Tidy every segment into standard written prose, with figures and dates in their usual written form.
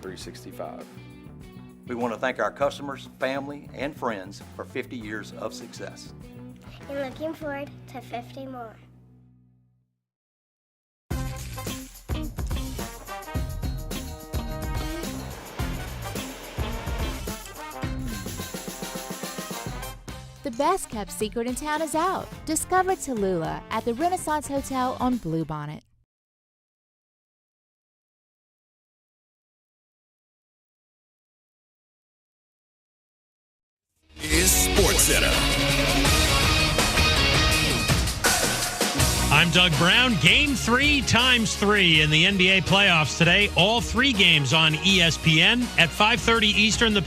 365. We want to thank our customers, family, and friends for 50 years of success. And looking forward to 50 more. The best kept secret in town is out. Discover Tallulah at the Renaissance Hotel on Bluebonnet. Is SportsCenter. I'm Doug Brown. Game 3 times 3 in the NBA playoffs today. All 3 games on ESPN. At 5:30 Eastern, the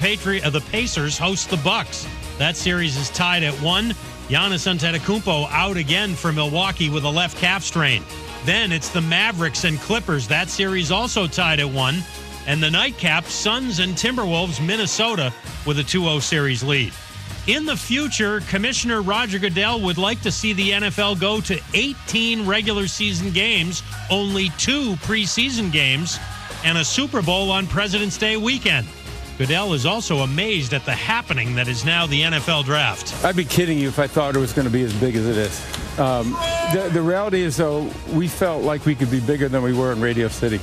Pacers host the Bucks. That series is tied at 1. Giannis Antetokounmpo out again for Milwaukee with a left calf strain. Then it's the Mavericks and Clippers. That series also tied at 1. And the nightcap, Suns and Timberwolves, Minnesota, with a 2-0 series lead. In the future, Commissioner Roger Goodell would like to see the NFL go to 18 regular season games, only 2 preseason games, and a Super Bowl on President's Day weekend. Goodell is also amazed at the happening that is now the NFL draft. I'd be kidding you if I thought it was going to be as big as it is. The reality is, though, we felt like we could be bigger than we were in Radio City.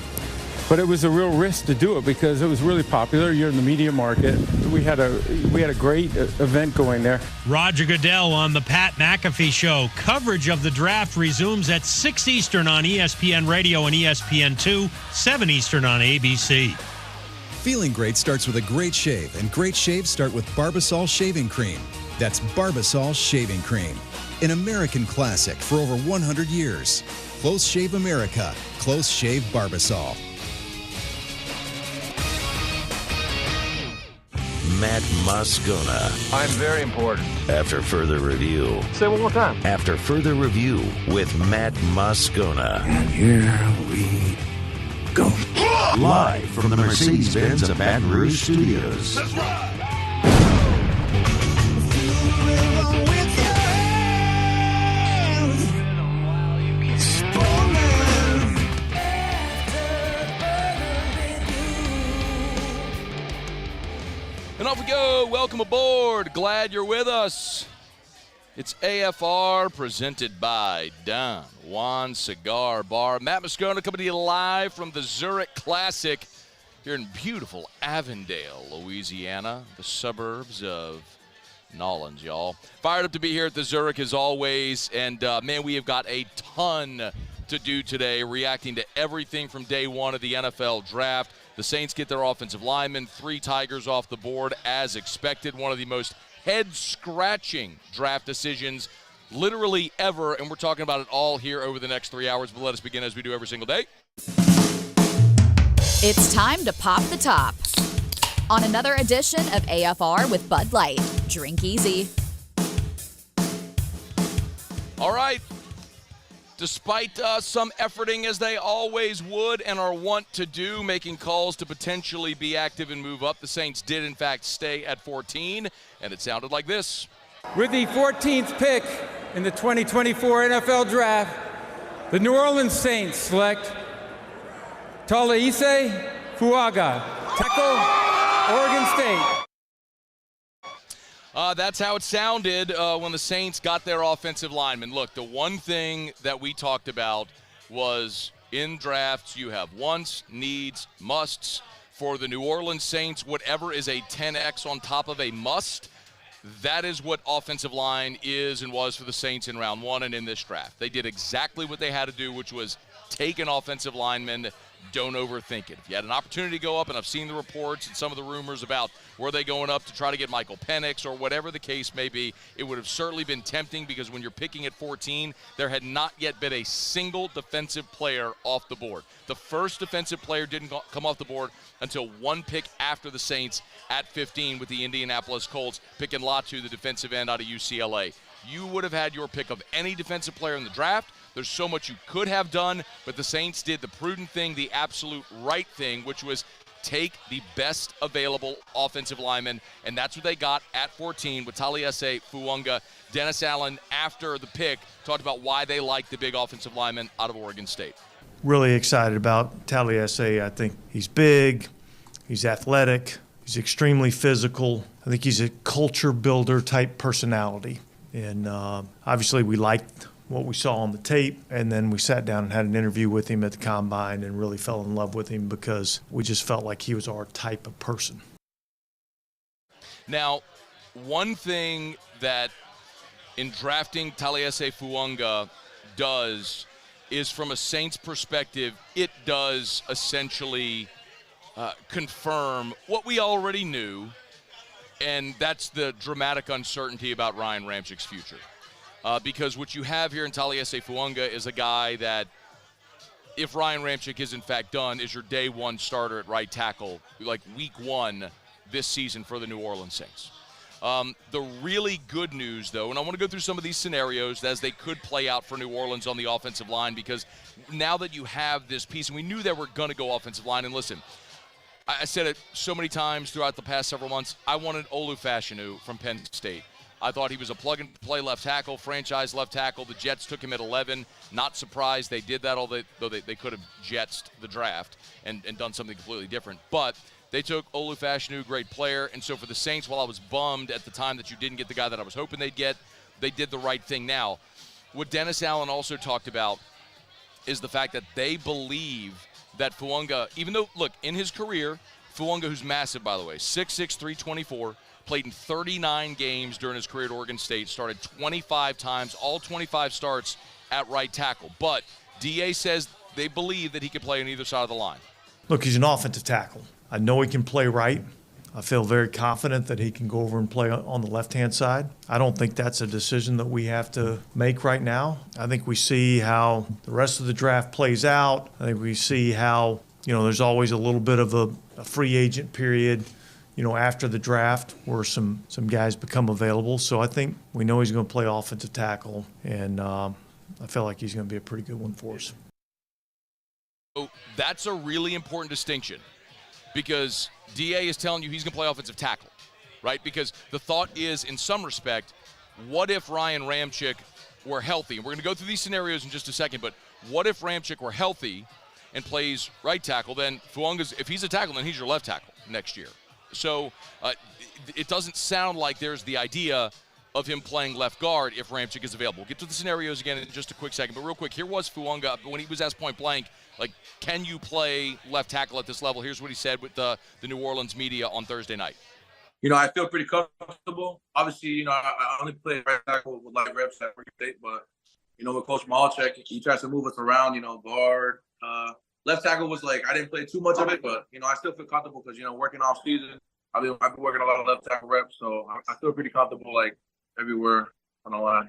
But it was a real risk to do it because it was really popular. You're in the media market. We had a great event going there. Roger Goodell on the Pat McAfee Show. Coverage of the draft resumes at 6 Eastern on ESPN Radio and ESPN2, 7 Eastern on ABC. Feeling great starts with a great shave, and great shaves start with Barbasol Shaving Cream. That's Barbasol Shaving Cream, an American classic for over 100 years. Close Shave America. Close Shave Barbasol. Matt Moscona. I'm very important. After further review. Say it one more time. After further review with Matt Moscona. And here we go. Live from the Mercedes-Benz of Baton Rouge Studios. That's right. And off we go. Welcome aboard. Glad you're with us. It's AFR presented by Don Juan Cigar Bar. Matt Moscona coming to you live from the Zurich Classic here in beautiful Avondale, Louisiana, the suburbs of Nolens, y'all. Fired up to be here at the Zurich as always. And, man, we have got a ton to do today, reacting to everything from day one of the NFL draft. The Saints get their offensive linemen, 3 Tigers off the board as expected. One of the most head-scratching draft decisions literally ever, and we're talking about it all here over the next 3 hours. But let us begin as we do every single day. It's time to pop the top on another edition of AFR with Bud Light. Drink easy. All right. Despite some efforting, as they always would and are wont to do, making calls to potentially be active and move up, the Saints did, in fact, stay at 14, and it sounded like this. With the 14th pick in the 2024 NFL Draft, the New Orleans Saints select Taliese Fuaga, tackle, Oregon State. That's how it sounded when the Saints got their offensive linemen. Look, the one thing that we talked about was in drafts you have wants, needs, musts. For the New Orleans Saints, whatever is a 10X on top of a must, that is what offensive line is and was for the Saints in round 1 and in this draft. They did exactly what they had to do, which was take an offensive lineman. Don't overthink it. If you had an opportunity to go up, and I've seen the reports and some of the rumors about were they going up to try to get Michael Penix or whatever the case may be, it would have certainly been tempting because when you're picking at 14, there had not yet been a single defensive player off the board. The first defensive player didn't come off the board until 1 pick after the Saints at 15 with the Indianapolis Colts picking Latu, the defensive end out of UCLA. You would have had your pick of any defensive player in the draft. There's so much you could have done, but the Saints did the prudent thing, the absolute right thing, which was take the best available offensive lineman, and that's what they got at 14 with Taliese Fuaga. Dennis Allen, after the pick, talked about why they liked the big offensive lineman out of Oregon State. Really excited about Taliese. I think he's big, He's athletic. He's extremely physical. I think he's a culture builder type personality. And obviously we liked what we saw on the tape, and then we sat down and had an interview with him at the Combine and really fell in love with him because we just felt like he was our type of person. Now, one thing that in drafting Taliese Fuaga does is, from a Saints perspective, it does essentially confirm what we already knew, and that's the dramatic uncertainty about Ryan Ramczyk's future. Because what you have here in Taliese Fuaga is a guy that, if Ryan Ramczyk is in fact done, is your day one starter at right tackle, like week one this season for the New Orleans Saints. The really good news, though, and I want to go through some of these scenarios as they could play out for New Orleans on the offensive line, because now that you have this piece, and we knew they were going to go offensive line, and listen, I said it so many times throughout the past several months, I wanted Olu Fashanu from Penn State. I thought he was a plug-and-play left tackle, franchise left tackle. The Jets took him at 11. Not surprised they did that, though they could have jetsed the draft and done something completely different. But they took Olu Fashanu, great player. And so for the Saints, while I was bummed at the time that you didn't get the guy that I was hoping they'd get, they did the right thing. Now, what Dennis Allen also talked about is the fact that they believe that Fuaga, even though, look, in his career, Fuaga, who's massive, by the way, 6'6", 324, played in 39 games during his career at Oregon State, started 25 times, all 25 starts at right tackle. But DA says they believe that he could play on either side of the line. Look, he's an offensive tackle. I know he can play right. I feel very confident that he can go over and play on the left-hand side. I don't think that's a decision that we have to make right now. I think we see how the rest of the draft plays out. I think we see how, there's always a little bit of a free agent period, after the draft where some guys become available. So I think we know he's going to play offensive tackle, and I feel like he's going to be a pretty good one for us. So that's a really important distinction, because DA is telling you he's going to play offensive tackle, right? Because the thought is, in some respect, what if Ryan Ramczyk were healthy? And we're going to go through these scenarios in just a second, but what if Ramczyk were healthy and plays right tackle? Then Fuaga's, if he's a tackle, then he's your left tackle next year. So it doesn't sound like there's the idea of him playing left guard if Ramczyk is available. We'll get to the scenarios again in just a quick second, but real quick, here was Fuaga when he was asked point blank, like, can you play left tackle at this level? Here's what he said with the New Orleans media on Thursday night. I feel pretty comfortable. Obviously, I only played right tackle with light reps at Oregon State, but, with Coach Malchek, he tries to move us around, guard. Left tackle was I didn't play too much of it, but, I still feel comfortable because, working off season, I've been working a lot of left tackle reps, so I feel pretty comfortable, everywhere on the line.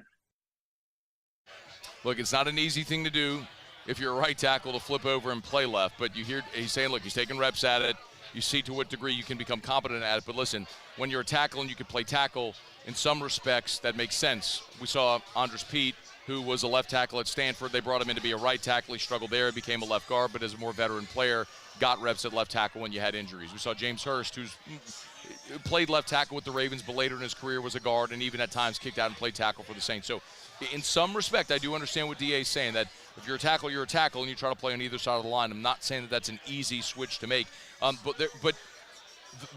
Look, it's not an easy thing to do if you're a right tackle to flip over and play left, but you hear he's saying, look, he's taking reps at it. You see to what degree you can become competent at it. But listen, when you're a tackle and you can play tackle, in some respects, that makes sense. We saw Andres Pete, who was a left tackle at Stanford. They brought him in to be a right tackle. He struggled there, became a left guard, but as a more veteran player, got reps at left tackle when you had injuries. We saw James Hurst, who's played left tackle with the Ravens, but later in his career was a guard and even at times kicked out and played tackle for the Saints. So in some respect, I do understand what DA is saying, that if you're a tackle, you're a tackle, and you try to play on either side of the line. I'm not saying that that's an easy switch to make. But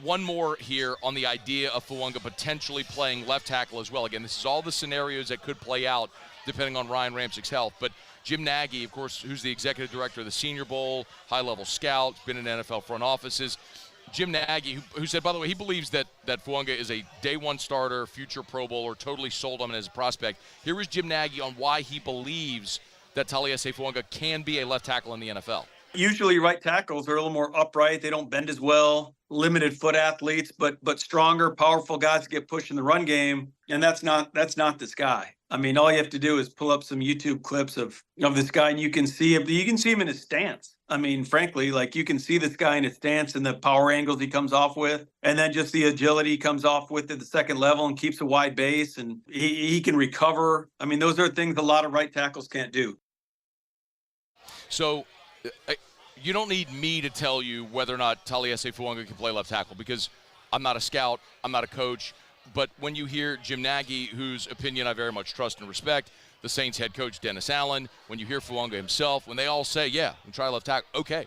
one more here on the idea of Fuaga potentially playing left tackle as well. Again, this is all the scenarios that could play out depending on Ryan Ramczyk's health. But Jim Nagy, of course, who's the executive director of the Senior Bowl, high-level scout, been in NFL front offices. Jim Nagy, who said, by the way, he believes that Fuaga is a day one starter, future Pro Bowler, totally sold on him as a prospect. Here is Jim Nagy on why he believes that Taliese Fuaga can be a left tackle in the NFL. Usually right tackles are a little more upright. They don't bend as well. Limited foot athletes, but stronger, powerful guys get pushed in the run game. And that's not this guy. I mean, all you have to do is pull up some YouTube clips of this guy, and you can see him. You can see him in his stance. I mean, frankly, you can see this guy in his stance and the power angles he comes off with, and then just the agility he comes off with at the second level and keeps a wide base, and he can recover. I mean, those are things a lot of right tackles can't do. So you don't need me to tell you whether or not Taliese Fuaga can play left tackle, because I'm not a scout, I'm not a coach. But when you hear Jim Nagy, whose opinion I very much trust and respect, the Saints head coach Dennis Allen, when you hear Fuaga himself, when they all say, yeah, we try left tackle, okay.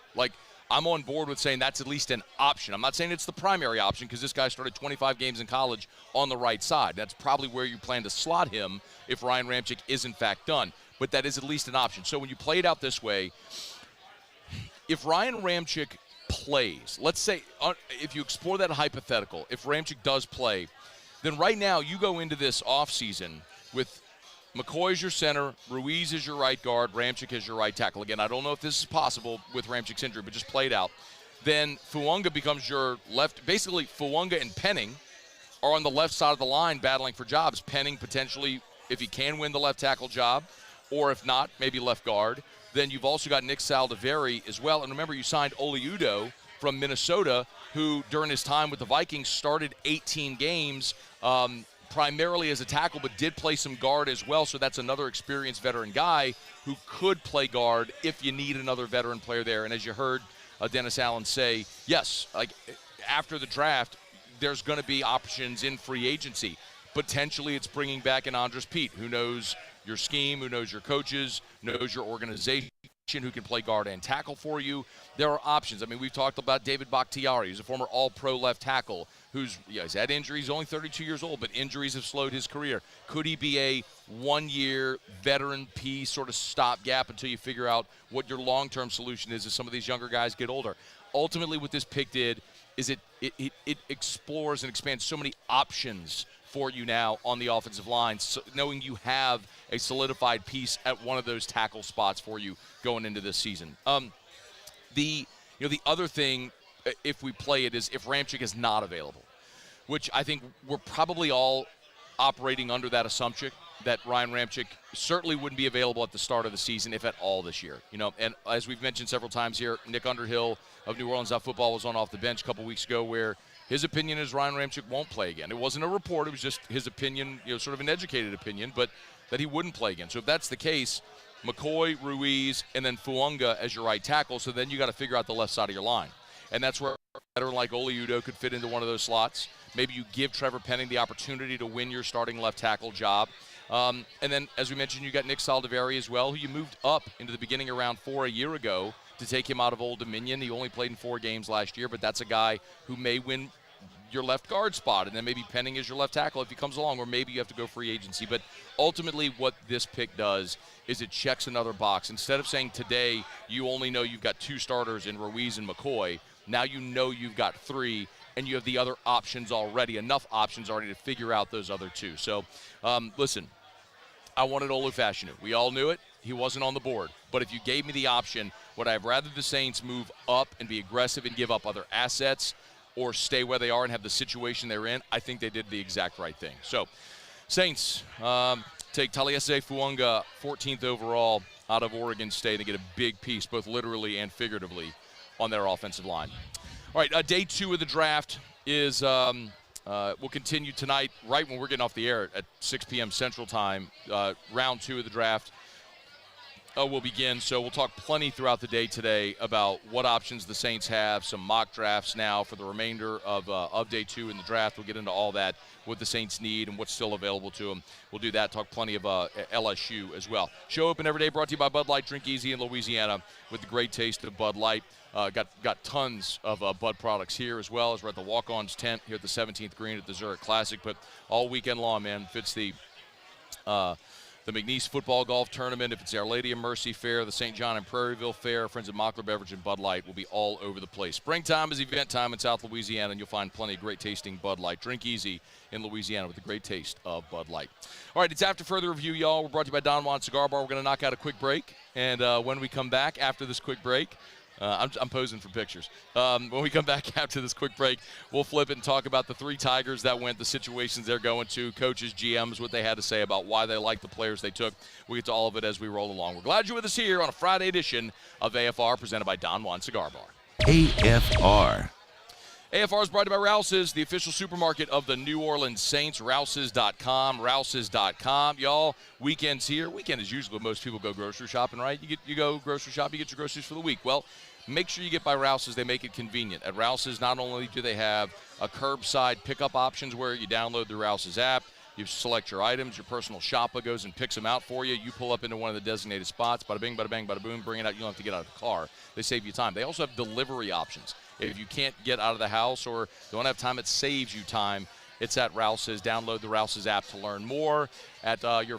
I'm on board with saying that's at least an option. I'm not saying it's the primary option because this guy started 25 games in college on the right side. That's probably where you plan to slot him if Ryan Ramczyk is in fact done. But that is at least an option. So when you play it out this way, if Ryan Ramczyk plays, let's say if you explore that hypothetical, if Ramczyk does play, then right now you go into this offseason with McCoy as your center, Ruiz as your right guard, Ramczyk as your right tackle. Again, I don't know if this is possible with Ramczyk's injury, but just play it out. Then Fuaga becomes your left. Basically, Fuaga and Penning are on the left side of the line battling for jobs. Penning potentially, if he can win the left tackle job, or if not, maybe left guard. Then you've also got Nick Saldiveri as well. And remember, you signed Oli Udoh from Minnesota, who during his time with the Vikings started 18 games, primarily as a tackle, but did play some guard as well. So that's another experienced veteran guy who could play guard if you need another veteran player there. And as you heard Dennis Allen say, yes, like after the draft, there's going to be options in free agency. Potentially it's bringing back an Andres Pete, who knows your scheme, who knows your coaches, knows your organization, who can play guard and tackle for you. There are options. I mean, we've talked about David Bakhtiari, who's a former all-pro left tackle, he's had injuries, he's only 32 years old, but injuries have slowed his career. Could he be a one-year veteran piece, sort of stopgap until you figure out what your long-term solution is as some of these younger guys get older? Ultimately, what this pick did is it explores and expands so many options for you now on the offensive line, so knowing you have a solidified piece at one of those tackle spots for you going into this season. The other thing, if we play it, is if Ramczyk is not available, which I think we're probably all operating under that assumption that Ryan Ramczyk certainly wouldn't be available at the start of the season, if at all, this year. And as we've mentioned several times here, Nick Underhill of New Orleans Football was on off the bench a couple weeks ago, where his opinion is Ryan Ramczyk won't play again. It wasn't a report; it was just his opinion, sort of an educated opinion, but that he wouldn't play again. So if that's the case, McCoy, Ruiz, and then Fuaga as your right tackle. So then you got to figure out the left side of your line, and that's where a veteran like Oli Udoh could fit into one of those slots. Maybe you give Trevor Penning the opportunity to win your starting left tackle job. And then, as we mentioned, you got Nick Saldiveri as well, who you moved up into the beginning of round 4 a year ago to take him out of Old Dominion. He only played in 4 games last year, but that's a guy who may win your left guard spot, and then maybe Penning is your left tackle if he comes along, or maybe you have to go free agency. But ultimately what this pick does is it checks another box. Instead of saying today you only know you've got 2 starters in Ruiz and McCoy, now you know you've got 3, and you have the other options already, enough options already to figure out those other 2. So, listen, I wanted Olu Fashanu. We all knew it. He wasn't on the board. But if you gave me the option, would I have rather the Saints move up and be aggressive and give up other assets, or stay where they are and have the situation they're in? I think they did the exact right thing. So, Saints take Taliese Fuaga, 14th overall, out of Oregon State. They get a big piece, both literally and figuratively, on their offensive line. All right, day 2 of the draft is will continue tonight, right when we're getting off the air at 6 p.m. Central Time. Round 2 of the draft will begin. So we'll talk plenty throughout the day today about what options the Saints have, some mock drafts now for the remainder of day 2 in the draft. We'll get into all that, what the Saints need and what's still available to them. We'll do that, talk plenty of LSU as well. Show open every day, brought to you by Bud Light. Drink easy in Louisiana with the great taste of Bud Light. Got tons of Bud products here, as well as we're at the Walk-Ons tent here at the 17th Green at the Zurich Classic. But all weekend long, man, if it's the McNeese Football Golf Tournament, if it's the Our Lady of Mercy Fair, the St. John and Prairieville Fair, friends at Mockler Beverage and Bud Light will be all over the place. Springtime is event time in South Louisiana, and you'll find plenty of great tasting Bud Light. Drink easy in Louisiana with the great taste of Bud Light. All right, it's After Further Review, y'all. We're brought to you by Don Juan Cigar Bar. We're going to knock out a quick break, and when we come back after this quick break, I'm posing for pictures. When we come back after this quick break, we'll flip it and talk about the 3 Tigers that went, the situations they're going to, coaches, GMs, what they had to say about why they like the players they took. We'll get to all of it as we roll along. We're glad you're with us here on a Friday edition of AFR, presented by Don Juan Cigar Bar. AFR. AFR is brought to you by Rouse's, the official supermarket of the New Orleans Saints. Rouse's.com, Rouse's.com. Y'all, weekends here. Weekend is usually when most people go grocery shopping, right? You go grocery shop, you get your groceries for the week. Well, make sure you get by Rouse's. They make it convenient. At Rouse's, not only do they have a curbside pickup options where you download the Rouse's app, You select your items. Your personal shopper goes and picks them out for you. You pull up into one of the designated spots. Bada bing, bada bang, bada boom. Bring it out. You don't have to get out of the car. They save you time. They also have delivery options. If you can't get out of the house or don't have time, it saves you time. It's at Rouse's. Download the Rouse's app to learn more. At your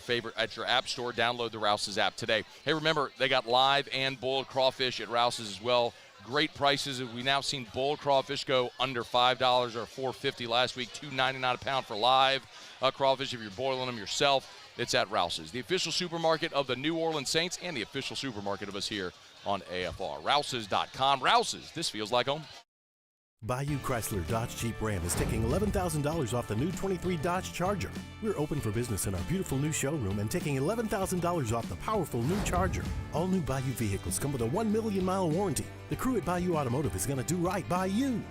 app store, download the Rouse's app today. Hey, remember, they got live and boiled crawfish at Rouse's as well. Great prices. We've now seen boiled crawfish go under $5 or $4.50 last week, $2.99 a pound for live crawfish if you're boiling them yourself. It's at Rouse's, the official supermarket of the New Orleans Saints and the official supermarket of us here on AFR. Rouses.com. Rouse's, this feels like home. Bayou Chrysler Dodge Jeep Ram is taking $11,000 off the new 23 Dodge Charger. We're open for business in our beautiful new showroom and taking $11,000 off the powerful new Charger. All new Bayou vehicles come with a 1 million-mile warranty. The crew at Bayou Automotive is going to do right by you.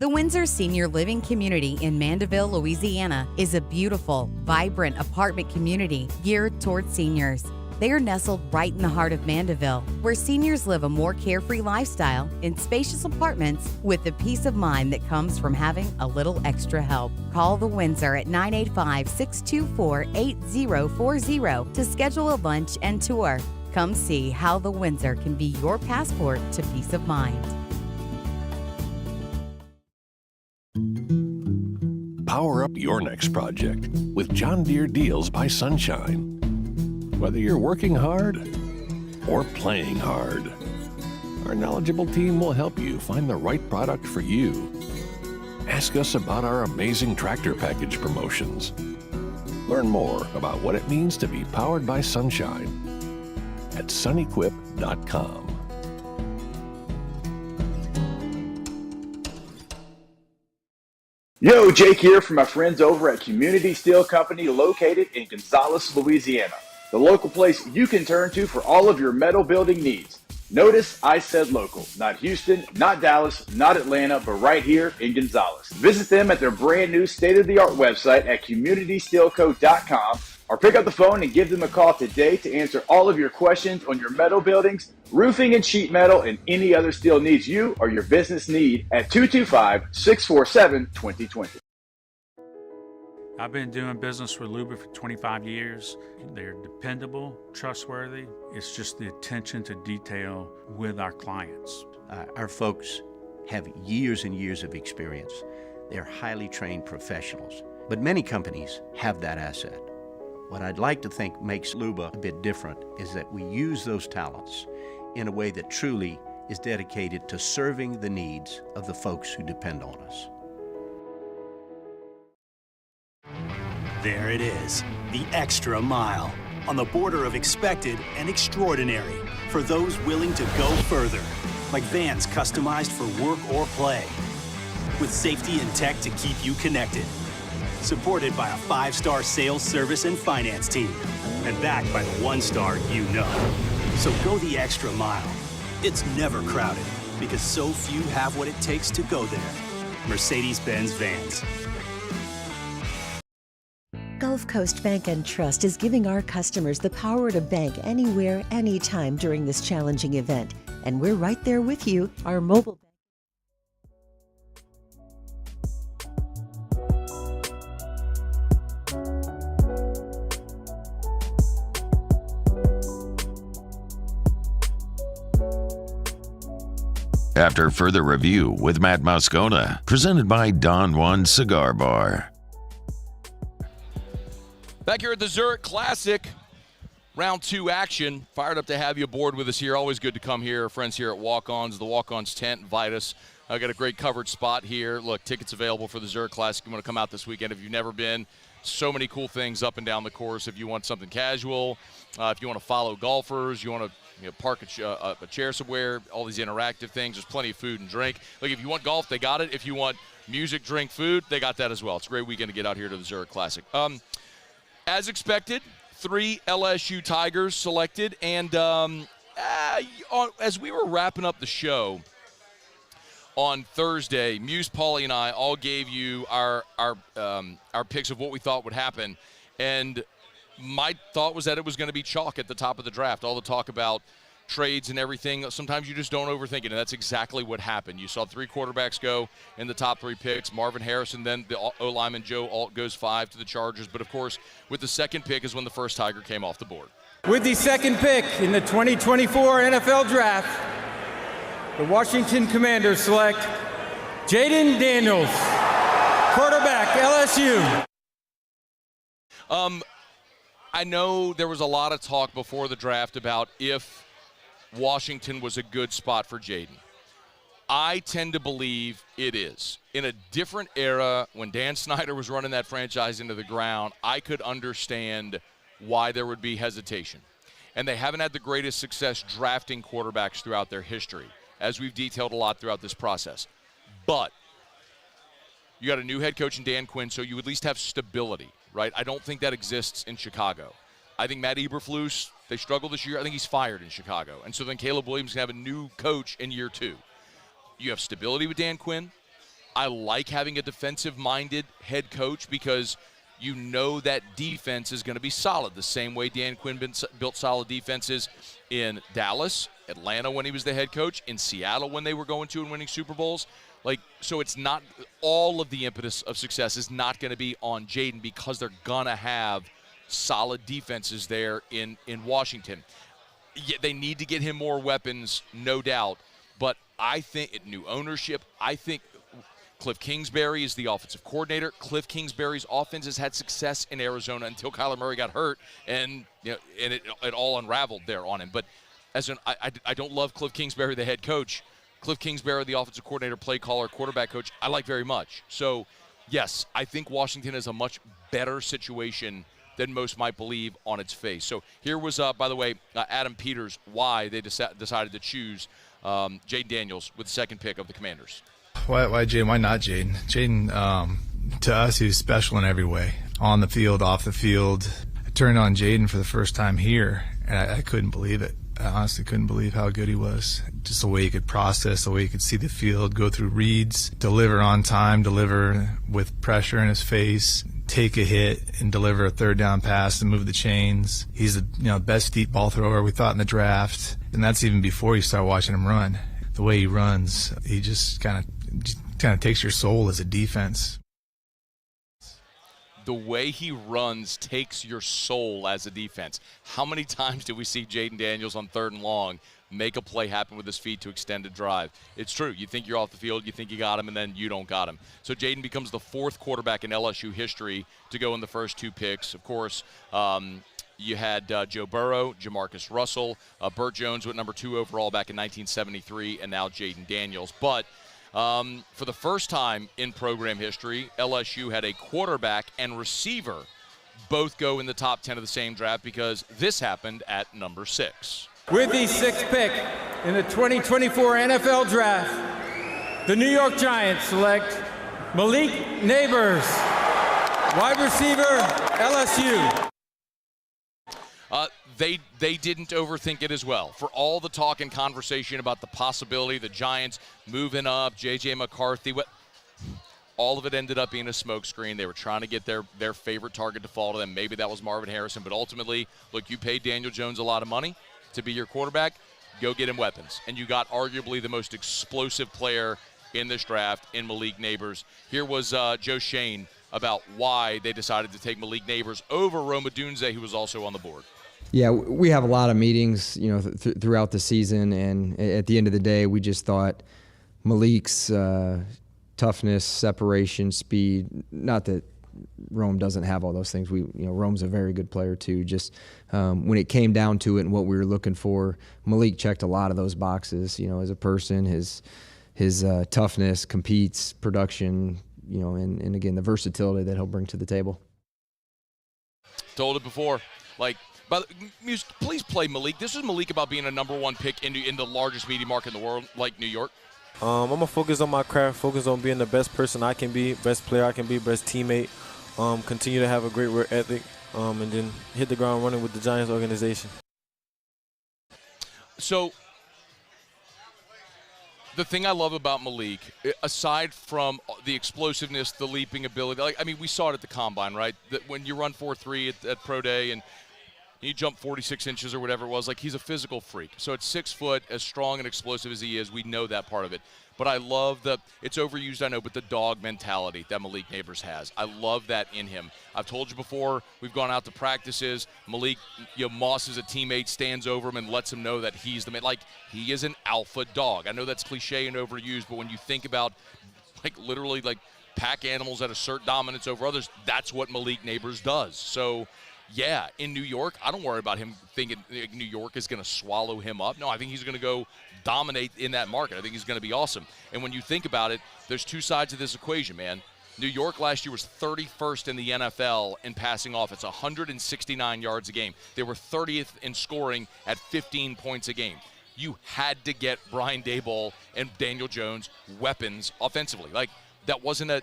The Windsor Senior Living Community in Mandeville, Louisiana is a beautiful, vibrant apartment community geared toward seniors. They are nestled right in the heart of Mandeville, where seniors live a more carefree lifestyle in spacious apartments with the peace of mind that comes from having a little extra help. Call the Windsor at 985-624-8040 to schedule a lunch and tour. Come see how the Windsor can be your passport to peace of mind. Power up your next project with John Deere Deals by Sunshine. Whether you're working hard or playing hard, our knowledgeable team will help you find the right product for you. Ask us about our amazing tractor package promotions. Learn more about what it means to be powered by sunshine at sunequip.com. Yo, Jake here from my friends over at Community Steel Company located in Gonzales, Louisiana. The local place you can turn to for all of your metal building needs. Notice I said local, not Houston, not Dallas, not Atlanta, but right here in Gonzales. Visit them at their brand new state-of-the-art website at communitysteelco.com or pick up the phone and give them a call today to answer all of your questions on your metal buildings, roofing and sheet metal, and any other steel needs you or your business need at 225-647-2020. I've been doing business with Luba for 25 years. They're dependable, trustworthy. It's just the attention to detail with our clients. Our folks have years and years of experience. They're highly trained professionals, but many companies have that asset. What I'd like to think makes Luba a bit different is that we use those talents in a way that truly is dedicated to serving the needs of the folks who depend on us. There it is, the extra mile, on the border of expected and extraordinary for those willing to go further, like vans customized for work or play, with safety and tech to keep you connected, supported by a 5-star sales, service, and finance team, and backed by the 1-star you know. So go the extra mile. It's never crowded, because so few have what it takes to go there. Mercedes-Benz Vans. Gulf Coast Bank and Trust is giving our customers the power to bank anywhere, anytime during this challenging event. And we're right there with you. Our mobile After further review with Matt Moscona, presented by Don Juan Cigar Bar. Back here at the Zurich Classic, round 2 action. Fired up to have you aboard with us here. Always good to come here. Our friends here at Walk-Ons, the Walk-Ons tent, invite us. I got a great covered spot here. Look, tickets available for the Zurich Classic. You want to come out this weekend if you've never been. So many cool things up and down the course. If you want something casual, if you want to follow golfers, you want to park a chair somewhere, all these interactive things. There's plenty of food and drink. Look, if you want golf, they got it. If you want music, drink, food, they got that as well. It's a great weekend to get out here to the Zurich Classic. As expected, 3 LSU Tigers selected, and as we were wrapping up the show on Thursday, Muse, Paulie, and I all gave you our picks of what we thought would happen, and my thought was that it was going to be chalk at the top of the draft. All the talk about trades and everything, sometimes you just don't overthink it, and that's exactly what happened. You saw 3 quarterbacks go in the top 3 picks. Marvin Harrison, then the O-lineman Joe Alt goes 5 to the Chargers. But, of course, with the second pick is when the first Tiger came off the board. With the second pick in the 2024 NFL Draft, the Washington Commanders select Jayden Daniels, quarterback, LSU. I know there was a lot of talk before the draft about if Washington was a good spot for Jayden. I tend to believe it is. In a different era, when Dan Snyder was running that franchise into the ground, I could understand why there would be hesitation. And they haven't had the greatest success drafting quarterbacks throughout their history, as we've detailed a lot throughout this process. But you got a new head coach in Dan Quinn, so you at least have stability, right? I don't think that exists in Chicago. I think Matt Eberflus, they struggled this year. I think he's fired in Chicago. And so then Caleb Williams can have a new coach in year 2. You have stability with Dan Quinn. I like having a defensive-minded head coach because you know that defense is going to be solid, the same way Dan Quinn built solid defenses in Dallas, Atlanta when he was the head coach, in Seattle when they were going to and winning Super Bowls. So it's not all of the impetus of success is not going to be on Jayden because they're going to have solid defenses there in Washington. Yeah, they need to get him more weapons, no doubt. But I think new ownership, I think Cliff Kingsbury is the offensive coordinator. Cliff Kingsbury's offense has had success in Arizona until Kyler Murray got hurt, and it all unraveled there on him. But I don't love Cliff Kingsbury, the head coach. Cliff Kingsbury, the offensive coordinator, play caller, quarterback coach, I like very much. So, yes, I think Washington is a much better situation than most might believe on its face. So here was, by the way, Adam Peters, why they decided to choose Jayden Daniels with the second pick of the Commanders. Why Jayden? Why not Jayden? Jayden, to us, he was special in every way. On the field, off the field. I turned on Jayden for the first time here, and I couldn't believe it. I honestly couldn't believe how good he was. Just the way he could process, the way he could see the field, go through reads, deliver on time, deliver with pressure in his face, take a hit and deliver a third down pass and move the chains. He's the best deep ball thrower we thought in the draft, and that's even before you start watching him run. The way he runs, he just kind of takes your soul as a defense. The way he runs takes your soul as a defense. How many times do we see Jayden Daniels on 3rd and long make a play happen with his feet to extend a drive? It's true. You think you're off the field, you think you got him, and then you don't got him. So Jayden becomes the 4th quarterback in LSU history to go in the first 2 picks. Of course, you had Joe Burrow, Jamarcus Russell, Burt Jones went number 2 overall back in 1973, and now Jayden Daniels. But for the first time in program history, LSU had a quarterback and receiver both go in the top 10 of the same draft because this happened at number 6. With the 6th pick in the 2024 NFL Draft, the New York Giants select Malik Nabers, wide receiver, LSU. They didn't overthink it as well. For all the talk and conversation about the possibility of the Giants moving up, J.J. McCarthy, all of it ended up being a smokescreen. They were trying to get their favorite target to fall to them. Maybe that was Marvin Harrison, but ultimately, look, you paid Daniel Jones a lot of money to be your quarterback. Go get him weapons. And you got arguably the most explosive player in this draft in Malik Nabers. Here was Joe Shane about why they decided to take Malik Nabers over Rome Odunze, who was also on the board. Yeah, we have a lot of meetings, throughout the season, and at the end of the day, we just thought Malik's toughness, separation, speed. Not that Rome doesn't have all those things. Rome's a very good player too. Just when it came down to it and what we were looking for, Malik checked a lot of those boxes. As a person, his toughness, competes, production, and again the versatility that he'll bring to the table. Told it before, But please play Malik. This is Malik about being a number 1 pick in the largest media market in the world, like New York. I'm going to focus on my craft, focus on being the best person I can be, best player I can be, best teammate, continue to have a great work ethic, and then hit the ground running with the Giants organization. So the thing I love about Malik, aside from the explosiveness, the leaping ability, we saw it at the Combine, right? That when you run 4.3 at Pro Day and He jumped 46 inches or whatever it was. Like, he's a physical freak. So at 6 foot, as strong and explosive as he is, we know that part of it. But I love it's overused, I know, but the dog mentality that Malik Nabers has. I love that in him. I've told you before, we've gone out to practices. Malik, Moss is a teammate, stands over him and lets him know that he's the man. Like, he is an alpha dog. I know that's cliche and overused, but when you think about, like, literally, like, pack animals that assert dominance over others, that's what Malik Nabers does. So, yeah, in New York, I don't worry about him thinking New York is going to swallow him up. No, I think he's going to go dominate in that market. I think he's going to be awesome. And when you think about it, there's two sides of this equation, man. New York last year was 31st in the NFL in passing offense, 169 yards a game. They were 30th in scoring at 15 points a game. You had to get Brian Daboll and Daniel Jones weapons offensively. Like, that wasn't a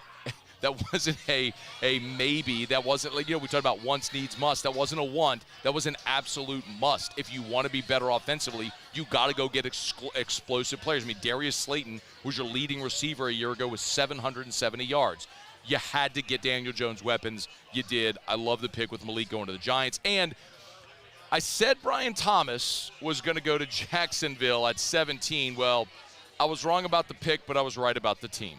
maybe. That wasn't, like, we talked about wants, needs, must. That wasn't a want. That was an absolute must. If you want to be better offensively, you got to go get explosive players. I mean, Darius Slayton was your leading receiver a year ago with 770 yards. You had to get Daniel Jones weapons. You did. I love the pick with Malik going to the Giants. And I said Brian Thomas was going to go to Jacksonville at 17. Well, I was wrong about the pick, but I was right about the team.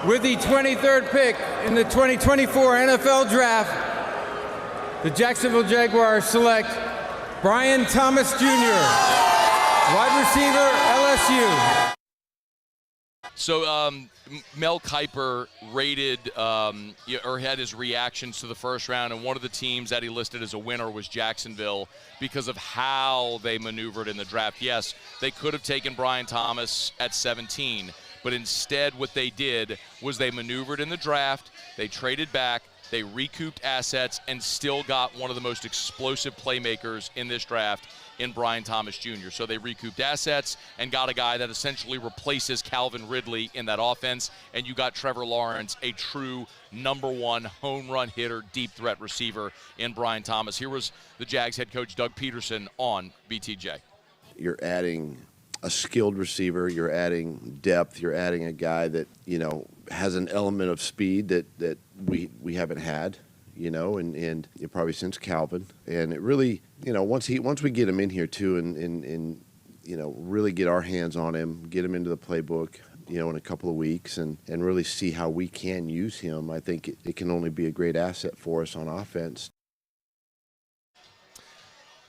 With the 23rd pick in the 2024 NFL Draft, the Jacksonville Jaguars select Brian Thomas Jr., wide receiver, LSU. So Mel Kiper rated or had his reactions to the first round, and one of the teams that he listed as a winner was Jacksonville because of how they maneuvered in the draft. Yes, they could have taken Brian Thomas at 17, but instead what they did was they maneuvered in the draft, they traded back, they recouped assets, and still got one of the most explosive playmakers in this draft in Brian Thomas Jr. So they recouped assets and got a guy that essentially replaces Calvin Ridley in that offense, and you got Trevor Lawrence, a true number one home run hitter, deep threat receiver in Brian Thomas. Here was the Jags head coach Doug Peterson on BTJ. You're adding a skilled receiver, you're adding depth, you're adding a guy that, has an element of speed that we haven't had, and probably since Calvin. And it really, once we get him in here too and really get our hands on him, get him into the playbook, in a couple of weeks and really see how we can use him, I think it can only be a great asset for us on offense.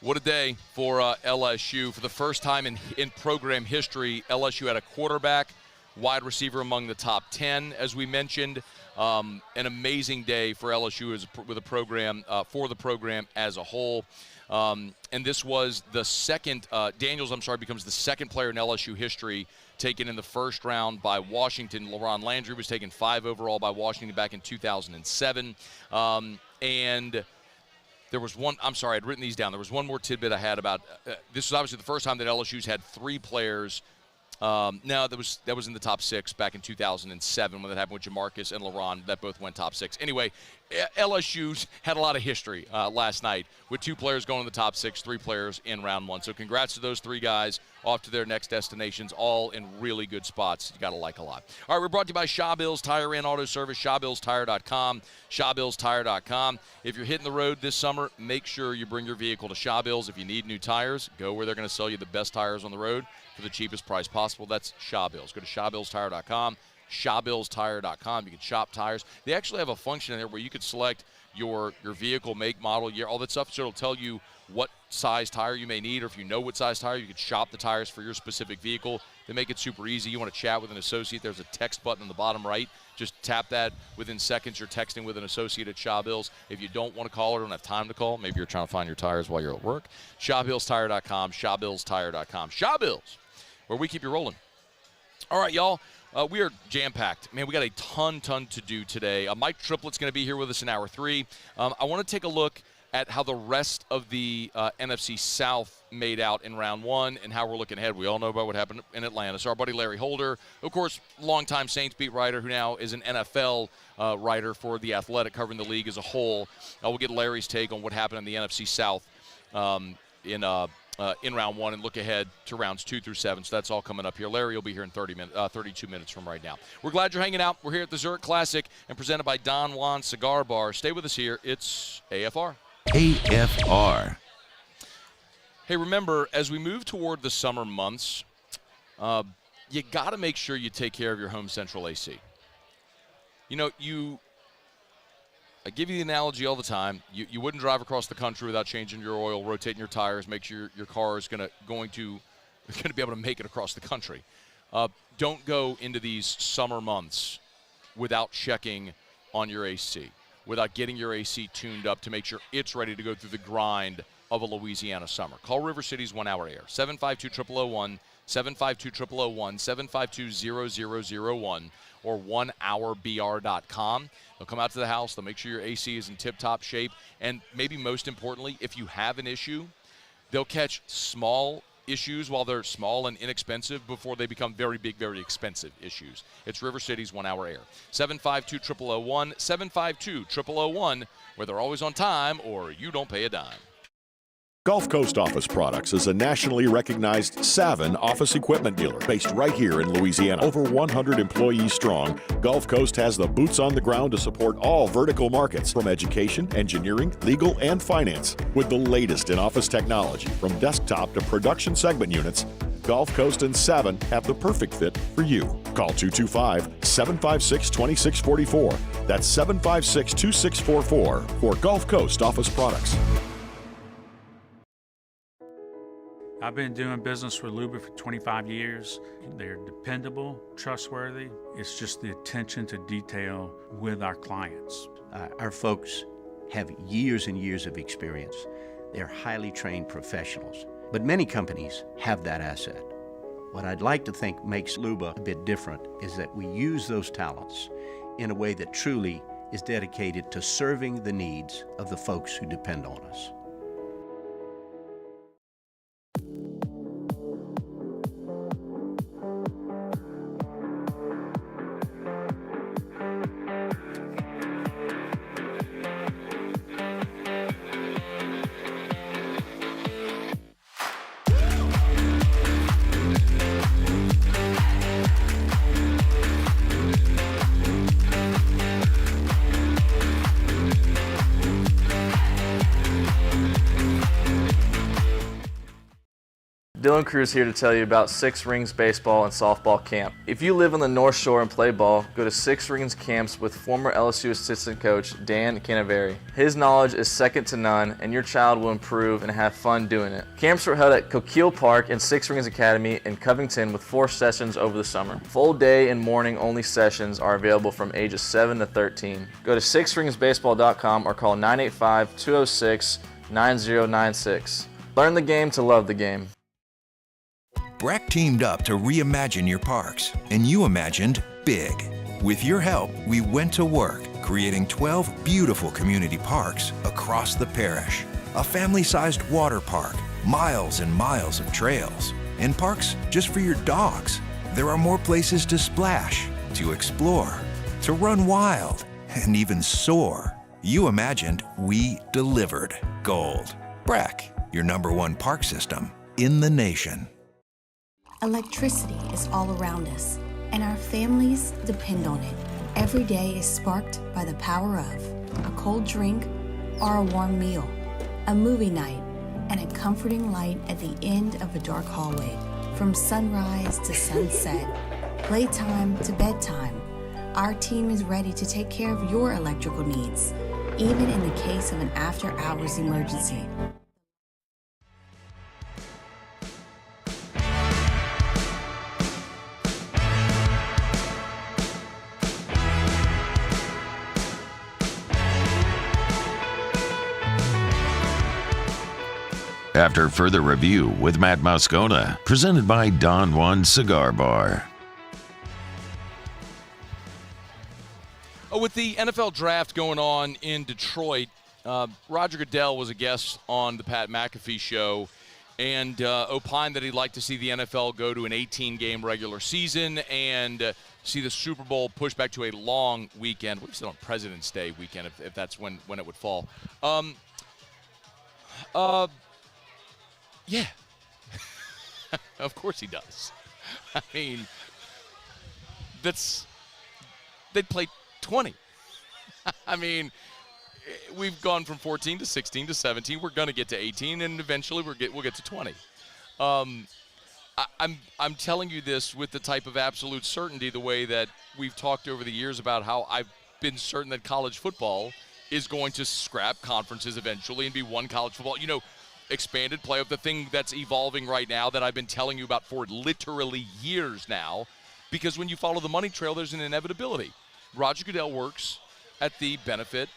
What a day for LSU. For the first time in program history, LSU had a quarterback, wide receiver among the top 10, as we mentioned. An amazing day for LSU with a program, for the program as a whole. And this was the second, Daniels, becomes the second player in LSU history taken in the first round by Washington. LaRon Landry was taken 5 overall by Washington back in 2007. And there was one, I'd written these down. There was one more tidbit I had about, this was obviously the first time that LSU's had 3 players. That was in the top 6 back in 2007 when that happened with Jamarcus and LaRon. That both went top 6. Anyway, LSU's had a lot of history last night with 2 players going in the top 6, 3 players in round 1. So congrats to those 3 guys off to their next destinations, all in really good spots. You got to like a lot. All right, we're brought to you by Shaw Bills Tire and Auto Service, ShawBillsTire.com, ShawBillsTire.com. If you're hitting the road this summer, make sure you bring your vehicle to Shaw Bills. If you need new tires, go where they're going to sell you the best tires on the road for the cheapest price possible. That's Shaw Bills. Go to ShawBillsTire.com, ShawBillsTire.com. You can shop tires. They actually have a function in there where you could select your vehicle, make, model, year, all that stuff. So it'll tell you what size tire you may need, or if you know what size tire, you could shop the tires for your specific vehicle. They make it super easy. You want to chat with an associate, there's a text button on the bottom right. Just tap that. Within seconds, you're texting with an associate at Shaw Bills. If you don't want to call or don't have time to call, maybe you're trying to find your tires while you're at work, ShawBillsTire.com, ShawBillsTire.com. Shaw Bills, where we keep you rolling. All right, y'all. We are jam-packed. Man, we got a ton to do today. Mike Triplett's going to be here with us in Hour 3. I want to take a look at how the rest of the NFC South made out in round 1 and how we're looking ahead. We all know about what happened in Atlanta. So our buddy Larry Holder, of course, longtime Saints beat writer who now is an NFL writer for The Athletic, covering the league as a whole. We'll get Larry's take on what happened in the NFC South in round 1 and look ahead to rounds 2 through 7. So that's all coming up here. Larry will be here in 32 minutes from right now. We're glad you're hanging out. We're here at the Zurich Classic and presented by Don Juan Cigar Bar. Stay with us here. It's AFR. AFR. Hey, remember, as we move toward the summer months, you got to make sure you take care of your home central AC. You know, I give you the analogy all the time. You wouldn't drive across the country without changing your oil, rotating your tires, make sure your car is going to be able to make it across the country. Don't go into these summer months without checking on your AC, without getting your AC tuned up to make sure it's ready to go through the grind of a Louisiana summer. Call River City's 1 Hour Air, 752-0001, 752-0001, 752-0001, or 1hourbr.com. They'll come out to the house. They'll make sure your AC is in tip-top shape. And maybe most importantly, if you have an issue, they'll catch small issues while they're small and inexpensive before they become very big, very expensive issues. It's River City's 1 Hour Air. 752-0001, 752-0001, where they're always on time or you don't pay a dime. Gulf Coast Office Products is a nationally recognized Savin office equipment dealer based right here in Louisiana. Over 100 employees strong, Gulf Coast has the boots on the ground to support all vertical markets from education, engineering, legal, and finance. With the latest in office technology from desktop to production segment units, Gulf Coast and Savin have the perfect fit for you. Call 225-756-2644. That's 756-2644 for Gulf Coast Office Products. I've been doing business with Luba for 25 years. They're dependable, trustworthy. It's just the attention to detail with our clients. Our folks have years and years of experience. They're highly trained professionals. But many companies have that asset. What I'd like to think makes Luba a bit different is that we use those talents in a way that truly is dedicated to serving the needs of the folks who depend on us. Dylan Cruz here to tell you about Six Rings Baseball and Softball Camp. If you live on the North Shore and play ball, go to Six Rings Camps with former LSU assistant coach Dan Canaveri. His knowledge is second to none, and your child will improve and have fun doing it. Camps were held at Coquille Park and Six Rings Academy in Covington with 4 sessions over the summer. Full day and morning only sessions are available from ages 7 to 13. Go to sixringsbaseball.com or call 985-206-9096. Learn the game to love the game. BRAC teamed up to reimagine your parks, and you imagined big. With your help, we went to work, creating 12 beautiful community parks across the parish. A family-sized water park, miles and miles of trails, and parks just for your dogs. There are more places to splash, to explore, to run wild, and even soar. You imagined, we delivered. Gold. BRAC, your #1 park system in the nation. Electricity is all around us, and our families depend on it. Every day is sparked by the power of a cold drink or a warm meal, a movie night, and a comforting light at the end of a dark hallway. From sunrise to sunset, playtime to bedtime, our team is ready to take care of your electrical needs, even in the case of an after-hours emergency. After further review with Matt Moscona, presented by Don Juan Cigar Bar. With the NFL draft going on in Detroit, Roger Goodell was a guest on the Pat McAfee show and opined that he'd like to see the NFL go to an 18-game regular season and see the Super Bowl pushed back to a long weekend. We've said on President's Day weekend, if that's when it would fall. Yeah. Of course he does. I mean, they'd play 20. I mean, we've gone from 14 to 16 to 17. We're going to get to 18, and eventually we'll get to 20. I'm telling you this with the type of absolute certainty, the way that we've talked over the years about how I've been certain that college football is going to scrap conferences eventually and be one college football. Expanded playoff, the thing that's evolving right now that I've been telling you about for literally years now, because when you follow the money trail, there's an inevitability. Roger Goodell works at the benefit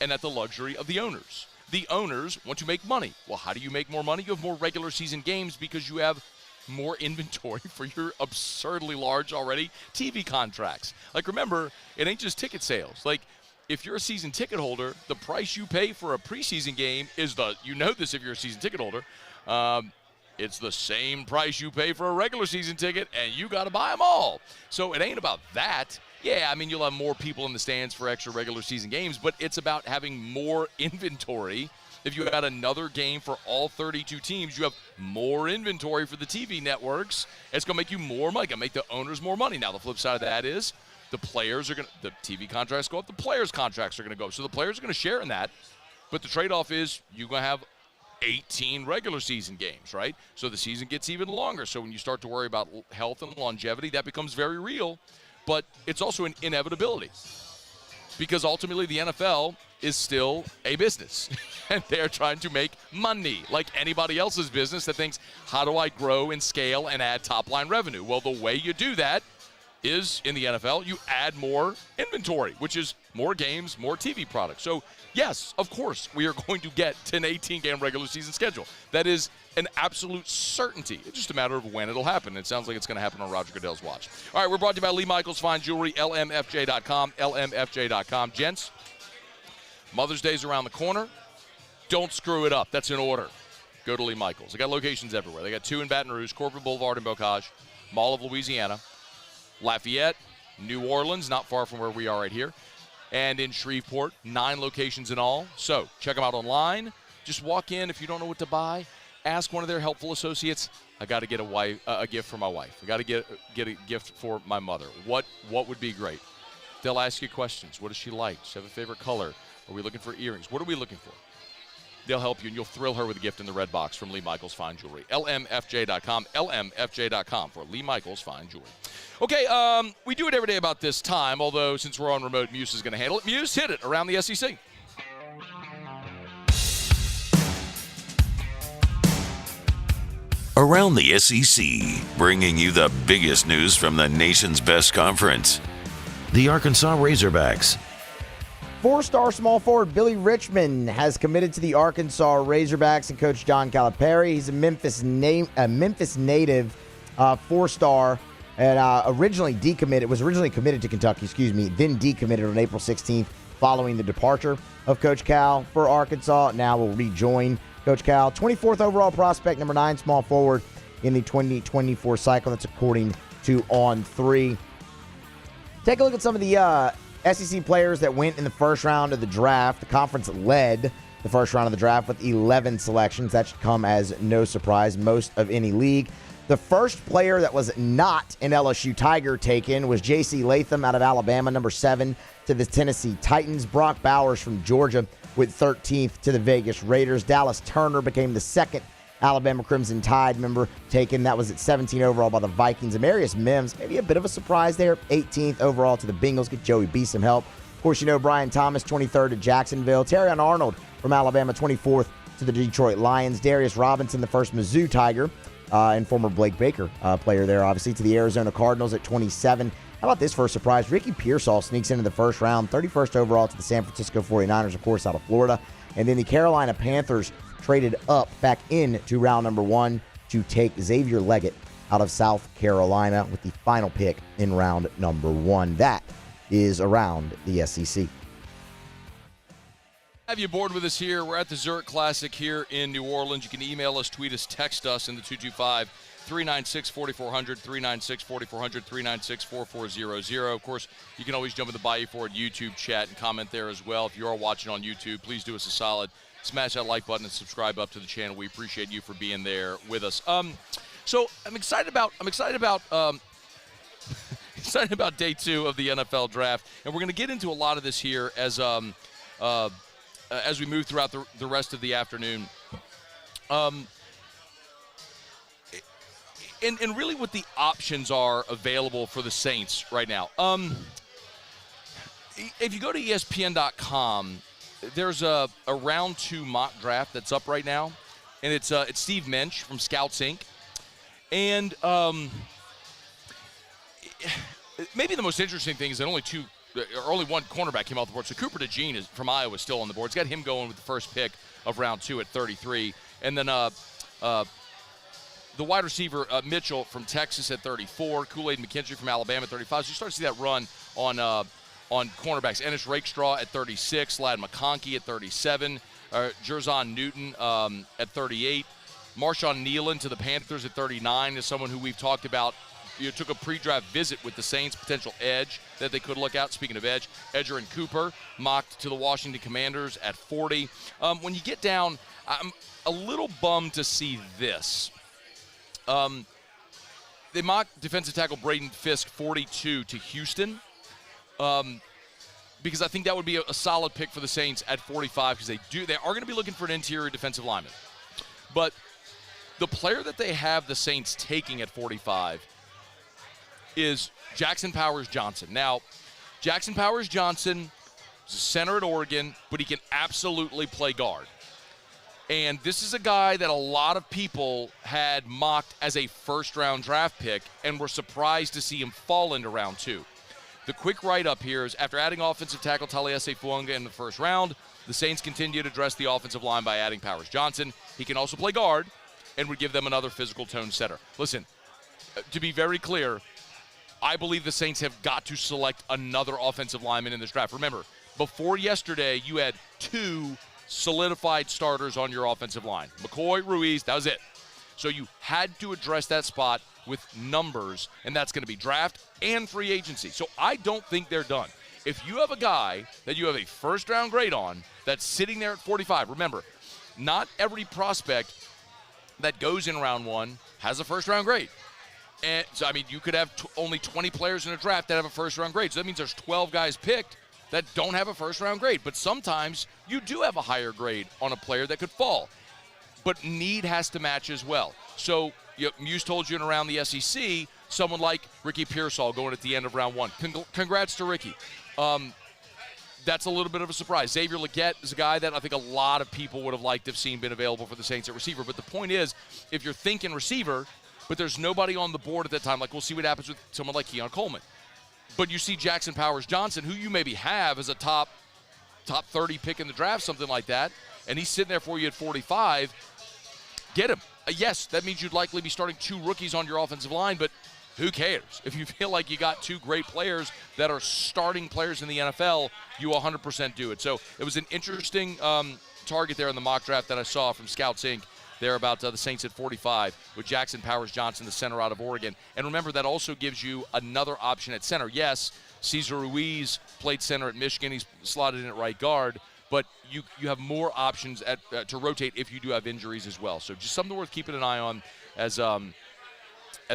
and at the luxury of the owners. The owners want to make money. Well, how do you make more money? You have more regular season games because you have more inventory for your absurdly large already TV contracts. Remember, it ain't just ticket sales. If you're a season ticket holder, the price you pay for a preseason game is this if you're a season ticket holder, it's the same price you pay for a regular season ticket, and you got to buy them all. So it ain't about that. Yeah, you'll have more people in the stands for extra regular season games, but it's about having more inventory. If you had another game for all 32 teams, you have more inventory for the TV networks. It's going to make you more money. It's going to make the owners more money. Now, the flip side of that is the TV contracts go up, the players' contracts are going to go up. So the players are going to share in that, but the trade-off is you're going to have 18 regular season games, right? So the season gets even longer. So when you start to worry about health and longevity, that becomes very real. But it's also an inevitability because ultimately the NFL is still a business, and they're trying to make money like anybody else's business that thinks, how do I grow and scale and add top-line revenue? Well, the way you do that is in the NFL, you add more inventory, which is more games, more TV products. So, yes, of course, we are going to get to an 18-game regular season schedule. That is an absolute certainty. It's just a matter of when it'll happen. It sounds like it's going to happen on Roger Goodell's watch. All right, we're brought to you by Lee Michaels Fine Jewelry, LMFJ.com, LMFJ.com. Gents, Mother's Day's around the corner. Don't screw it up. That's in order. Go to Lee Michaels. They got locations everywhere. They got 2 in Baton Rouge, Corporate Boulevard in Bocage, Mall of Louisiana, Lafayette, New Orleans, not far from where we are right here, and in Shreveport, 9 locations in all. So check them out online. Just walk in. If you don't know what to buy, ask one of their helpful associates. I got to get a gift for my wife. I got to get a gift for my mother. What would be great? They'll ask you questions. What does she like? Does she have a favorite color? Are we looking for earrings? What are we looking for? They'll help you, and you'll thrill her with a gift in the red box from Lee Michaels Fine Jewelry. LMFJ.com, LMFJ.com for Lee Michaels Fine Jewelry. Okay, we do it every day about this time, although since we're on remote, Muse is going to handle it. Muse, hit it around the SEC. Around the SEC, bringing you the biggest news from the nation's best conference. The Arkansas Razorbacks. 4-star small forward Billy Richmond has committed to the Arkansas Razorbacks and coach John Calipari. He's a Memphis native, 4-star, and was originally committed to Kentucky, then decommitted on April 16th following the departure of Coach Cal for Arkansas. Now will rejoin Coach Cal. 24th overall prospect, number 9 small forward in the 2024 cycle. That's according to On3. Take a look at some of the SEC players that went in the first round of the draft. The conference led the first round of the draft with 11 selections. That should come as no surprise, most of any league. The first player that was not an LSU Tiger taken was J.C. Latham out of Alabama, number 7 to the Tennessee Titans. Brock Bowers from Georgia with 13th to the Vegas Raiders. Dallas Turner became the second Alabama Crimson Tide member taken. That was at 17 overall by the Vikings. Amarius Mims, maybe a bit of a surprise there, 18th overall to the Bengals. Get Joey B some help. Of course, Brian Thomas, 23rd to Jacksonville. Terrion Arnold from Alabama, 24th to the Detroit Lions. Darius Robinson, the first Mizzou Tiger, and former Blake Baker player there, obviously, to the Arizona Cardinals at 27. How about this for a surprise? Ricky Pearsall sneaks into the first round, 31st overall to the San Francisco 49ers, of course, out of Florida. And then the Carolina Panthers traded up back into round number 1 to take Xavier Leggett out of South Carolina with the final pick in round number 1. That is around the SEC. Have you aboard with us here? We're at the Zurich Classic here in New Orleans. You can email us, tweet us, text us in the 225-396-4400, 396-4400, 396-4400. Of course, you can always jump in the Bayou Ford YouTube chat and comment there as well. If you are watching on YouTube, please do us a solid. Smash that like button and subscribe up to the channel. We appreciate you for being there with us. So I'm excited about excited about day 2 of the NFL draft, and we're going to get into a lot of this here as as we move throughout the rest of the afternoon. And really what the options are available for the Saints right now. If you go to ESPN.com, there's a round 2 mock draft that's up right now, and it's Steve Mensch from Scouts Inc. And maybe the most interesting thing is that only one cornerback came off the board. So Cooper DeJean from Iowa is still on the board. It's got him going with the first pick of round 2 at 33. And then the wide receiver Mitchell from Texas at 34, Kool-Aid McKinstry from Alabama at 35. So you start to see that run on cornerbacks. Ennis Rakestraw at 36, Ladd McConkey at 37, Jerzon Newton at 38, Marshawn Nealon to the Panthers at 39 is someone who we've talked about. Took a pre-draft visit with the Saints, potential edge that they could look out. Speaking of edge, Edgerrin Cooper mocked to the Washington Commanders at 40. When you get down, I'm a little bummed to see this. They mocked defensive tackle Braden Fisk 42 to Houston. Because I think that would be a solid pick for the Saints at 45 because they are going to be looking for an interior defensive lineman. But the player that they have the Saints taking at 45 is Jackson Powers Johnson. Now, Jackson Powers Johnson is a center at Oregon, but he can absolutely play guard. And this is a guy that a lot of people had mocked as a first-round draft pick and were surprised to see him fall into round 2. The quick write-up here is after adding offensive tackle Taliese Fuaga in the first round, the Saints continue to address the offensive line by adding Powers Johnson. He can also play guard and would give them another physical tone center. Listen, to be very clear, I believe the Saints have got to select another offensive lineman in this draft. Remember, before yesterday, you had 2 solidified starters on your offensive line. McCoy, Ruiz, that was it. So you had to address that spot with numbers, and that's going to be draft and free agency. So I don't think they're done. If you have a guy that you have a first-round grade on that's sitting there at 45, remember, not every prospect that goes in round 1 has a first-round grade. And so, I mean, you could have only 20 players in a draft that have a first-round grade. So that means there's 12 guys picked that don't have a first-round grade. But sometimes you do have a higher grade on a player that could fall. But need has to match as well. So Muse told you in around the SEC, someone like Ricky Pearsall going at the end of round 1. Congrats to Ricky. That's a little bit of a surprise. Xavier Legette is a guy that I think a lot of people would have liked to have seen been available for the Saints at receiver. But the point is, if you're thinking receiver, but there's nobody on the board at that time, like we'll see what happens with someone like Keon Coleman. But you see Jackson Powers Johnson, who you maybe have as a top 30 pick in the draft, something like that, and he's sitting there for you at 45, get him. Yes, that means you'd likely be starting 2 rookies on your offensive line, but who cares? If you feel like you got 2 great players that are starting players in the NFL, you 100% do it. So it was an interesting target there in the mock draft that I saw from Scouts Inc. There about the Saints at 45 with Jackson Powers Johnson, the center out of Oregon. And remember, that also gives you another option at center. Yes, Cesar Ruiz played center at Michigan. He's slotted in at right guard. But you have more options to rotate if you do have injuries as well. So just something worth keeping an eye on as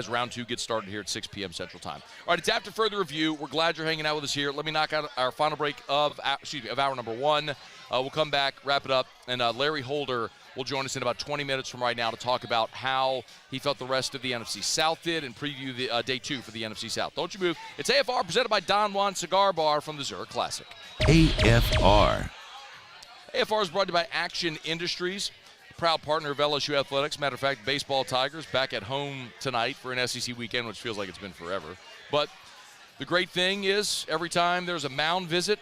round 2 gets started here at 6 p.m. Central Time. All right, it's after further review. We're glad you're hanging out with us here. Let me knock out our final break of hour number 1. We'll come back, wrap it up, and Larry Holder will join us in about 20 minutes from right now to talk about how he felt the rest of the NFC South did and preview the day 2 for the NFC South. Don't you move. It's AFR presented by Don Juan Cigar Bar from the Zurich Classic. AFR. AFR is brought to you by Action Industries, proud partner of LSU Athletics. Matter of fact, baseball Tigers back at home tonight for an SEC weekend, which feels like it's been forever. But the great thing is every time there's a mound visit,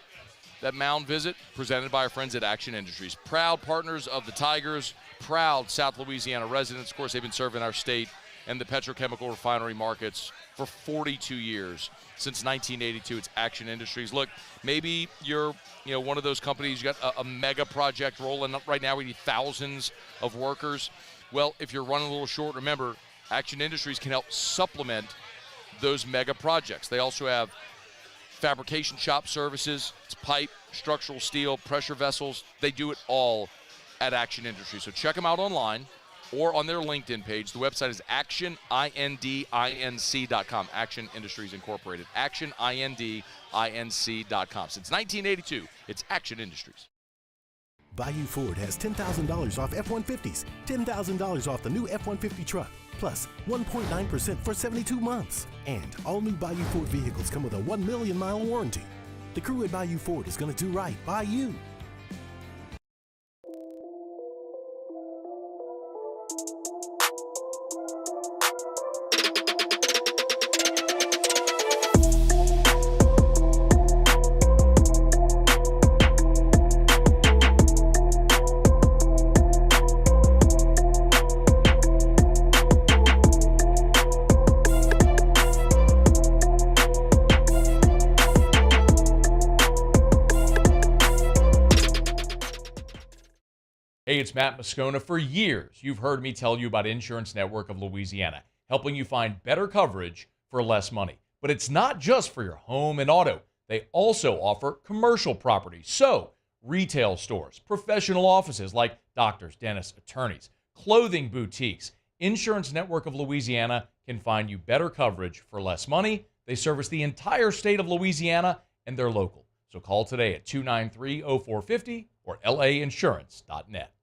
that mound visit presented by our friends at Action Industries. Proud partners of the Tigers, proud South Louisiana residents. Of course, they've been serving our state and the petrochemical refinery markets for 42 years. Since 1982, it's Action Industries. Look, maybe you're one of those companies, you got a mega project rolling up right now. We need thousands of workers. Well, if you're running a little short, remember, Action Industries can help supplement those mega projects. They also have fabrication shop services. It's pipe, structural steel, pressure vessels. They do it all at Action Industries. So check them out online or on their LinkedIn page. The website is actionindinc.com. Action Industries Incorporated. Actionindinc.com. Since 1982, it's Action Industries. Bayou Ford has $10,000 off F-150s, $10,000 off the new F-150 truck, plus 1.9% for 72 months. And all new Bayou Ford vehicles come with a 1 million mile warranty. The crew at Bayou Ford is going to do right by you. Hey, it's Matt Moscona. For years, you've heard me tell you about Insurance Network of Louisiana, helping you find better coverage for less money. But it's not just for your home and auto. They also offer commercial property. So, retail stores, professional offices like doctors, dentists, attorneys, clothing boutiques. Insurance Network of Louisiana can find you better coverage for less money. They service the entire state of Louisiana, and they're local. So call today at 293-0450 or lainsurance.net.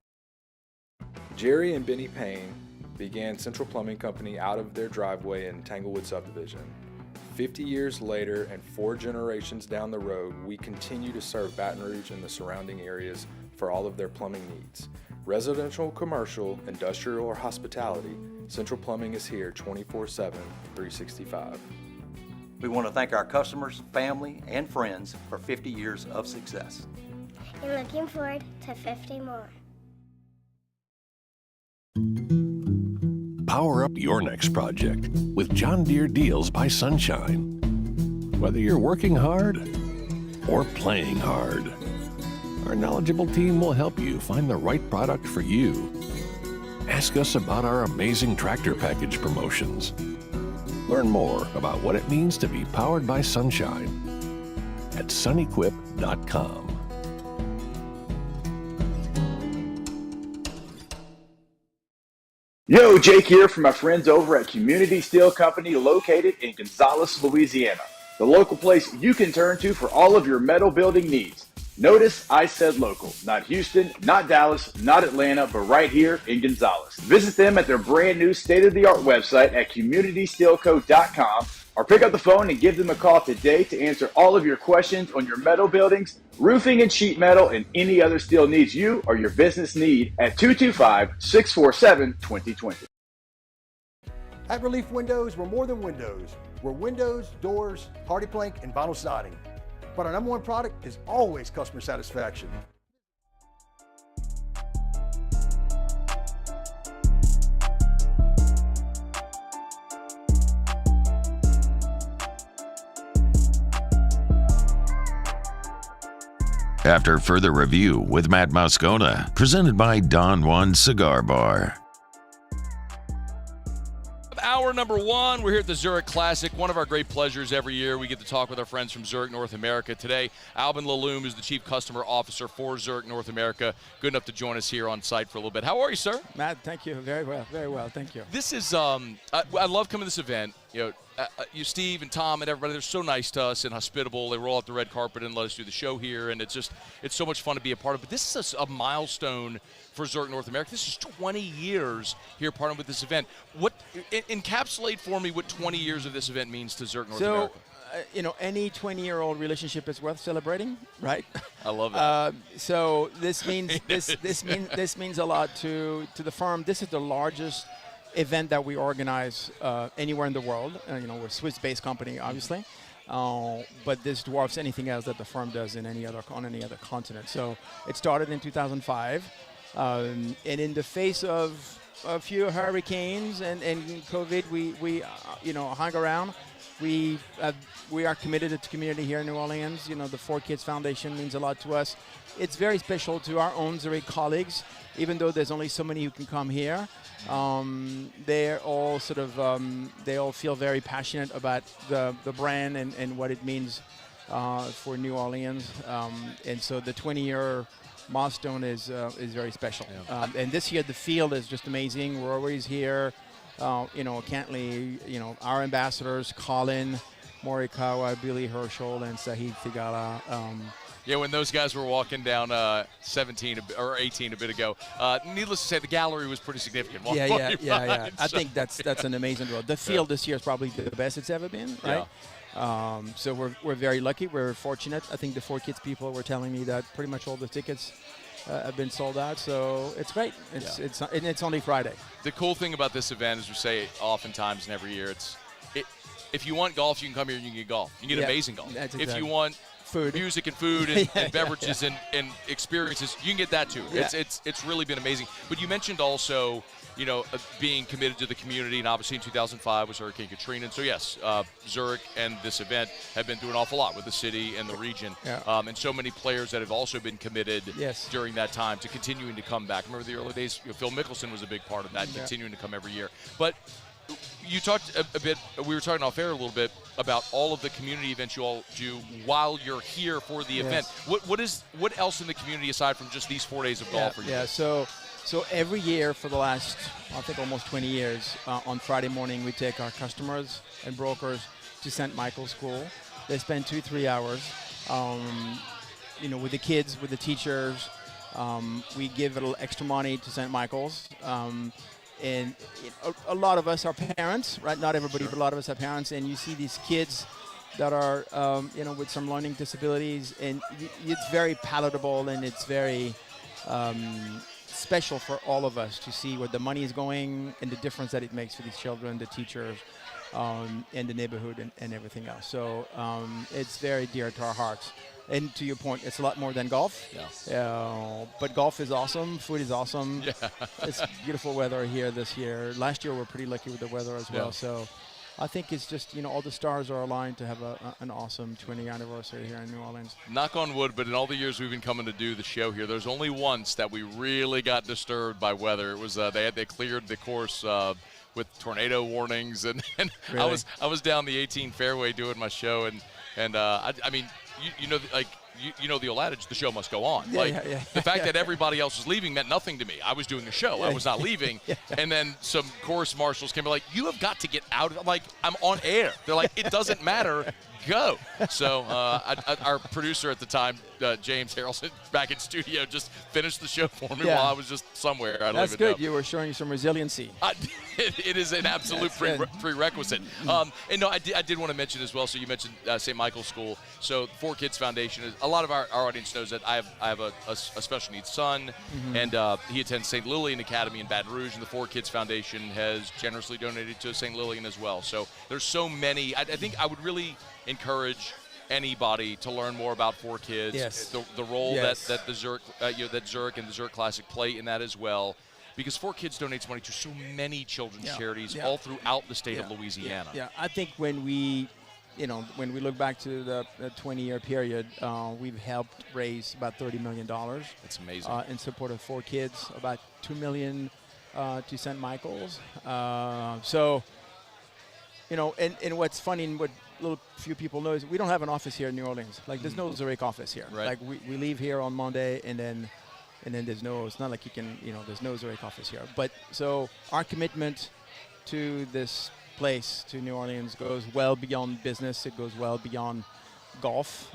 Jerry and Benny Payne began Central Plumbing Company out of their driveway in Tanglewood subdivision. 50 years later and 4 generations down the road, we continue to serve Baton Rouge and the surrounding areas for all of their plumbing needs. Residential, commercial, industrial, or hospitality, Central Plumbing is here 24/7, 365. We want to thank our customers, family, and friends for 50 years of success. And looking forward to 50 more. Power up your next project with John Deere Deals by Sunshine. Whether you're working hard or playing hard, our knowledgeable team will help you find the right product for you. Ask us about our amazing tractor package promotions. Learn more about what it means to be powered by sunshine at sunequip.com. Yo, Jake here from my friends over at Community Steel Company located in Gonzales, Louisiana. The local place you can turn to for all of your metal building needs. Notice I said local, not Houston, not Dallas, not Atlanta, but right here in Gonzales. Visit them at their brand new state-of-the-art website at communitysteelco.com or pick up the phone and give them a call today to answer all of your questions on your metal buildings, roofing and sheet metal, and any other steel needs you or your business need at 225-647-2020. At Relief Windows, we're more than windows. We're windows, doors, hardy plank, and vinyl siding. But our number one product is always customer satisfaction. After further review with Matt Moscona, presented by Don Juan Cigar Bar. Hour number 1, we're here at the Zurich Classic. One of our great pleasures every year. We get to talk with our friends from Zurich North America. Today, Alvin Lalum is the Chief Customer Officer for Zurich North America. Good enough to join us here on site for a little bit. How are you, sir? Matt, thank you. Very well. Thank you. This is, I love coming to this event. You, Steve and Tom and everybody, they're so nice to us and hospitable. They roll out the red carpet and let us do the show here, and it's so much fun to be a part of. But this is a milestone for Zurich North America. This is 20 years here partnering with this event. Encapsulate for me what 20 years of this event means to Zurich North America. Any 20-year-old relationship is worth celebrating, right? I love that. So this means this means a lot to the firm. This is the largest event that we organize anywhere in the world. We're a Swiss-based company, obviously, but this dwarfs anything else that the firm does on any other continent. So it started in 2005, and in the face of a few hurricanes and COVID, we hung around. We are committed to the community here in New Orleans. The 4 Kids Foundation means a lot to us. It's very special to our own Zurich colleagues, even though there's only so many who can come here. They're all they all feel very passionate about the brand and what it means for New Orleans. And so the 20-year milestone is very special. Yeah. And this year the field is just amazing. We're always here. Cantley, our ambassadors, Colin, Morikawa, Billy Herschel, and Sahid Theegala. Yeah, when those guys were walking down 17 or 18 a bit ago, needless to say, the gallery was pretty significant. Yeah. I think that's an amazing draw. The field this year is probably the best it's ever been, right? Yeah. So we're very lucky. We're fortunate. I think the 4Kids people were telling me that pretty much all the tickets have been sold out. So it's great. It's only Friday. The cool thing about this event, as we say oftentimes and every year, if you want golf, you can come here and you can get golf. You can get amazing golf. Exactly. If you want food, music and food and beverages and experiences, you can get that too. Yeah. It's really been amazing. But you mentioned also, being committed to the community, and obviously in 2005 was Hurricane Katrina. And so yes, Zurich and this event have been through an awful lot with the city and the region. Yeah. And so many players that have also been committed during that time to continuing to come back. Remember the early days, Phil Mickelson was a big part of that, continuing to come every year. But you talked a bit, we were talking off air a little bit about all of the community events you all do while you're here for the event. What else in the community aside from just these 4 days of golf are you doing? So every year for the last, I think almost 20 years, on Friday morning we take our customers and brokers to St. Michael's School. They spend 2-3 hours, with the kids, with the teachers. We give a little extra money to St. Michael's. And a lot of us are parents, right? Not everybody, but a lot of us are parents. And you see these kids that are, with some learning disabilities, and it's very palatable and it's very special for all of us to see where the money is going and the difference that it makes for these children, the teachers, and the neighborhood and everything else. So it's very dear to our hearts. And to your point, it's a lot more than golf. But golf is awesome. Food is awesome. It's beautiful weather here this year. Last year we were pretty lucky with the weather as well. So I think it's just, all the stars are aligned to have an awesome 20th anniversary here in New Orleans. Knock on wood, but in all the years we've been coming to do the show here, there's only once that we really got disturbed by weather. It was they cleared the course with tornado warnings, and Really? I was down the 18 fairway doing my show, and I mean. The old adage, the show must go on. The fact that everybody else was leaving meant nothing to me. I was doing the show. I was not leaving. And then some course marshals came like, you have got to get out. I'm like, I'm on air. They're like, it doesn't matter. Go. So our producer at the time, James Harrelson, back in studio, just finished the show for me while I was just somewhere. That's good. You were showing some resiliency. It is an absolute prerequisite. And no, I did want to mention as well. So you mentioned St. Michael's School. So 4Kids Foundation is a lot of our audience knows that I have a special needs son, and he attends St. Lillian Academy in Baton Rouge, and the 4Kids Foundation has generously donated to St. Lillian as well. So there's so many. I think I would really encourage anybody to learn more about 4Kids, the role that the Zurich that Zurich and the Zurich Classic play in that as well, because 4Kids donates money to so many children's charities all throughout the state of Louisiana. I think when we look back to the 20-year period, we've helped raise about $30 million. That's amazing. In support of 4Kids, about $2 million to St. Michael's. And what's funny and what little few people know is we don't have an office here in New Orleans. Like, there's no Zurich office here. Right. Like, we leave here on Monday, and then there's no, it's not like you can, there's no Zurich office here. But so our commitment to this place, to New Orleans, goes well beyond business. It goes well beyond golf.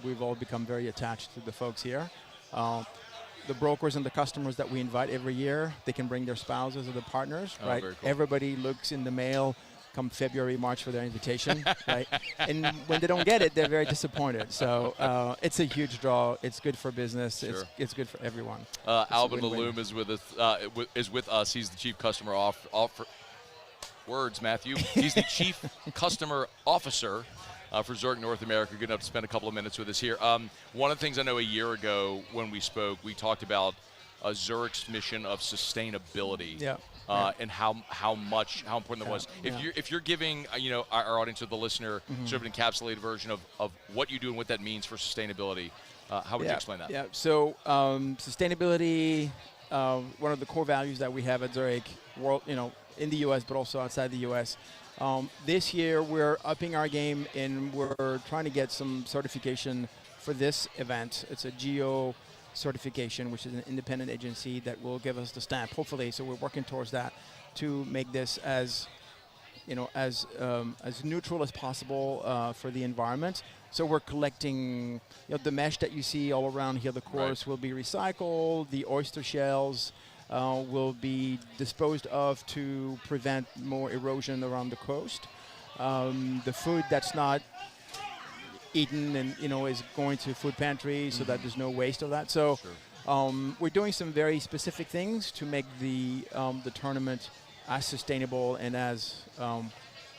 We've all become very attached to the folks here. The brokers and the customers that we invite every year, they can bring their spouses or their partners, right? Very cool. Everybody looks in the mail come February, March for their invitation, right? And when they don't get it, they're very disappointed. So it's a huge draw. It's good for business. Sure. It's good for everyone. Alvin Laloum is with us. He's the Chief Customer Words, Matthew. He's the Chief Customer Officer for Zurich North America. Good enough to spend a couple of minutes with us here. One of the things I know a year ago when we spoke, we talked about Zurich's mission of sustainability. And how important that was. If you're giving our audience or the listener sort of an encapsulated version of what you do and what that means for sustainability, how would you explain that? So sustainability, one of the core values that we have at Zurich, in the U.S. but also outside the U.S. This year we're upping our game and we're trying to get some certification for this event. It's a GEO certification, which is an independent agency that will give us the stamp, hopefully. So we're working towards that to make this as as neutral as possible for the environment. So we're collecting, the mesh that you see all around here. The course will be recycled. The oyster shells will be disposed of to prevent more erosion around the coast. The food that's not eaten and is going to food pantry, so that there's no waste of that. So we're doing some very specific things to make the tournament as sustainable and as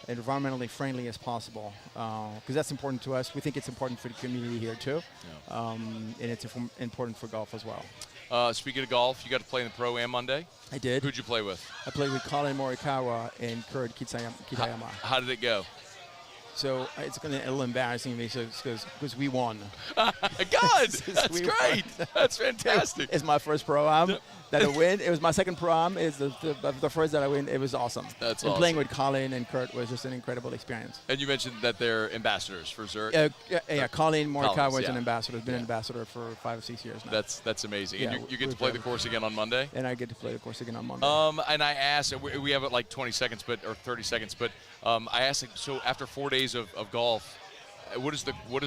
environmentally friendly as possible, because that's important to us. We think it's important for the community here too, and it's important for golf as well. Speaking of golf, you got to play in the Pro-Am Monday? I did. Who'd you play with? I played with Colin Morikawa and Kurt Kitayama. How did it go? So it's going to be a little embarrassing because we won. God, that's great. That's fantastic. It's my first Pro-Am that I win. It was my second Pro-Am. It's the first that I win. It was awesome. That's and awesome. Playing with Colin and Kurt was just an incredible experience. And you mentioned that they're ambassadors for Zurich. Colin Morikawa is an ambassador. Has been an ambassador for 5 or 6 years now. That's amazing. And you get to play the course again on Monday? And I get to play the course again on Monday. And I asked, we have like 20 seconds, or 30 seconds, but I asked, so after 4 days of golf, what does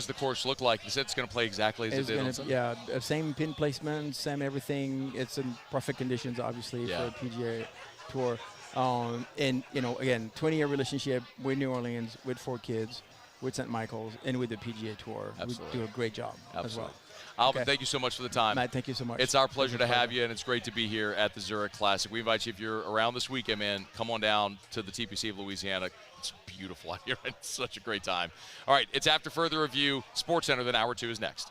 the course look like? You said it's going to play exactly as it did on Sunday? Yeah, same pin placement, same everything. It's in perfect conditions, obviously, for a PGA Tour. And, again, 20-year relationship with New Orleans, with 4 kids, with St. Michael's, and with the PGA Tour. Absolutely. We do a great job as well. Alvin, thank you so much for the time. Matt, thank you so much. It's our pleasure to have you, and it's great to be here at the Zurich Classic. We invite you, if you're around this weekend, man, come on down to the TPC of Louisiana. It's beautiful out here. It's such a great time. All right, it's after further review. Sports Center, then Hour 2 is next.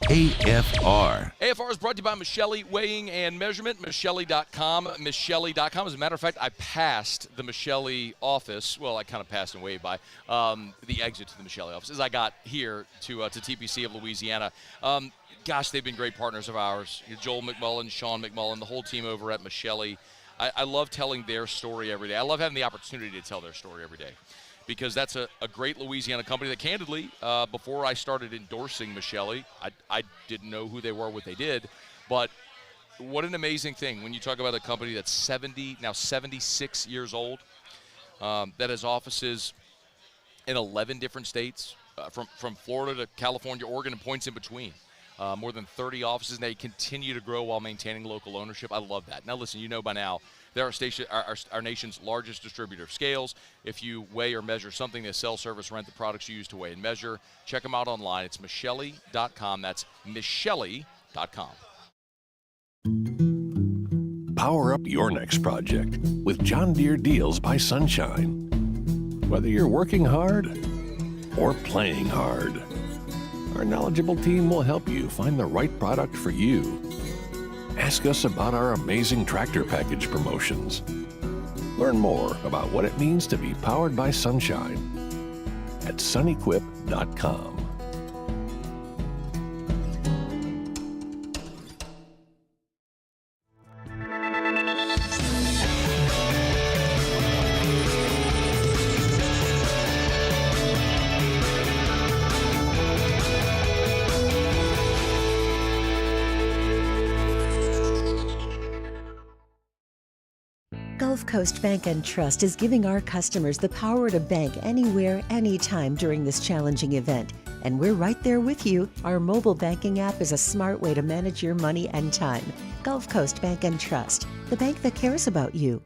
AFR. AFR is brought to you by Michele Weighing and Measurement, Michele.com. Michele.com. As a matter of fact, I passed the Michele office. Well, I kind of passed and waved by the exit to the Michele office as I got here to TPC of Louisiana. Gosh, they've been great partners of ours. Joel McMullen, Sean McMullen, the whole team over at Michele. I love telling their story every day. I love having the opportunity to tell their story every day, because that's a great Louisiana company that, candidly, before I started endorsing Michele, I didn't know who they were, what they did. But what an amazing thing when you talk about a company that's 76 years old, that has offices in 11 different states, from Florida to California, Oregon, and points in between. More than 30 offices, and they continue to grow while maintaining local ownership. I love that. Now, listen, by now, they're our nation's largest distributor of scales. If you weigh or measure something, they sell, service, rent the products you use to weigh and measure. Check them out online. It's Michele.com. That's Michele.com. Power up your next project with John Deere Deals by Sunshine. Whether you're working hard or playing hard, our knowledgeable team will help you find the right product for you. Ask us about our amazing tractor package promotions. Learn more about what it means to be powered by sunshine at sunequip.com. Gulf Coast Bank and Trust is giving our customers the power to bank anywhere, anytime during this challenging event. And we're right there with you. Our mobile banking app is a smart way to manage your money and time. Gulf Coast Bank and Trust, the bank that cares about you.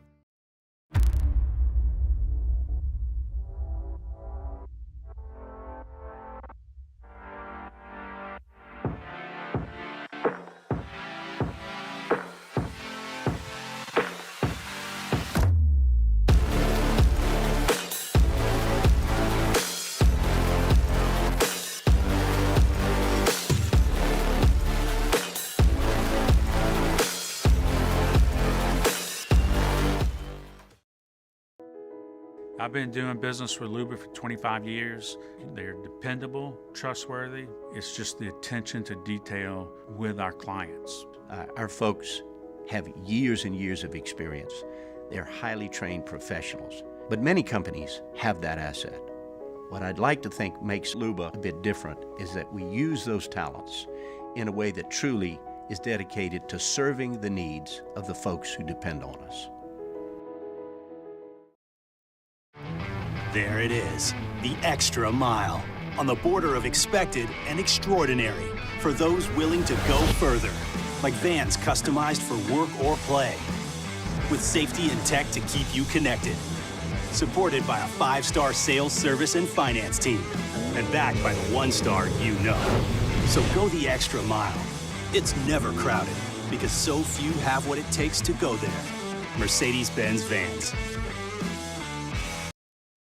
I've been doing business with Luba for 25 years. They're dependable, trustworthy. It's just the attention to detail with our clients. Our folks have years and years of experience. They're highly trained professionals, but many companies have that asset. What I'd like to think makes Luba a bit different is that we use those talents in a way that truly is dedicated to serving the needs of the folks who depend on us. There it is, the extra mile, on the border of expected and extraordinary for those willing to go further, like vans customized for work or play, with safety and tech to keep you connected. Supported by a 5-star sales, service, and finance team, and backed by the 1-star you know. So go the extra mile. It's never crowded, because so few have what it takes to go there. Mercedes-Benz Vans.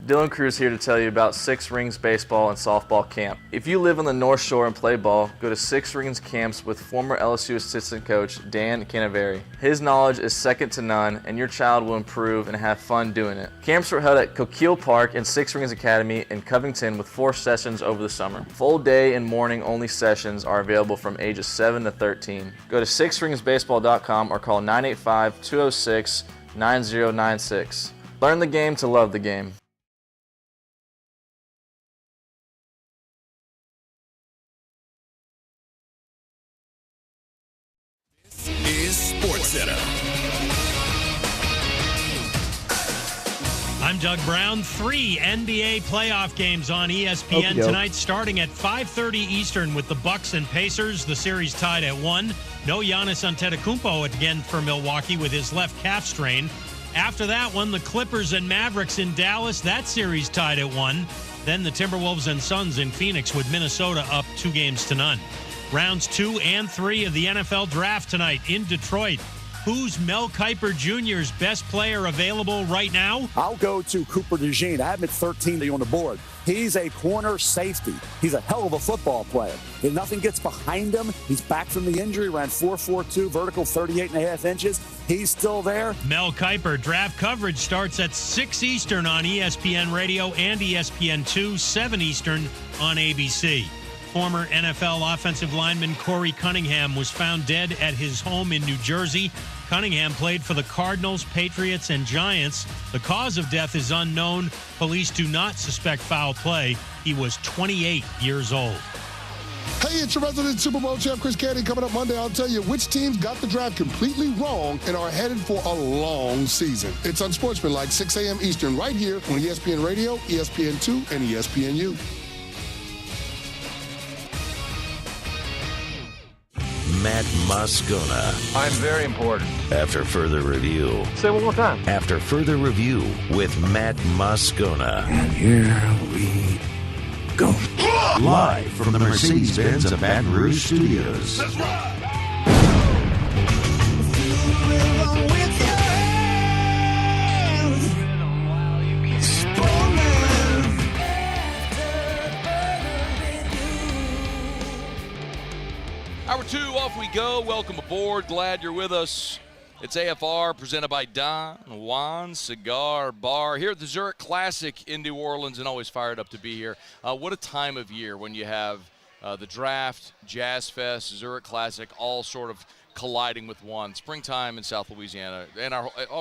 Dylan Cruz here to tell you about Six Rings Baseball and Softball Camp. If you live on the North Shore and play ball, go to Six Rings Camps with former LSU assistant coach Dan Canaveri. His knowledge is second to none, and your child will improve and have fun doing it. Camps were held at Coquille Park and Six Rings Academy in Covington with 4 sessions over the summer. Full day and morning only sessions are available from ages 7 to 13. Go to sixringsbaseball.com or call 985-206-9096. Learn the game to love the game. Is SportsCenter. I'm Doug Brown. 3 NBA playoff games on ESPN tonight, starting at 5:30 Eastern with the Bucks and Pacers. The series tied at 1. No Giannis Antetokounmpo again for Milwaukee with his left calf strain. After that one, the Clippers and Mavericks in Dallas. That series tied at 1. Then the Timberwolves and Suns in Phoenix with Minnesota up 2-0. Rounds 2 and 3 of the NFL Draft tonight in Detroit. Who's Mel Kiper Jr.'s best player available right now? I'll go to Cooper DeJean. I have him at 13 on the board. He's a corner safety. He's a hell of a football player. If nothing gets behind him, he's back from the injury, ran 4.42, vertical 38.5 inches. He's still there. Mel Kiper draft coverage starts at 6 Eastern on ESPN Radio and ESPN2, 7 Eastern on ABC. Former NFL offensive lineman Corey Cunningham was found dead at his home in New Jersey. Cunningham played for the Cardinals, Patriots, and Giants. The cause of death is unknown. Police do not suspect foul play. He was 28 years old. Hey, it's your resident Super Bowl champ, Chris Candy. Coming up Monday, I'll tell you which teams got the draft completely wrong and are headed for a long season. It's Unsportsmanlike, 6 a.m. Eastern, right here on ESPN Radio, ESPN2, and ESPNU. Matt Moscona. I'm very important. After further review. Say it one more time. After further review with Matt Moscona. And here we go. Live from the Mercedes-Benz of Baton Rouge Studios. That's right. Hour 2, off we go. Welcome aboard. Glad you're with us. It's AFR presented by Don Juan Cigar Bar here at the Zurich Classic in New Orleans, and always fired up to be here. What a time of year when you have the draft, Jazz Fest, Zurich Classic, all sort of colliding with one. Springtime in South Louisiana, and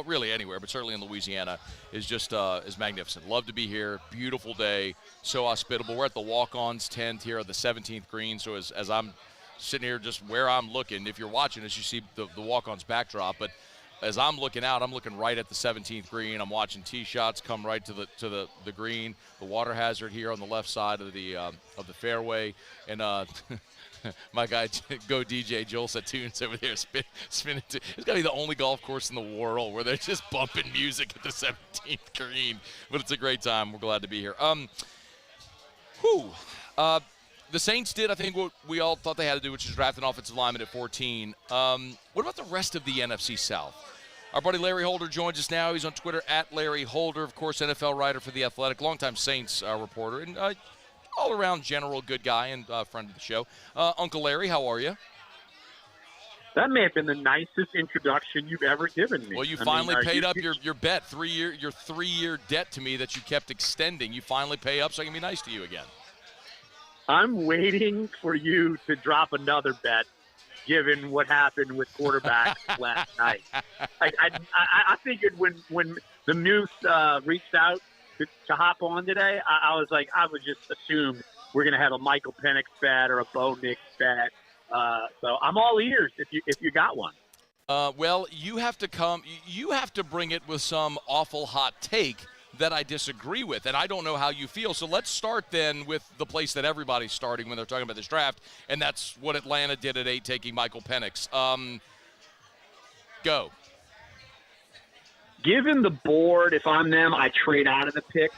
really anywhere, but certainly in Louisiana, is just is magnificent. Love to be here. Beautiful day, so hospitable. We're at the Walk-Ons tent here at the 17th green, so as I'm sitting here just where I'm looking, if you're watching us, you see the Walk-Ons backdrop, but as I'm looking out, I'm looking right at the 17th green. I'm watching tee shots come right to the green. The water hazard here on the left side of the fairway, and my guy Go DJ Joel Satoons over there spinning. It's got to be the only golf course in the world where they're just bumping music at the 17th green, but it's a great time. We're glad to be here. The Saints did, I think, what we all thought they had to do, which is draft an offensive lineman at 14. What about the rest of the NFC South? Our buddy Larry Holder joins us now. He's on Twitter at Larry Holder, of course, NFL writer for The Athletic, longtime Saints reporter, and all-around general good guy and friend of the show. Uncle Larry, how are you? That may have been the nicest introduction you've ever given me. Well, you finally paid up your bet, your 3-year debt to me that you kept extending. You finally pay up so I can be nice to you again. I'm waiting for you to drop another bet, given what happened with quarterbacks last night. I figured when the news reached out to hop on today, I was like, I would just assume we're going to have a Michael Penix bet or a Bo Nix bet. So I'm all ears if you got one. Well, you have to bring it with some awful hot take that I disagree with, and I don't know how you feel. So let's start then with the place that everybody's starting when they're talking about this draft, and that's what Atlanta did at 8, taking Michael Penix. Go. Given the board, if I'm them, I trade out of the pick.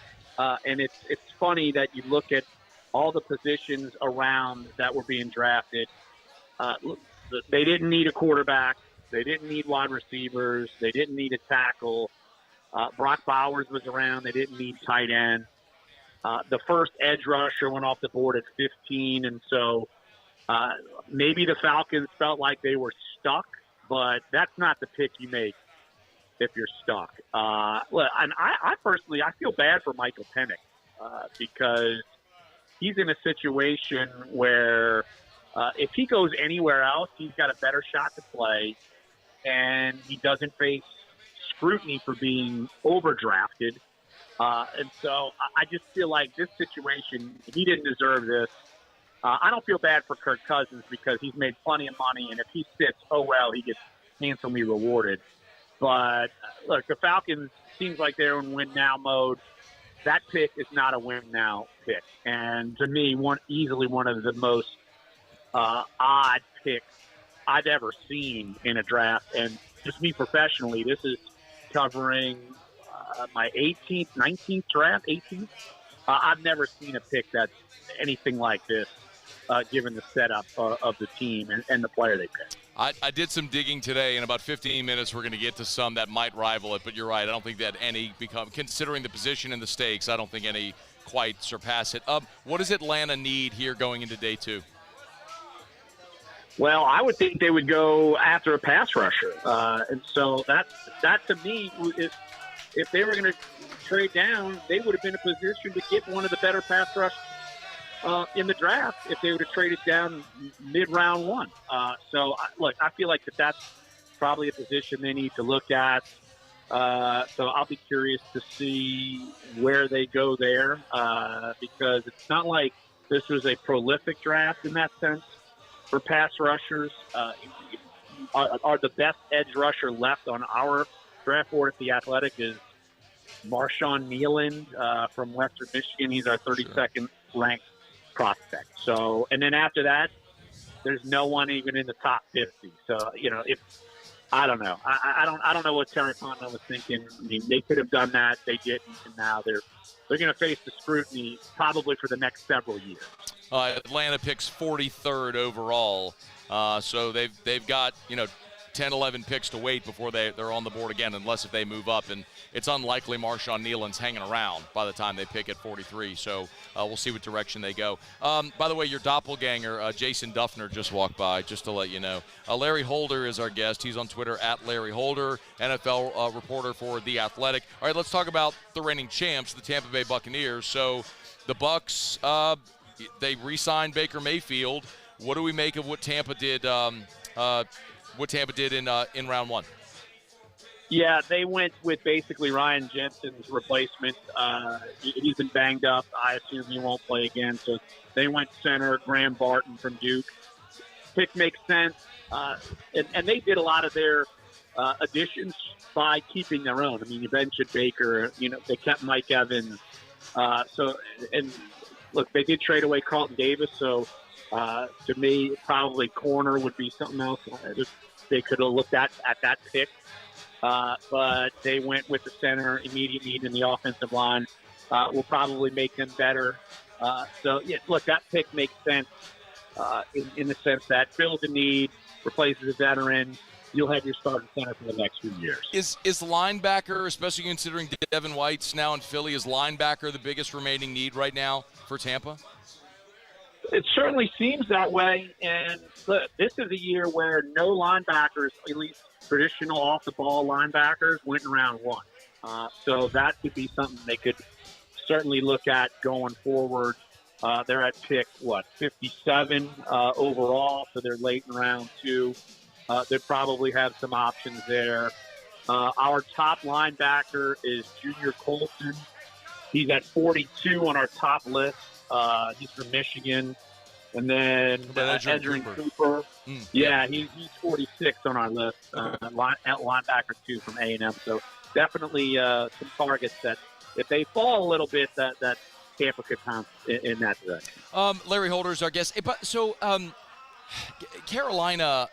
And it's funny that you look at all the positions around that were being drafted. They didn't need a quarterback. They didn't need wide receivers. They didn't need a tackle. Brock Bowers was around. They didn't need tight end. The first edge rusher went off the board at 15, and so maybe the Falcons felt like they were stuck, but that's not the pick you make if you're stuck. And I personally, I feel bad for Michael Penix because he's in a situation where if he goes anywhere else, he's got a better shot to play, and he doesn't face scrutiny for being overdrafted. And so I just feel like this situation, he didn't deserve this. I don't feel bad for Kirk Cousins because he's made plenty of money, and if he sits, oh well, he gets handsomely rewarded. But look, the Falcons seems like they're in win-now mode. That pick is not a win-now pick. And to me, easily one of the most odd picks I've ever seen in a draft. And just me professionally, this is covering my 18th, 19th draft, 18th. I've never seen a pick that's anything like this, given the setup of the team and the player they picked. I did some digging today. In about 15 minutes, we're going to get to some that might rival it. But you're right. I don't think that any considering the position and the stakes, I don't think any quite surpass it. What does Atlanta need here going into day 2? Well, I would think they would go after a pass rusher. And so that to me, if they were going to trade down, they would have been in a position to get one of the better pass rushers in the draft if they would have traded down mid-round 1. So, look, I feel like that's probably a position they need to look at. So I'll be curious to see where they go there because it's not like this was a prolific draft in that sense for pass rushers. Are the best edge rusher left on our draft board at The Athletic is Marshawn Nealand from Western Michigan. He's our 32nd ranked prospect. So, and then after that, there's no one even in the top 50. So, if I don't know, I don't know what Terry Fontenot was thinking. I mean, they could have done that, they didn't, and now they're going to face the scrutiny probably for the next several years. Atlanta picks 43rd overall, so they've got 10, 11 picks to wait before they're on the board again, unless if they move up. And it's unlikely Marshawn Nealand's hanging around by the time they pick at 43. So we'll see what direction they go. By the way, your doppelganger, Jason Duffner, just walked by, just to let you know. Larry Holder is our guest. He's on Twitter at Larry Holder, NFL reporter for The Athletic. All right, let's talk about the reigning champs, the Tampa Bay Buccaneers. So the Bucs, they re-signed Baker Mayfield. What do we make of what Tampa did in round 1? Yeah, they went with basically Ryan Jensen's replacement. He's been banged up. I assume he won't play again. So they went center, Graham Barton from Duke. Pick makes sense. And they did a lot of their additions by keeping their own. I mean, you mentioned Baker. They kept Mike Evans. And look, they did trade away Carlton Davis. So to me, probably corner would be something else they could have looked at that pick. But they went with the center, immediate need in the offensive line. Will probably make them better. Look, that pick makes sense in the sense that fills a need, replaces a veteran. You'll have your starting center for the next few years. Is linebacker, especially considering Devin White's now in Philly, is linebacker the biggest remaining need right now for Tampa? It certainly seems that way. And look, this is a year where no linebackers, at least traditional off-the-ball linebackers, went in round 1. So that could be something they could certainly look at going forward. They're at pick, 57 overall, so they're late in round 2. They probably have some options there. Our top linebacker is Junior Colson. He's at 42 on our top list. He's from Michigan. And then Edgerrin Cooper. Yeah, he's 46 on our list. Linebacker 2 from A&M. So definitely some targets that if they fall a little bit, that Tampa could pounce in that direction. Larry Holder is our guest. Carolina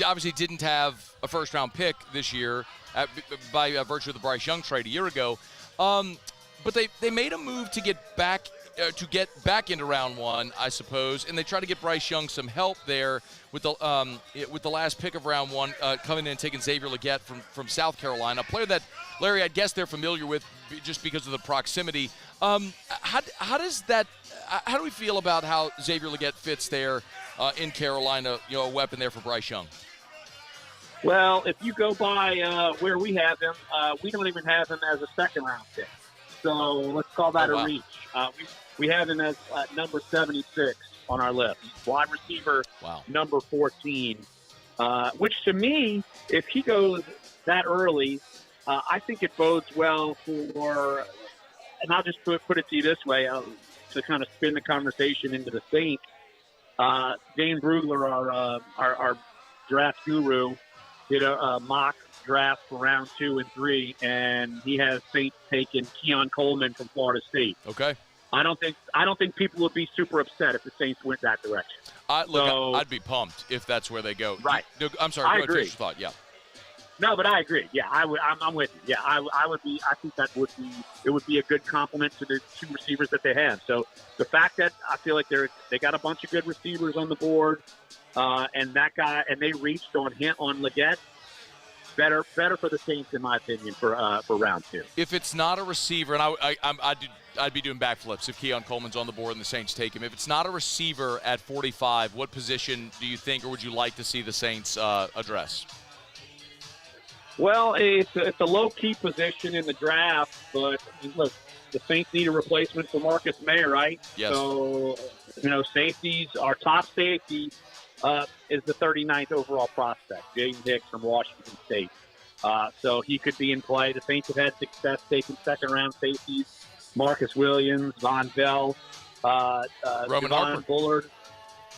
obviously didn't have a first-round pick this year by virtue of the Bryce Young trade a year ago. But they made a move to get back into round one, I suppose, and they tried to get Bryce Young some help there with the last pick of round one, coming in and taking Xavier Legette from South Carolina, a player that, Larry, I guess they're familiar with just because of the proximity. How do we feel about how Xavier Legette fits there in Carolina? A weapon there for Bryce Young. Well, if you go by where we have him, we don't even have him as a second-round pick. So let's call that a reach. We have him as number 76 on our list. Wide receiver, number 14, which to me, if he goes that early, I think it bodes well for, and I'll just put it to you this way, to kind of spin the conversation into the Saints. Dane Brugler, our draft guru, did a mock draft for round 2 and 3, and he has Saints taking Keon Coleman from Florida State. Okay. I don't think people would be super upset if the Saints went that direction. I'd be pumped if that's where they go. Right. I'm sorry. I go agree. Ahead, finish your thought. Yeah. No, but I agree. Yeah, I'm with you. Yeah, I would be. I think that would be a good compliment to the two receivers that they have. So the fact that I feel like they got a bunch of good receivers on the board, and they reached on Legette. Better for the Saints, in my opinion, for round 2. If it's not a receiver, and I'd be doing backflips if Keon Coleman's on the board and the Saints take him. If it's not a receiver at 45, what position do you think, or would you like to see the Saints address? Well, it's a low-key position in the draft, but look, the Saints need a replacement for Marcus May, right? Yes. So, safeties, our top safety is the 39th overall prospect, Jaden Hicks from Washington State. So he could be in play. The Saints have had success taking second-round safeties. Marcus Williams, Von Bell, Roman Harper. Bullard.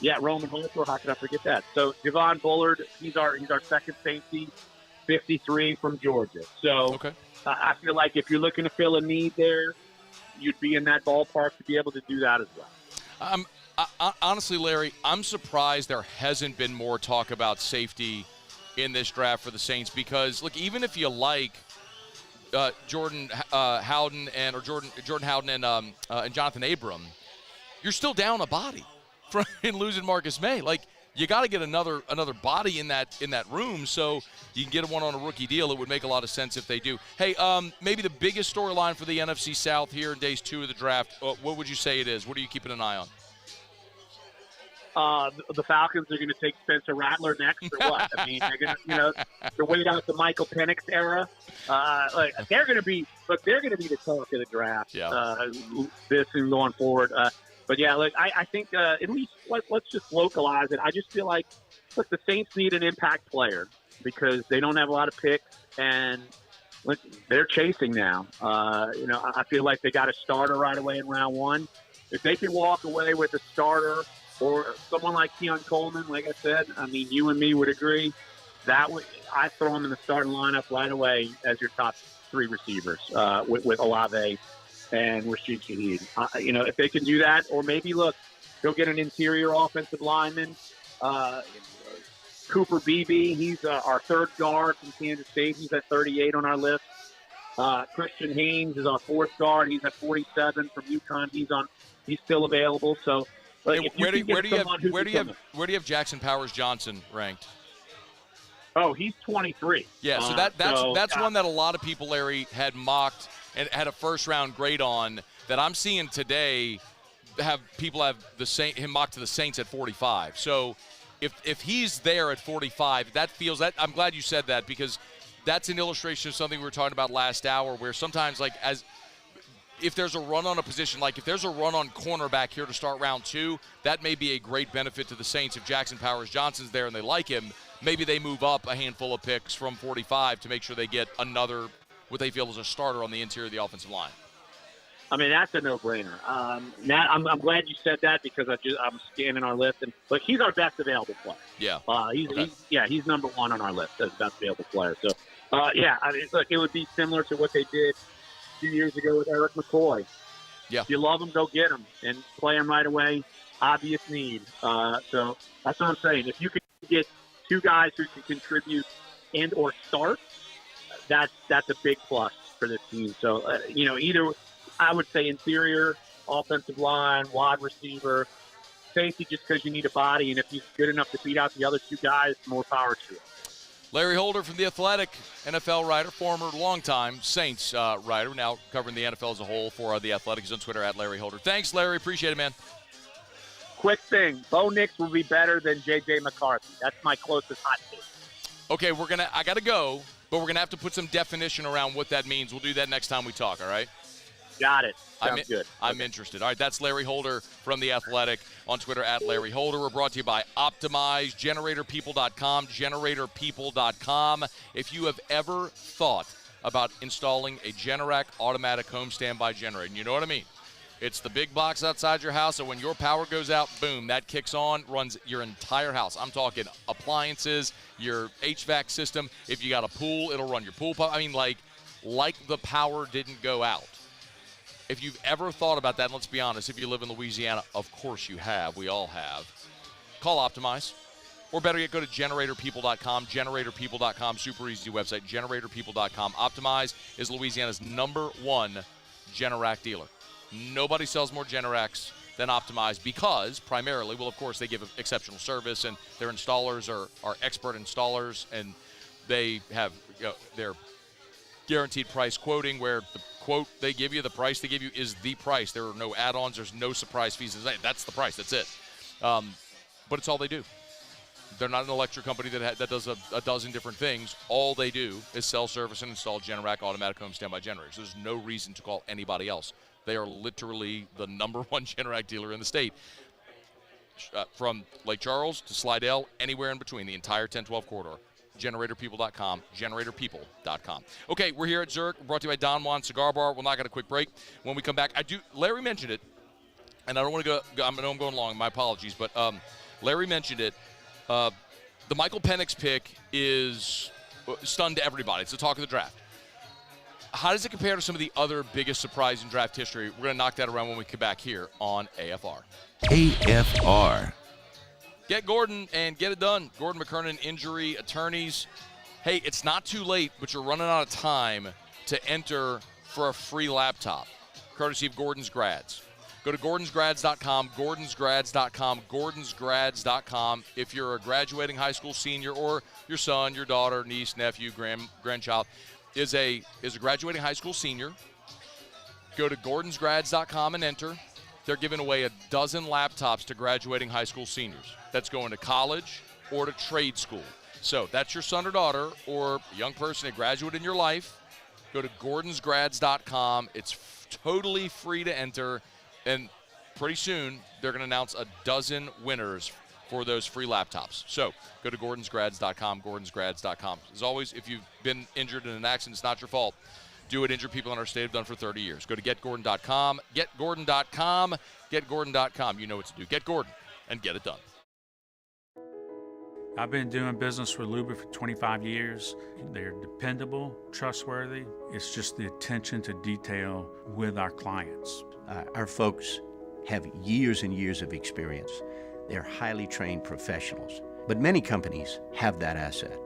Yeah, Roman Harper. How could I forget that? So Javon Bullard, he's our second safety, 53 from Georgia. So I feel like if you're looking to fill a need there, you'd be in that ballpark to be able to do that as well. Honestly, Larry, I'm surprised there hasn't been more talk about safety in this draft for the Saints because, look, even if you like Jordan Howden and Jonathan Abram, you're still down a body in losing Marcus May. Like, you got to get another body in that room, so you can get one on a rookie deal. It would make a lot of sense if they do. Hey, maybe the biggest storyline for the NFC South here in days 2 of the draft, what would you say it is? What are you keeping an eye on? The Falcons are going to take Spencer Rattler next, or what? I mean, they're going to, they're waiting out the Michael Penix era. They're going to be the talk of the draft. Yeah. This and going forward. But yeah, look, I think at least let's just localize it. I just feel like, look, the Saints need an impact player because they don't have a lot of picks, and they're chasing now. I feel like they got a starter right away in round 1. If they can walk away with a starter or someone like Keon Coleman, like I said, I mean, you and me would agree, I throw him in the starting lineup right away as your top 3 receivers with Olave and Rashid Shaheed. If they can do that, or maybe, look, go get an interior offensive lineman. Cooper Beebe, he's our third guard from Kansas State. He's at 38 on our list. Christian Haynes is our fourth guard. He's at 47 from UConn. He's still available. So, hey, where do you have Jackson Powers Johnson ranked? Oh, he's 23. Yeah, so that's one that a lot of people, Larry, had mocked and had a first-round grade on that I'm seeing today. People have him mocked to the Saints at 45. So if he's there at 45, that feels that. I'm glad you said that because that's an illustration of something we were talking about last hour, where sometimes if there's a run on a position, like if there's a run on cornerback here to start round 2, that may be a great benefit to the Saints. If Jackson Powers Johnson's there and they like him, maybe they move up a handful of picks from 45 to make sure they get another, what they feel is a starter on the interior of the offensive line. I mean, that's a no-brainer. Matt, I'm glad you said that because I'm scanning our list, and look, he's our best available player. Yeah. He's number 1 on our list as best available player. So, I mean, look, it would be similar to what they did 2 years ago with Eric McCoy. Yeah. If you love him, go get him and play him right away. Obvious need. So that's what I'm saying. If you can get two guys who can contribute and or start, that's a big plus for this team. So, either I would say interior, offensive line, wide receiver, safety, just because you need a body. And if he's good enough to beat out the other two guys, more power to him. Larry Holder from The Athletic, NFL writer, former longtime Saints writer, now covering the NFL as a whole for The Athletic. He's on Twitter at Larry Holder. Thanks, Larry. Appreciate it, man. Quick thing, Bo Nix will be better than J.J. McCarthy. That's my closest hot take. Okay, I got to go, but we're going to have to put some definition around what that means. We'll do that next time we talk, all right? Got it. Sounds good. I'm interested. All right, that's Larry Holder from The Athletic on Twitter at Larry Holder. We're brought to you by Optimize, GeneratorPeople.com, GeneratorPeople.com. If you have ever thought about installing a Generac automatic home standby generator, and you know what I mean, it's the big box outside your house, so when your power goes out, boom, that kicks on, runs your entire house. I'm talking appliances, your HVAC system. If you got a pool, it'll run your pool pump. I mean, like the power didn't go out. If you've ever thought about that, and let's be honest, if you live in Louisiana, of course you have. We all have. Call Optimize. Or better yet, go to GeneratorPeople.com, GeneratorPeople.com, super easy website, GeneratorPeople.com. Optimize is Louisiana's #1 Generac dealer. Nobody sells more Generacs than Optimize because, primarily, well, of course, they give exceptional service, and their installers are expert installers, and they have their guaranteed price quoting where the quote they give you, the price they give you is the price. There are no add-ons. There's no surprise fees. That's the price. That's it. But it's all they do. They're not an electric company that does a dozen different things. All they do is sell, service, and install Generac automatic home standby generators. There's no reason to call anybody else. They are literally the #1 Generac dealer in the state. From Lake Charles to Slidell, anywhere in between, the entire 10-12 corridor. GeneratorPeople.com, GeneratorPeople.com. Okay, we're here at Zurich, brought to you by Don Juan Cigar Bar. We'll knock out a quick break. When we come back, Larry mentioned it, and I don't want to go, I know I'm going long, my apologies, but Larry mentioned it. The Michael Penix pick is stunned everybody. It's the talk of the draft. How does it compare to some of the other biggest surprise in draft history? We're going to knock that around when we come back here on AFR. AFR. Get Gordon and get it done. Gordon McKernan Injury Attorneys. Hey, it's not too late, but you're running out of time to enter for a free laptop, courtesy of Gordon's Grads. Go to gordonsgrads.com, gordonsgrads.com, gordonsgrads.com. If you're a graduating high school senior or your son, your daughter, niece, nephew, grandchild is a graduating high school senior, go to gordonsgrads.com and enter. They're giving away a dozen laptops to graduating high school seniors. That's going to college or to trade school. So that's your son or daughter or a young person, a graduate in your life. Go to gordonsgrads.com. It's totally free to enter. And pretty soon, they're going to announce a dozen winners for those free laptops. So go to gordonsgrads.com, gordonsgrads.com. As always, if you've been injured in an accident, it's not your fault. Do what injured people in our state have done for 30 years. Go to getgordon.com, getgordon.com, getgordon.com. You know what to do. Get Gordon and get it done. I've been doing business with Luba for 25 years. They're dependable, trustworthy. It's just the attention to detail with our clients. Our folks have years and years of experience. They're highly trained professionals. But many companies have that asset.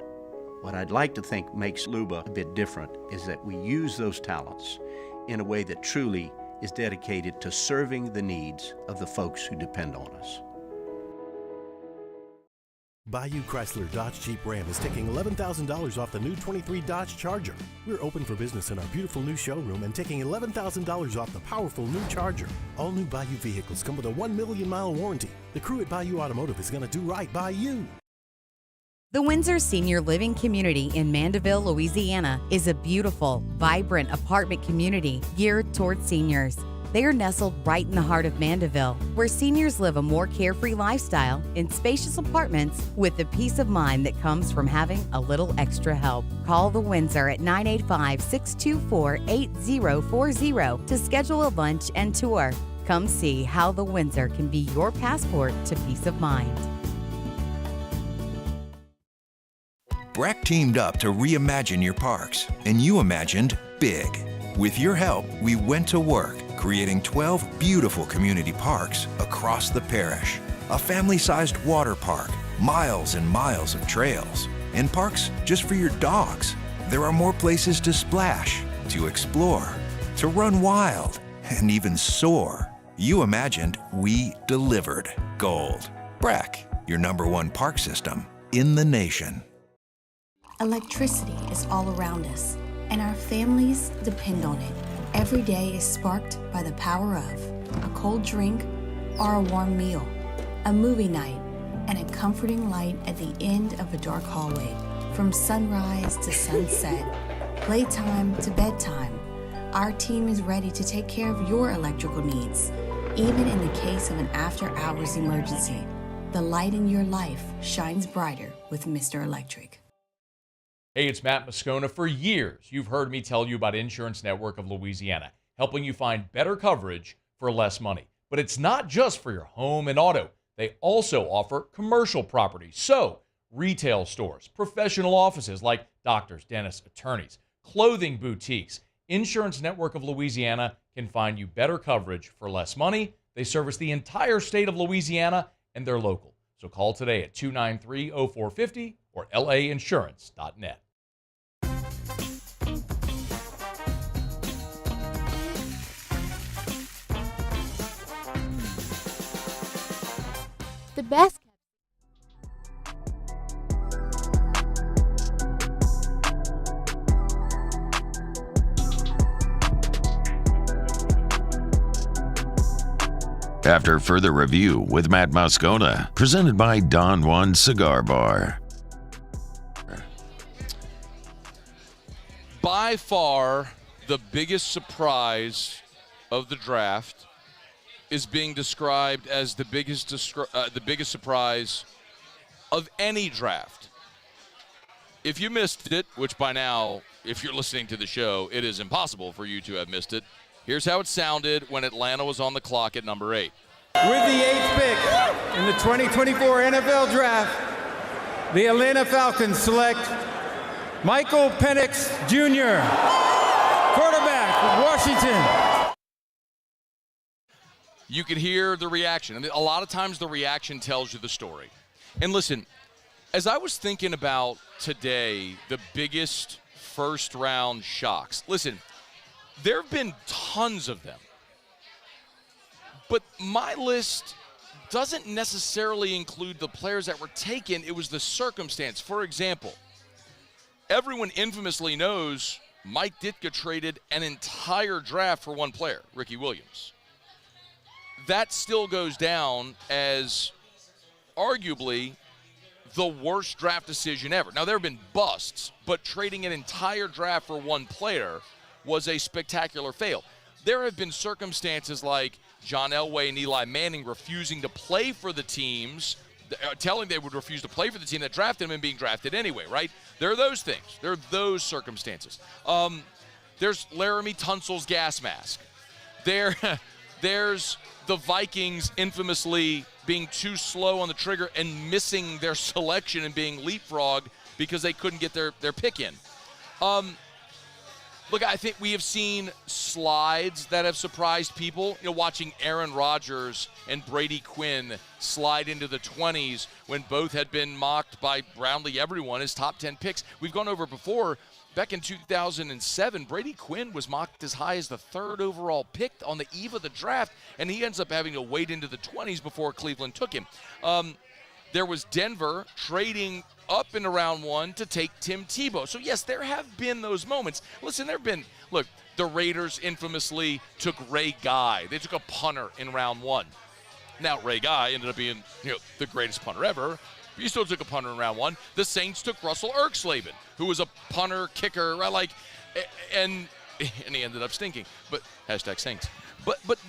What I'd like to think makes Luba a bit different is that we use those talents in a way that truly is dedicated to serving the needs of the folks who depend on us. Bayou Chrysler Dodge Jeep Ram is taking $11,000 off the new 23 Dodge Charger. We're open for business in our beautiful new showroom and taking $11,000 off the powerful new Charger. All new Bayou vehicles come with a 1 million mile warranty. The crew at Bayou Automotive is going to do right by you. The Windsor Senior Living Community in Mandeville, Louisiana is a beautiful, vibrant apartment community geared toward seniors. They are nestled right in the heart of Mandeville, where seniors live a more carefree lifestyle in spacious apartments with the peace of mind that comes from having a little extra help. Call the Windsor at 985-624-8040 to schedule a lunch and tour. Come see how the Windsor can be your passport to peace of mind. BRAC teamed up to reimagine your parks, and you imagined big. With your help, we went to work, creating 12 beautiful community parks across the parish. A family-sized water park, miles and miles of trails, and parks just for your dogs. There are more places to splash, to explore, to run wild, and even soar. You imagined, we delivered. Gold. Breck, your #1 park system in the nation. Electricity is all around us, and our families depend on it. Every day is sparked by the power of a cold drink or a warm meal, a movie night, and a comforting light at the end of a dark hallway. From sunrise to sunset, playtime to bedtime, our team is ready to take care of your electrical needs. Even in the case of an after-hours emergency, the light in your life shines brighter with Mr. Electric. Hey, it's Matt Moscona. For years, you've heard me tell you about Insurance Network of Louisiana, helping you find better coverage for less money. But it's not just for your home and auto. They also offer commercial property. So, retail stores, professional offices like doctors, dentists, attorneys, clothing boutiques. Insurance Network of Louisiana can find you better coverage for less money. They service the entire state of Louisiana, and they're local. So call today at 293-0450 or lainsurance.net. The best. After further review with Matt Moscona, presented by Don Juan Cigar Bar. By far, the biggest surprise of the draft is being described as the biggest surprise of any draft. If you missed it, which by now, if you're listening to the show, it is impossible for you to have missed it. Here's how it sounded when Atlanta was on the clock at number 8. With the 8th pick in the 2024 NFL Draft, the Atlanta Falcons select Michael Penix Jr., quarterback, Washington. You could hear the reaction. I mean, a lot of times the reaction tells you the story. And listen, as I was thinking about today, the biggest first-round shocks, listen, there have been tons of them. But my list doesn't necessarily include the players that were taken. It was the circumstance. For example, everyone infamously knows Mike Ditka traded an entire draft for one player, Ricky Williams. That still goes down as arguably the worst draft decision ever. Now, there have been busts, but trading an entire draft for one player was a spectacular fail. There have been circumstances like John Elway and Eli Manning refusing to play for the teams, telling they would refuse to play for the team that drafted him and being drafted anyway, right? There are those things. There are those circumstances. There's Laramie Tunsil's gas mask. There's the Vikings infamously being too slow on the trigger and missing their selection and being leapfrogged because they couldn't get their pick in. Look, I think we have seen slides that have surprised people. You know, watching Aaron Rodgers and Brady Quinn slide into the 20s when both had been mocked by roundly everyone as top 10 picks. We've gone over it before. Back in 2007, Brady Quinn was mocked as high as the 3rd overall pick on the eve of the draft, and he ends up having to wait into the 20s before Cleveland took him. There was Denver trading up in round 1 to take Tim Tebow. So, yes, there have been those moments. Listen, there have been, look, the Raiders infamously took Ray Guy. They took a punter in round 1. Now, Ray Guy ended up being, the greatest punter ever. He still took a punter in round 1. The Saints took Russell Erxleben, who was a punter, kicker, right? And he ended up stinking. But hashtag Saints. But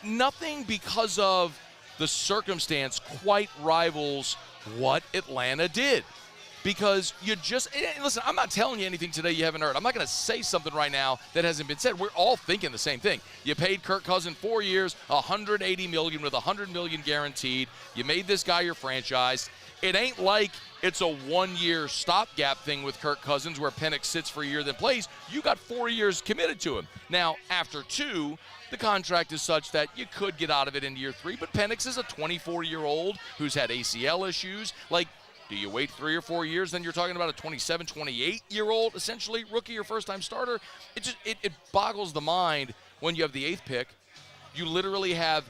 nothing because of the circumstance quite rivals what Atlanta did. Because listen, I'm not telling you anything today you haven't heard. I'm not going to say something right now that hasn't been said. We're all thinking the same thing. You paid Kirk Cousins 4 years, $180 million with $100 million guaranteed. You made this guy your franchise. It ain't like it's a one-year stopgap thing with Kirk Cousins where Penix sits for a year then plays. You got 4 years committed to him. Now, after 2, the contract is such that you could get out of it in year 3, but Penix is a 24-year-old who's had ACL issues. Like, do you wait 3 or 4 years? Then you're talking about a 27, 28-year-old, essentially, rookie or first-time starter. It boggles the mind when you have the 8th pick. You literally have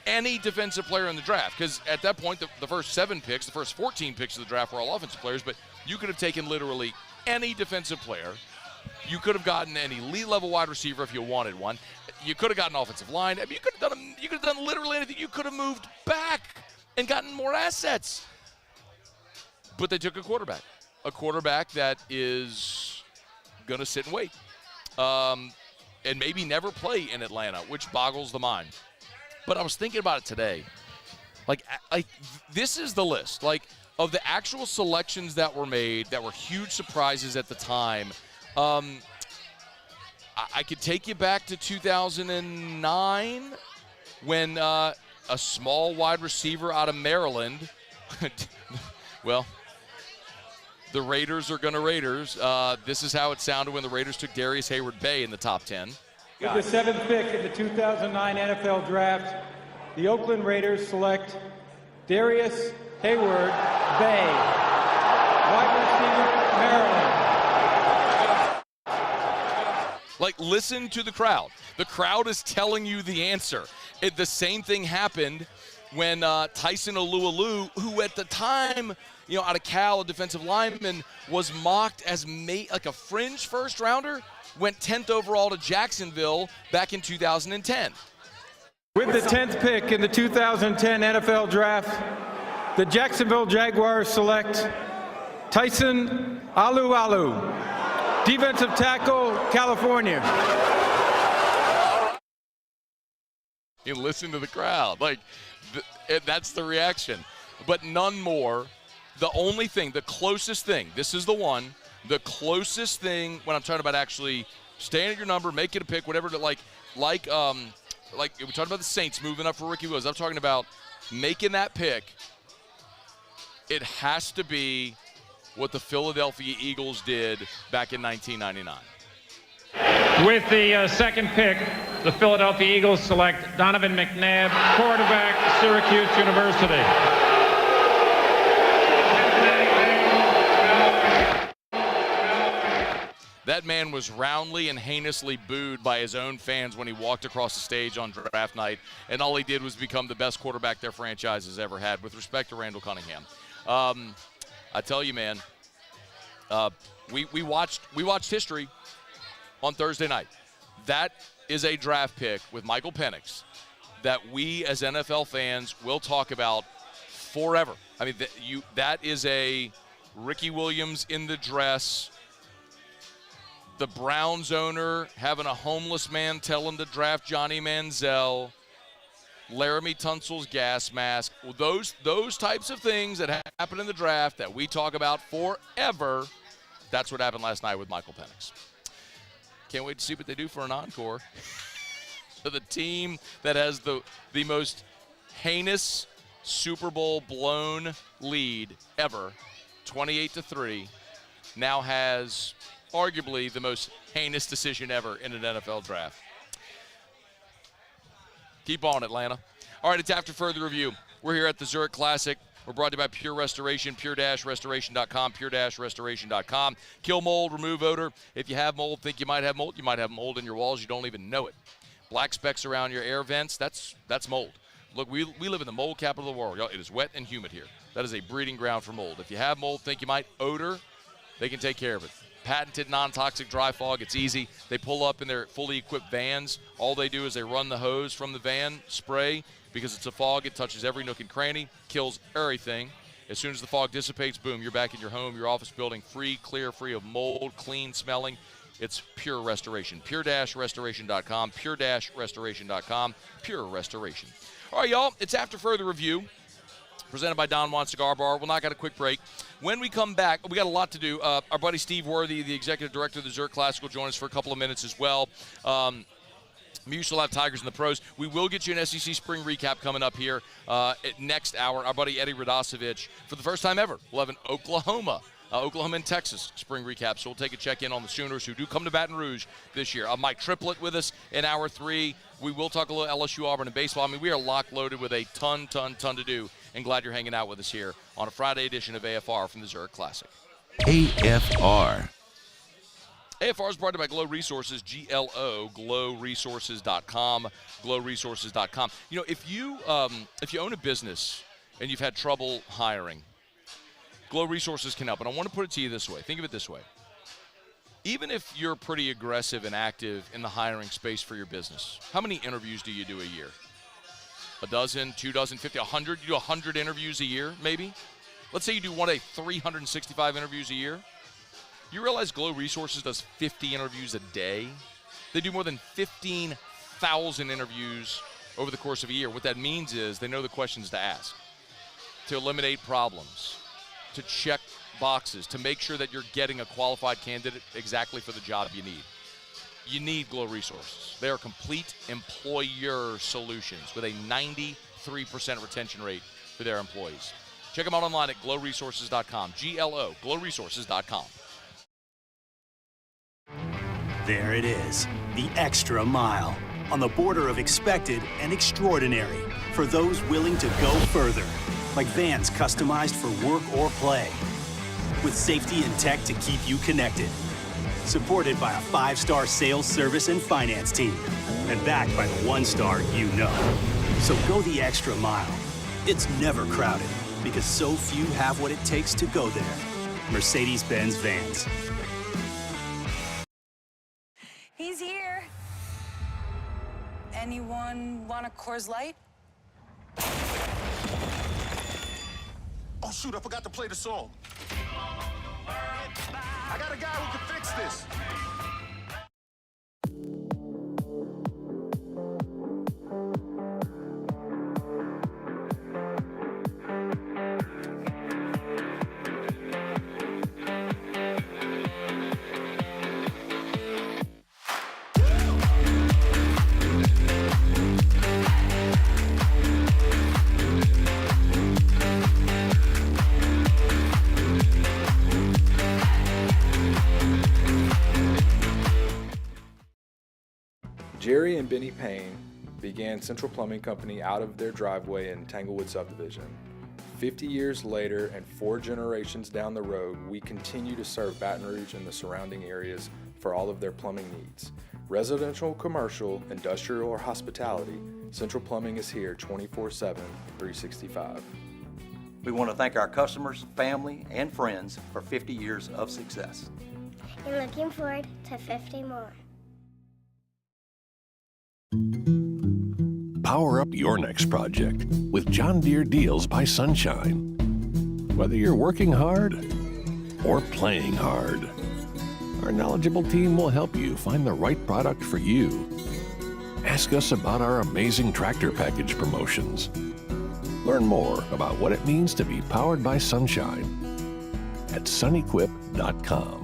any defensive player in the draft, because at that point, the first 7 picks, the first 14 picks of the draft were all offensive players, but you could have taken literally any defensive player. You could have gotten an elite-level wide receiver if you wanted one. You could have gotten an offensive line. I mean, you could have done literally anything. You could have moved back and gotten more assets. But they took a quarterback that is going to sit and wait and maybe never play in Atlanta, which boggles the mind. But I was thinking about it today. Like this is the list. Like, of the actual selections that were made that were huge surprises at the time. I could take you back to 2009 when a small wide receiver out of Maryland, well, the Raiders are going to Raiders. This is how it sounded when the Raiders took Darius Hayward-Bay in the top 10. With the 7th pick in the 2009 NFL Draft, the Oakland Raiders select Darius Hayward-Bay, wide receiver, Maryland. Like, listen to the crowd. The crowd is telling you the answer. The same thing happened when Tyson Alualu, who at the time, out of Cal, a defensive lineman, was mocked as like a fringe first-rounder, went 10th overall to Jacksonville back in 2010. With the 10th pick in the 2010 NFL Draft, the Jacksonville Jaguars select Tyson Alualu, defensive tackle, California. You listen to the crowd. Like, that's the reaction. But none more. The only thing, the closest thing, this is the one, the closest thing when I'm talking about actually staying at your number, making a pick, whatever, like we talked about the Saints moving up for Ricky Williams. I'm talking about making that pick. It has to be what the Philadelphia Eagles did back in 1999. With the 2nd pick, the Philadelphia Eagles select Donovan McNabb, quarterback, Syracuse University. That man was roundly and heinously booed by his own fans when he walked across the stage on draft night, and all he did was become the best quarterback their franchise has ever had, with respect to Randall Cunningham. I tell you, man, we watched history on Thursday night. That is a draft pick with Michael Penix that we as NFL fans will talk about forever. I mean, that is a Ricky Williams in the dress. The Browns owner having a homeless man tell him to draft Johnny Manziel, Laramie Tunsil's gas mask. Well, those types of things that happen in the draft that we talk about forever, that's what happened last night with Michael Penix. Can't wait to see what they do for an encore. So the team that has the most heinous Super Bowl blown lead ever, 28-3, now has arguably the most heinous decision ever in an NFL draft. Keep on, Atlanta. All right, it's after further review. We're here at the Zurich Classic. We're brought to you by Pure Restoration, pure-restoration.com, pure-restoration.com. Kill mold, remove odor. If you have mold, think you might have mold in your walls. You don't even know it. Black specks around your air vents, that's mold. Look, we live in the mold capital of the world. It is wet and humid here. That is a breeding ground for mold. If you have mold, think you might, odor, they can take care of it. Patented non-toxic dry fog. It's easy. They pull up in their fully equipped vans. All they do is they run the hose from the van, spray. Because it's a fog, it touches every nook and cranny, kills everything. As soon as the fog dissipates, boom, you're back in your home, your office building, free, clear, free of mold, clean smelling. It's Pure Restoration. Pure-restoration.com, pure-restoration.com, Pure Restoration. All right, y'all, it's after further review. Presented by Don Juan Cigar Bar. We'll knock out a quick break. When we come back, we got a lot to do. Our buddy Steve Worthy, the executive director of the Zurich Classic, will join us for a couple of minutes as well. Muse will have Tigers in the pros. We will get you an SEC spring recap coming up here at next hour. Our buddy Eddie Radosevich, for the first time ever, will have an Oklahoma and Texas spring recap. So we'll take a check-in on the Sooners who do come to Baton Rouge this year. Mike Triplett with us in hour 3. We will talk a little LSU-Auburn and baseball. I mean, we are locked-loaded with a ton to do. And glad you're hanging out with us here on a Friday edition of AFR from the Zurich Classic. AFR. AFR is brought to you by Glow Resources, GLO, glowresources.com, glowresources.com. You know, if you own a business and you've had trouble hiring, Glow Resources can help. And I want to put it to you this way. Think of it this way. Even if you're pretty aggressive and active in the hiring space for your business, how many interviews do you do a year? A dozen, 2 dozen, 50, 100? You do 100 interviews a year, maybe? Let's say you do 365 interviews a year. You realize Glow Resources does 50 interviews a day? They do more than 15,000 interviews over the course of a year. What that means is they know the questions to ask, to eliminate problems, to check boxes, to make sure that you're getting a qualified candidate exactly for the job you need. You need Glow Resources. They are complete employer solutions with a 93% retention rate for their employees. Check them out online at glowresources.com. GLO, glowresources.com. There it is, the extra mile, on the border of expected and extraordinary, for those willing to go further, like vans customized for work or play, with safety and tech to keep you connected, supported by a 5-star sales, service, and finance team, and backed by the 1-star you know. So go the extra mile. It's never crowded, because so few have what it takes to go there. Mercedes-Benz Vans. He's here. Anyone want a Coors Light? Oh, shoot, I forgot to play the song. I got a guy who can fix this. Jerry and Benny Payne began Central Plumbing Company out of their driveway in Tanglewood subdivision. 50 years later and 4 generations down the road, we continue to serve Baton Rouge and the surrounding areas for all of their plumbing needs. Residential, commercial, industrial, or hospitality, Central Plumbing is here 24/7, 365. We want to thank our customers, family, and friends for 50 years of success. And looking forward to 50 more. Power up your next project with John Deere Deals by Sunshine. Whether you're working hard or playing hard, our knowledgeable team will help you find the right product for you. Ask us about our amazing tractor package promotions. Learn more about what it means to be powered by Sunshine at sunequip.com.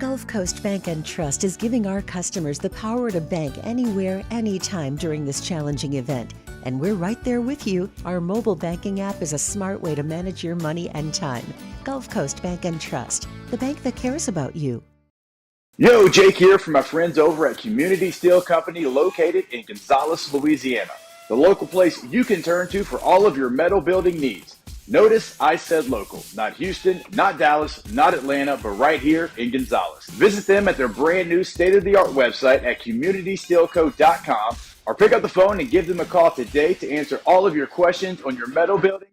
Gulf Coast Bank and Trust is giving our customers the power to bank anywhere, anytime during this challenging event. And we're right there with you. Our mobile banking app is a smart way to manage your money and time. Gulf Coast Bank and Trust, the bank that cares about you. Yo, Jake here from my friends over at Community Steel Company located in Gonzales, Louisiana. The local place you can turn to for all of your metal building needs. Notice I said local, not Houston, not Dallas, not Atlanta, but right here in Gonzales. Visit them at their brand new state-of-the-art website at communitysteelco.com or pick up the phone and give them a call today to answer all of your questions on your metal building.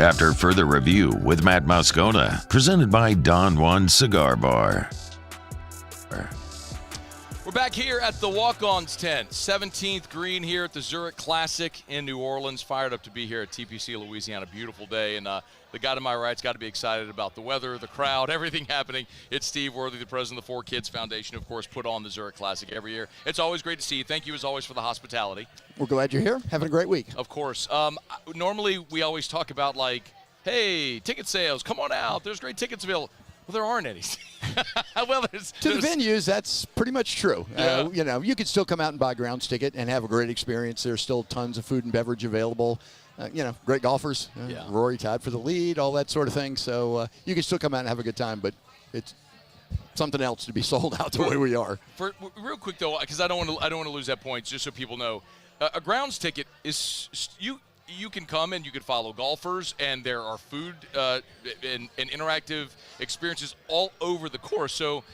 After further review with Matt Moscona, presented by Don Juan Cigar Bar. We're back here at the Walk-Ons tent. 17th green here at the Zurich Classic in New Orleans. Fired up to be here at TPC, Louisiana. Beautiful day. And the guy to my right's got to be excited about the weather, the crowd, everything happening. It's Steve Worthy, the president of the 4Kids Foundation, of course, put on the Zurich Classic every year. It's always great to see you. Thank you, as always, for the hospitality. We're glad you're here. Having a great week. Of course. Normally, we always talk about, like, hey, ticket sales, come on out. There's great tickets available. Well, there aren't any. Well, to the venues, that's pretty much true. Yeah. You could still come out and buy a grounds ticket and have a great experience. There's still tons of food and beverage available. Great golfers. Rory tied for the lead, all that sort of thing. So you can still come out and have a good time, but it's something else to be sold out the way we are. Real quick though, because I don't want to lose that point. Just so people know, a grounds ticket is you can come and you can follow golfers, and there are food and interactive experiences all over the course. So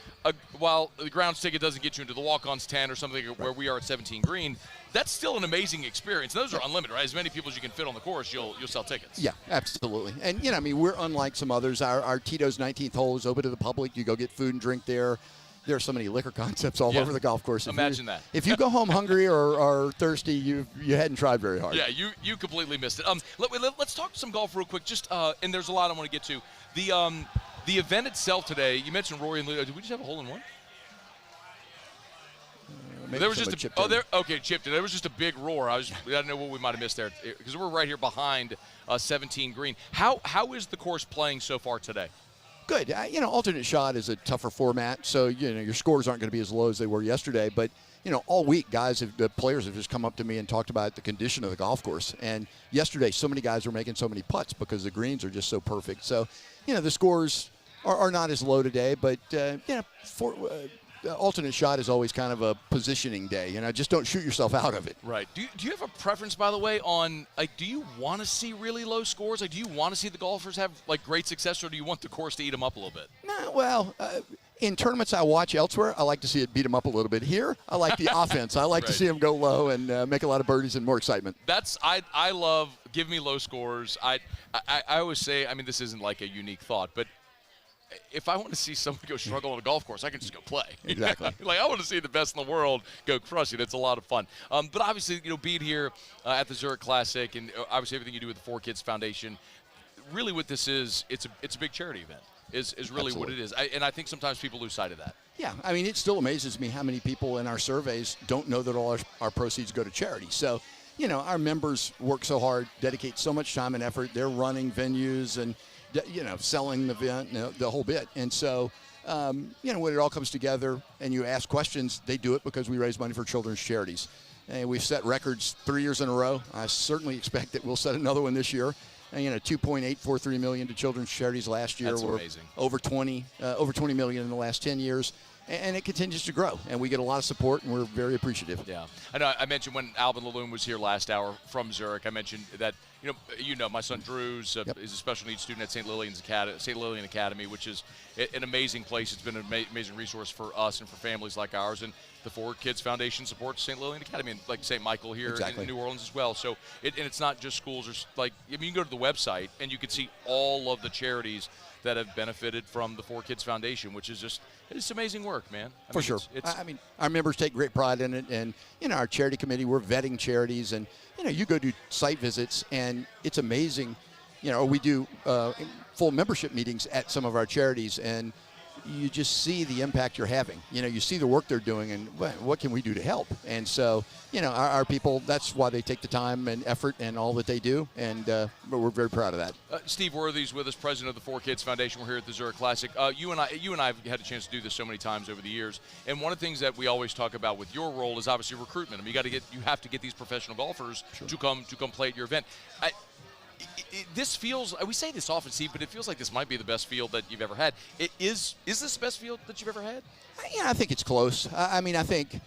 while the grounds ticket doesn't get you into the walk-ons tent or something where we are at 17 green, that's still an amazing experience. Those are unlimited, right? As many people as you can fit on the course, you'll sell tickets. Yeah, absolutely. And, we're unlike some others. Our Tito's 19th hole is open to the public. You go get food and drink there. There are so many liquor concepts all over the golf course. Imagine that. If you go home hungry or thirsty, you hadn't tried very hard. Yeah, you completely missed it. Let's talk some golf real quick. Just and there's a lot I want to get to. The event itself today. You mentioned Rory and Leo. Did we just have a hole in one? There was just chipped in. There was just a big roar. I didn't know what we might have missed there because we're right here behind 17 green. How is the course playing so far today? Good. Alternate shot is a tougher format, so your scores aren't going to be as low as they were yesterday. But all week, the players have just come up to me and talked about the condition of the golf course. And yesterday, so many guys were making so many putts because the greens are just so perfect. So, the scores are not as low today. But alternate shot is always kind of a positioning day. Just don't shoot yourself out of it. Right. Do you have a preference, by the way, on do you want to see really low scores? Do you want to see the golfers have great success, or do you want the course to eat them up a little bit? No, well, in tournaments I watch elsewhere, I like to see it beat them up a little bit. Here, I like the offense. I like to see them go low and make a lot of birdies and more excitement. I love give me low scores. I always say, this isn't like a unique thought, but if I want to see someone go struggle on a golf course, I can just go play. Exactly. I want to see the best in the world go crush it. It's a lot of fun. But obviously, being here at the Zurich Classic and obviously everything you do with the 4Kids Foundation, really what this is, it's a big charity event is really Absolutely. what it is. And I think sometimes people lose sight of that. Yeah, it still amazes me how many people in our surveys don't know that all our proceeds go to charity. So, our members work so hard, dedicate so much time and effort. They're running venues and selling the event, the whole bit. And so, when it all comes together and you ask questions, they do it because we raise money for children's charities. And we've set records 3 years in a row. I certainly expect that we'll set another one this year. And, $2.843 million to children's charities last year. That's We're amazing. Over 20 million in the last 10 years. And it continues to grow, and we get a lot of support, and we're very appreciative. Yeah. I know I mentioned when Alvin Laloon was here last hour from Zurich, I mentioned that, my son Drew's is a special needs student at St. Lillian Academy, which is an amazing place. It's been an amazing resource for us and for families like ours. And the 4Kids Foundation supports St. Lillian Academy and like St. Michael here in New Orleans as well. So, it's not just schools. You can go to the website, and you can see all of the charities that have benefited from the 4Kids Foundation, which is it's amazing work, man. For sure. Our members take great pride in it, and our charity committee, we're vetting charities, and you go do site visits, and it's amazing. We do full membership meetings at some of our charities, and you just see the impact you're having. You see the work they're doing, and what can we do to help? And so, our people, that's why they take the time and effort and all that they do, and but we're very proud of that. Steve Worthy's with us, president of the 4Kids Foundation. We're here at the Zurich Classic. You and I have had a chance to do this so many times over the years, and one of the things that we always talk about with your role is obviously recruitment. You have to get these professional golfers to come play at your event. This feels, we say this often, Steve, but it feels like this might be the best field that you've ever had. Is this the best field that you've ever had? I think it's close. I think,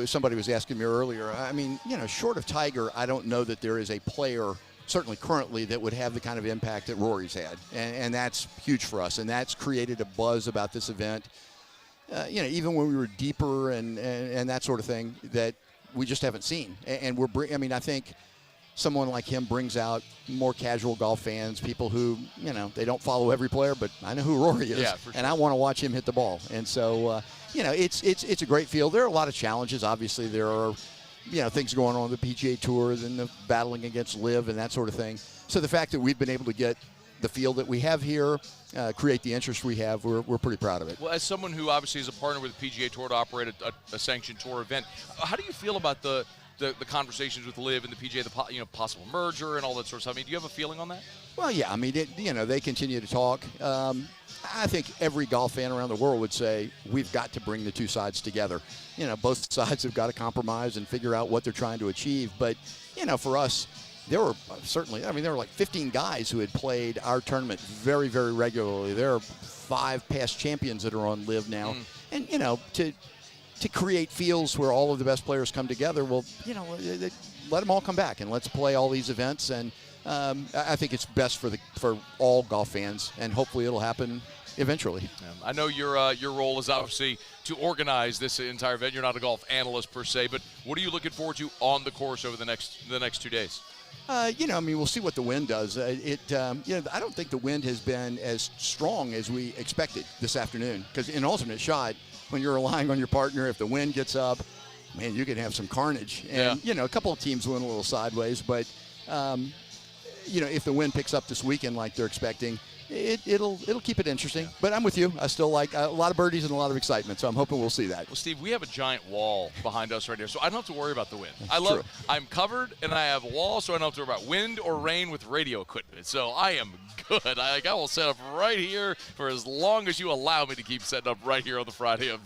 somebody was asking me earlier. Short of Tiger, I don't know that there is a player, certainly currently, that would have the kind of impact that Rory's had. And that's huge for us. And that's created a buzz about this event. Even when we were deeper and that sort of thing, that we just haven't seen. And I think someone like him brings out more casual golf fans, people who, they don't follow every player, but I know who Rory is, and I want to watch him hit the ball. And so, it's a great field. There are a lot of challenges. Obviously, there are, things going on the PGA Tour and the battling against LIV and that sort of thing. So the fact that we've been able to get the field that we have here, create the interest we have, we're pretty proud of it. Well, as someone who obviously is a partner with the PGA Tour to operate a sanctioned tour event, how do you feel about the conversations with LIV and the PGA, the possible merger and all that sort of stuff? I mean, do you have a feeling on that? Well, yeah. I mean, they continue to talk. I think every golf fan around the world would say we've got to bring the two sides together. Both sides have got to compromise and figure out what they're trying to achieve. But, for us, there were like 15 guys who had played our tournament very, very regularly. There are 5 past champions that are on LIV now. And, to create fields where all of the best players come together, well, let them all come back and let's play all these events. And I think it's best for all golf fans, and hopefully it'll happen eventually. I know your role is obviously to organize this entire event. You're not a golf analyst per se, but what are you looking forward to on the course over the next 2 days? We'll see what the wind does. I don't think the wind has been as strong as we expected this afternoon, because in alternate shot, when you're relying on your partner, if the wind gets up, man, you can have some carnage. And, a couple of teams went a little sideways, but, if the wind picks up this weekend like they're expecting, it'll keep it interesting. Yeah. But I'm with you. I still like a lot of birdies and a lot of excitement, so I'm hoping we'll see that. Well, Steve, we have a giant wall behind us right here, so I don't have to worry about the wind. True. I'm covered, and I have a wall, so I don't have to worry about wind or rain with radio equipment. So I am good. I will set up right here for as long as you allow me to keep setting up right here on the Friday of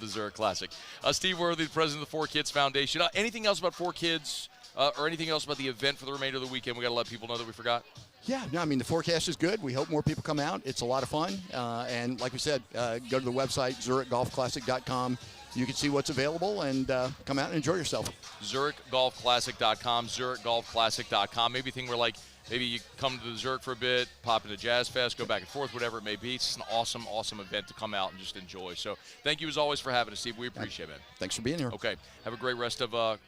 the Zurich Classic. Steve Worthy, the president of the 4Kids Foundation. Anything else about 4Kids or anything else about the event for the remainder of the weekend we got to let people know that we forgot? Yeah, no, I mean, the forecast is good. We hope more people come out. It's a lot of fun. And like we said, go to the website, ZurichGolfClassic.com. You can see what's available and come out and enjoy yourself. ZurichGolfClassic.com, ZurichGolfClassic.com. Maybe think we're like, maybe you come to the Zurich for a bit, pop into Jazz Fest, go back and forth, whatever it may be. It's just an awesome, awesome event to come out and just enjoy. So thank you as always for having us, Steve. We appreciate it, man. Thanks for being here. Okay. Have a great rest of the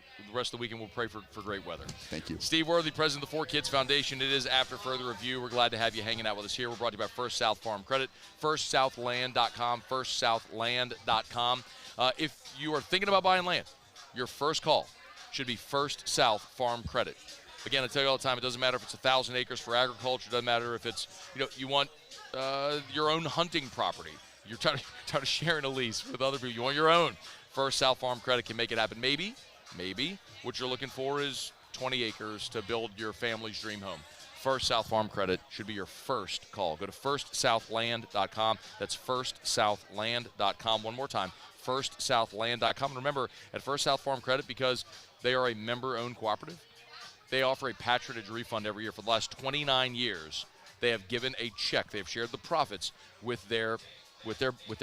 weekend. We'll pray for great weather. Thank you. Steve Worthy, president of the 4Kids Foundation. It is After Further Review. We're glad to have you hanging out with us here. We're brought to you by First South Farm Credit, FirstSouthLand.com, FirstSouthLand.com. If you are thinking about buying land, your first call should be First South Farm Credit. Again, I tell you all the time, it doesn't matter if it's 1,000 acres for agriculture. It doesn't matter if it's, you want your own hunting property. You're trying to share in a lease with other people. You want your own. First South Farm Credit can make it happen. Maybe what you're looking for is 20 acres to build your family's dream home. First South Farm Credit should be your first call. Go to FirstSouthLand.com. That's FirstSouthLand.com. One more time, FirstSouthLand.com. And remember, at First South Farm Credit, because they are a member-owned cooperative, they offer a patronage refund every year. For the last 29 years, they have given a check. They have shared the profits with their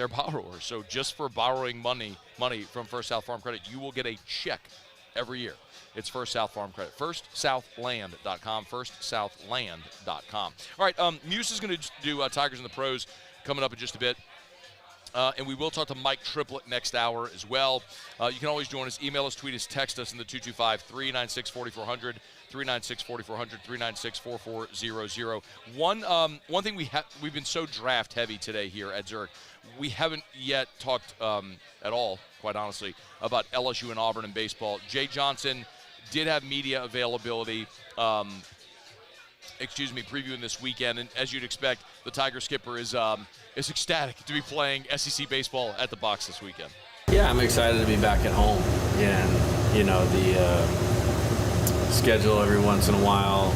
borrowers. So just for borrowing money from First South Farm Credit, you will get a check every year. It's First South Farm Credit. FirstSouthLand.com. FirstSouthLand.com. All right, Muse is going to do Tigers and the Pros coming up in just a bit. And we will talk to Mike Triplett next hour as well. You can always join us. Email us, tweet us, text us in the 225-396-4400, 396-4400, 396-4400. One thing we've been so draft heavy today here at Zurich. We haven't yet talked at all, quite honestly, about LSU and Auburn in baseball. Jay Johnson did have media availability. Previewing this weekend, and as you'd expect, the Tiger skipper is ecstatic to be playing SEC baseball at the box this weekend. Yeah, I'm excited to be back at home, and the schedule every once in a while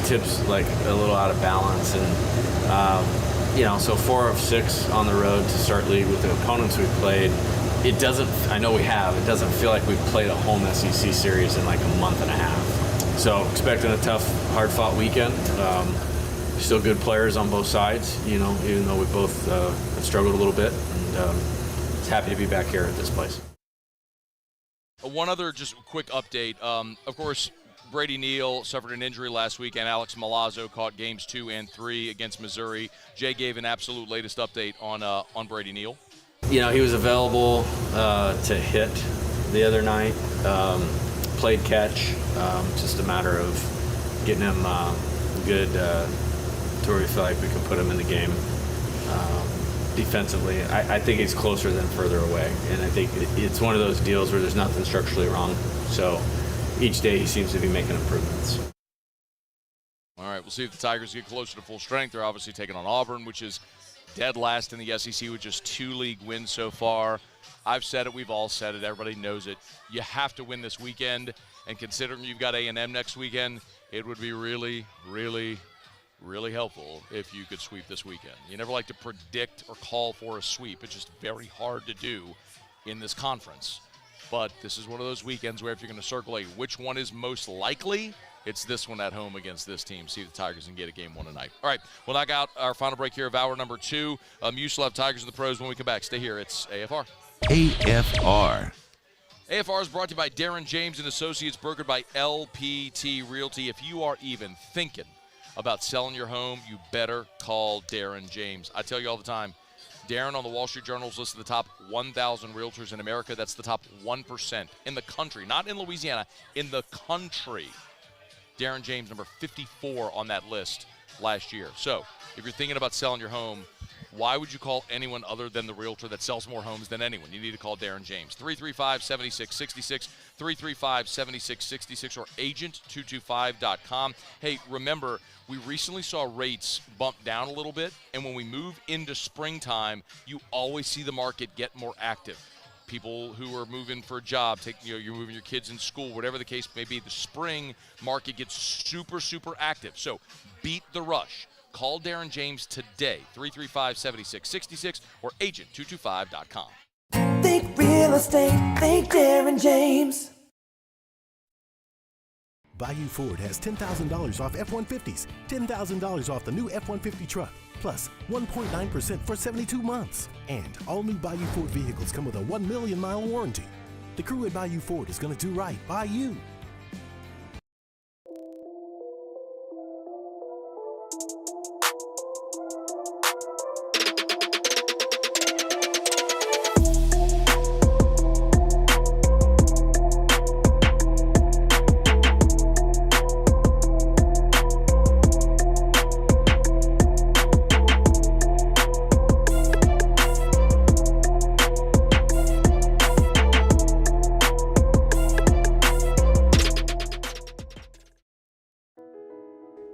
tips like a little out of balance, and so 4 of 6 on the road to start league with the opponents we've played. It doesn't feel like we've played a home SEC series in like a month and a half. So expecting a tough, hard-fought weekend. Still good players on both sides, even though we both have struggled a little bit. And just happy to be back here at this place. One other just quick update. Of course, Brady Neal suffered an injury last week, and Alex Milazzo caught games 2 and 3 against Missouri. Jay gave an absolute latest update on Brady Neal. He was available to hit the other night. played catch. Just a matter of getting him good to where we feel like we can put him in the game. Defensively, I think he's closer than further away, and I think it's one of those deals where there's nothing structurally wrong. So each day he seems to be making improvements. All right, we'll see if the Tigers get closer to full strength. They're obviously taking on Auburn, which is dead last in the SEC with just 2 league wins so far. I've said it. We've all said it. Everybody knows it. You have to win this weekend, and considering you've got A&M next weekend, it would be really, really, really helpful if you could sweep this weekend. You never like to predict or call for a sweep. It's just very hard to do in this conference. But this is one of those weekends where if you're going to circulate which one is most likely, it's this one at home against this team. See if the Tigers can get a game 1 tonight. All right, we'll knock out our final break here of hour number 2. You still have Tigers in the pros when we come back. Stay here. It's AFR. AFR. AFR is brought to you by Darren James and Associates, brokered by LPT Realty. If you are even thinking about selling your home, you better call Darren James. I tell you all the time, Darren on the Wall Street Journal is listed the top 1,000 realtors in America. That's the top 1% in the country, not in Louisiana, in the country. Darren James, number 54 on that list last year. So if you're thinking about selling your home, why would you call anyone other than the realtor that sells more homes than anyone? You need to call Darren James. 335-7666, 335-7666, or agent225.com. Hey, remember, we recently saw rates bump down a little bit, and when we move into springtime, you always see the market get more active. People who are moving for a job, you're moving your kids in school, whatever the case may be, the spring market gets super, super active. So beat the rush. Call Darren James today, 335-7666, or agent225.com. Think real estate, think Darren James. Bayou Ford has $10,000 off F-150s, $10,000 off the new F-150 truck, plus 1.9% for 72 months. And all new Bayou Ford vehicles come with a 1 million mile warranty. The crew at Bayou Ford is going to do right by you.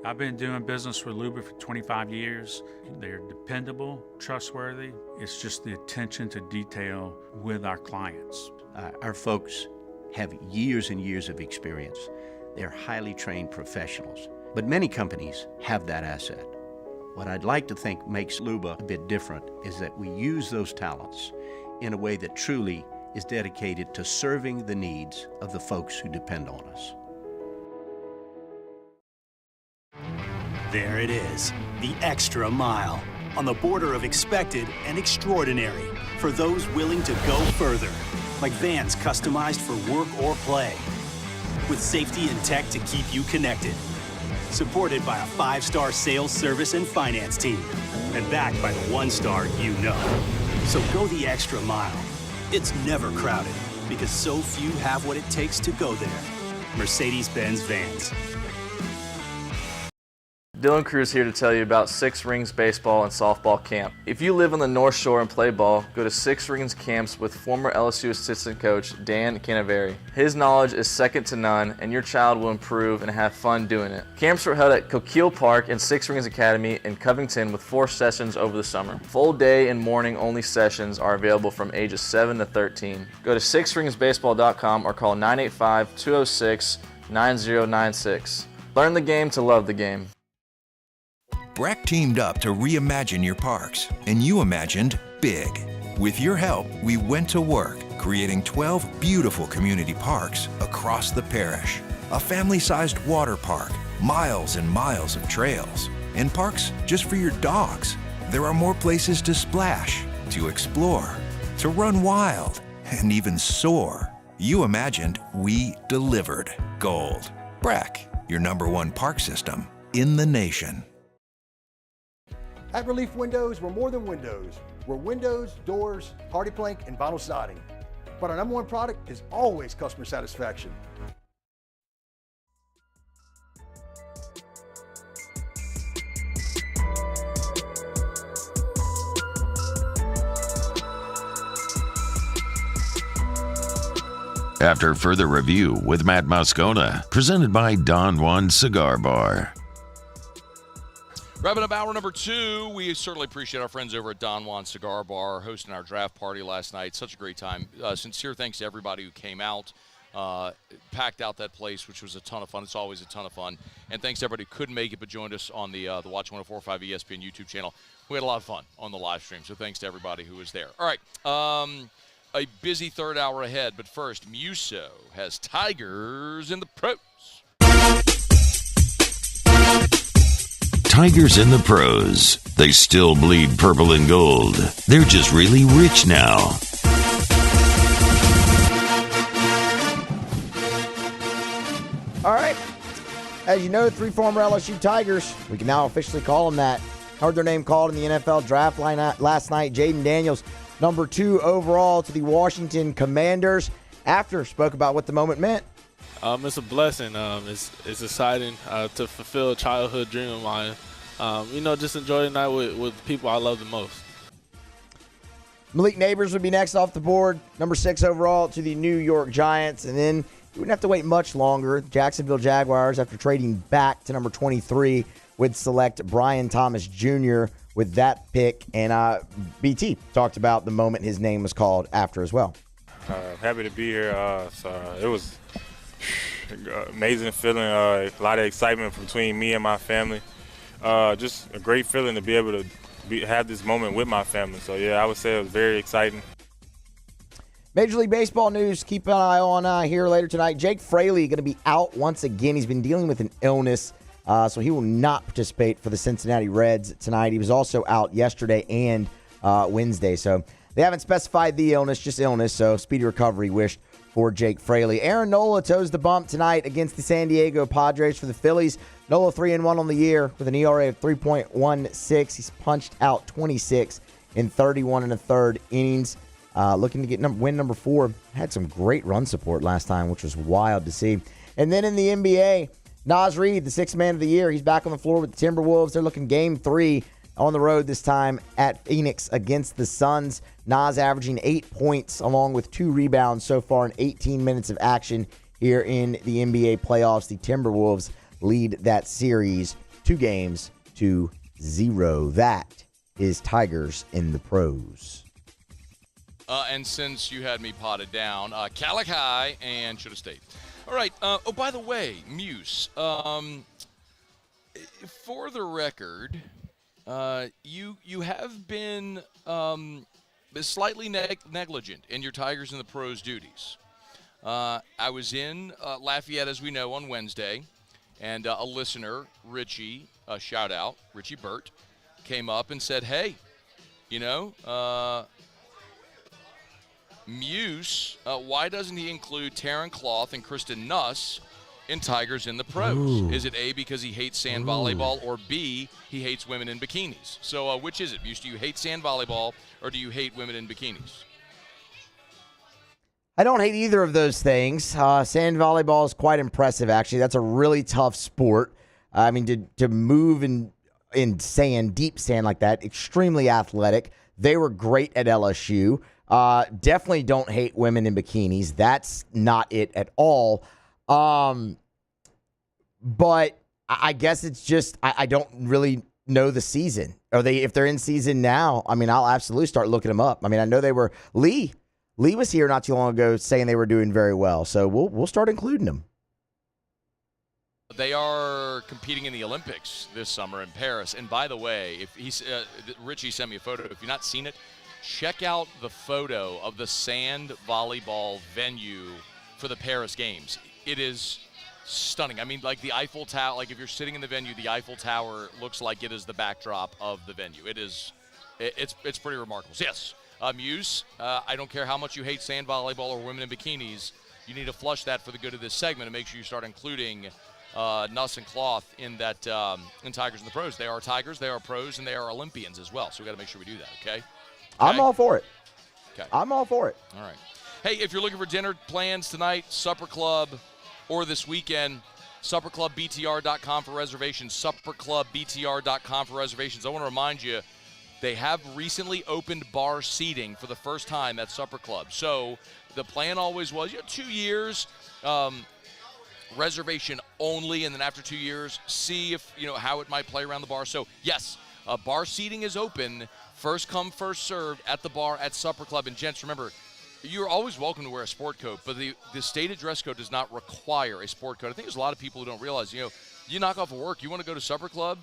I've been doing business with Luba for 25 years. They're dependable, trustworthy. It's just the attention to detail with our clients. Our folks have years and years of experience. They're highly trained professionals, but many companies have that asset. What I'd like to think makes Luba a bit different is that we use those talents in a way that truly is dedicated to serving the needs of the folks who depend on us. There it is, the extra mile, on the border of expected and extraordinary, for those willing to go further, like vans customized for work or play, with safety and tech to keep you connected, supported by a 5-star sales, service, and finance team, and backed by the 1-star you know. So go the extra mile. It's never crowded, because so few have what it takes to go there. Mercedes-Benz Vans. Dylan Cruz here to tell you about Six Rings Baseball and Softball Camp. If you live on the North Shore and play ball, go to Six Rings Camps with former LSU assistant coach Dan Canaveri. His knowledge is second to none, and your child will improve and have fun doing it. Camps were held at Coquille Park and Six Rings Academy in Covington with 4 sessions over the summer. Full day and morning only sessions are available from ages 7 to 13. Go to sixringsbaseball.com or call 985-206-9096. Learn the game to love the game. BRAC teamed up to reimagine your parks, and you imagined big. With your help, we went to work, creating 12 beautiful community parks across the parish. A family-sized water park, miles and miles of trails, and parks just for your dogs. There are more places to splash, to explore, to run wild, and even soar. You imagined, we delivered. Gold. BRAC, your #1 park system in the nation. At Relief Windows, we're more than windows. We're windows, doors, hardy plank, and vinyl siding. But our #1 product is always customer satisfaction. after further review with Matt Moscona, presented by Don Juan Cigar Bar. Wrapping up hour number 2, we certainly appreciate our friends over at Don Juan Cigar Bar hosting our draft party last night. Such a great time. Sincere thanks to everybody who came out, packed out that place, which was a ton of fun. It's always a ton of fun. And thanks to everybody who couldn't make it but joined us on the Watch 104.5 ESPN YouTube channel. We had a lot of fun on the live stream, so thanks to everybody who was there. All right, a busy third hour ahead, but first, Muso has Tigers in the pros. Tigers in the pros. They still bleed purple and gold. They're just really rich now. All right. As you know, 3 former LSU Tigers, we can now officially call them that. Heard their name called in the NFL draft line last night. Jayden Daniels, number 2 overall to the Washington Commanders. After spoke about what the moment meant. It's a blessing. It's exciting to fulfill a childhood dream of mine. Just enjoy the night with people I love the most. Malik Nabers would be next off the board, number 6 overall to the New York Giants. And then you wouldn't have to wait much longer. Jacksonville Jaguars, after trading back to number 23, would select Brian Thomas Jr. with that pick. And BT talked about the moment his name was called after as well. Happy to be here. It was amazing feeling, a lot of excitement between me and my family. Just a great feeling to be able to have this moment with my family. So, yeah, I would say it was very exciting. Major League Baseball news, keep an eye on here later tonight. Jake Fraley going to be out once again. He's been dealing with an illness, so he will not participate for the Cincinnati Reds tonight. He was also out yesterday and Wednesday. So they haven't specified the illness, just illness, so speedy recovery wished for Jake Fraley. Aaron Nola toes the bump tonight against the San Diego Padres for the Phillies. Nola 3-1 on the year with an ERA of 3.16. He's punched out 26 in 31 1/3 innings. Looking to get win number 4. Had some great run support last time, which was wild to see. And then in the NBA, Naz Reid, the 6th man of the year. He's back on the floor with the Timberwolves. They're looking game 3 on the road this time at Phoenix against the Suns. Naz averaging 8 points along with 2 rebounds so far in 18 minutes of action here in the NBA playoffs. The Timberwolves lead that series 2-0. That is Tigers in the pros. And since you had me potted down, Calic High and should have stayed. All right. Oh, by the way, Muse, for the record, you have been slightly negligent in your Tigers in the pros duties. I was in Lafayette, as we know, on Wednesday, and a listener, Richie, shout out, Richie Burt, came up and said, hey, Muse, why doesn't he include Taryn Cloth and Kristen Nuss in Tigers in the pros? Ooh. Is it A, because he hates sand volleyball, or B, he hates women in bikinis? So which is it, Muse? Do you hate sand volleyball, or do you hate women in bikinis? I don't hate either of those things. Sand volleyball is quite impressive, actually. That's a really tough sport. I mean, to move in sand, deep sand like that, extremely athletic. They were great at LSU. Definitely don't hate women in bikinis. That's not it at all. But I guess it's just I don't really know the season. If they're in season now, I mean, I'll absolutely start looking them up. I mean, I know they were Lee was here not too long ago saying they were doing very well. So we'll start including them. They are competing in the Olympics this summer in Paris. And by the way, if Richie sent me a photo. If you've not seen it, check out the photo of the sand volleyball venue for the Paris Games. It is stunning. I mean, like the Eiffel Tower, like if you're sitting in the venue, the Eiffel Tower looks like it is the backdrop of the venue. It's pretty remarkable. So yes, Muse, I don't care how much you hate sand volleyball or women in bikinis, you need to flush that for the good of this segment and make sure you start including Nuss and Cloth in that in Tigers in the pros. They are Tigers, they are pros, and they are Olympians as well. So we got to make sure we do that, okay? I'm all for it. Okay. I'm all for it. All right. Hey, if you're looking for dinner plans tonight, supper club, or this weekend, supperclubbtr.com for reservations, supperclubbtr.com for reservations. I want to remind you, They have recently opened bar seating for the first time at Supper Club. So the plan always was, 2 years, reservation only, and then after 2 years, see if, how it might play around the bar. So, yes, bar seating is open, first come, first served at the bar at Supper Club. And, gents, remember, you're always welcome to wear a sport coat, but the stated dress code does not require a sport coat. I think there's a lot of people who don't realize, you knock off of work, you want to go to Supper Club,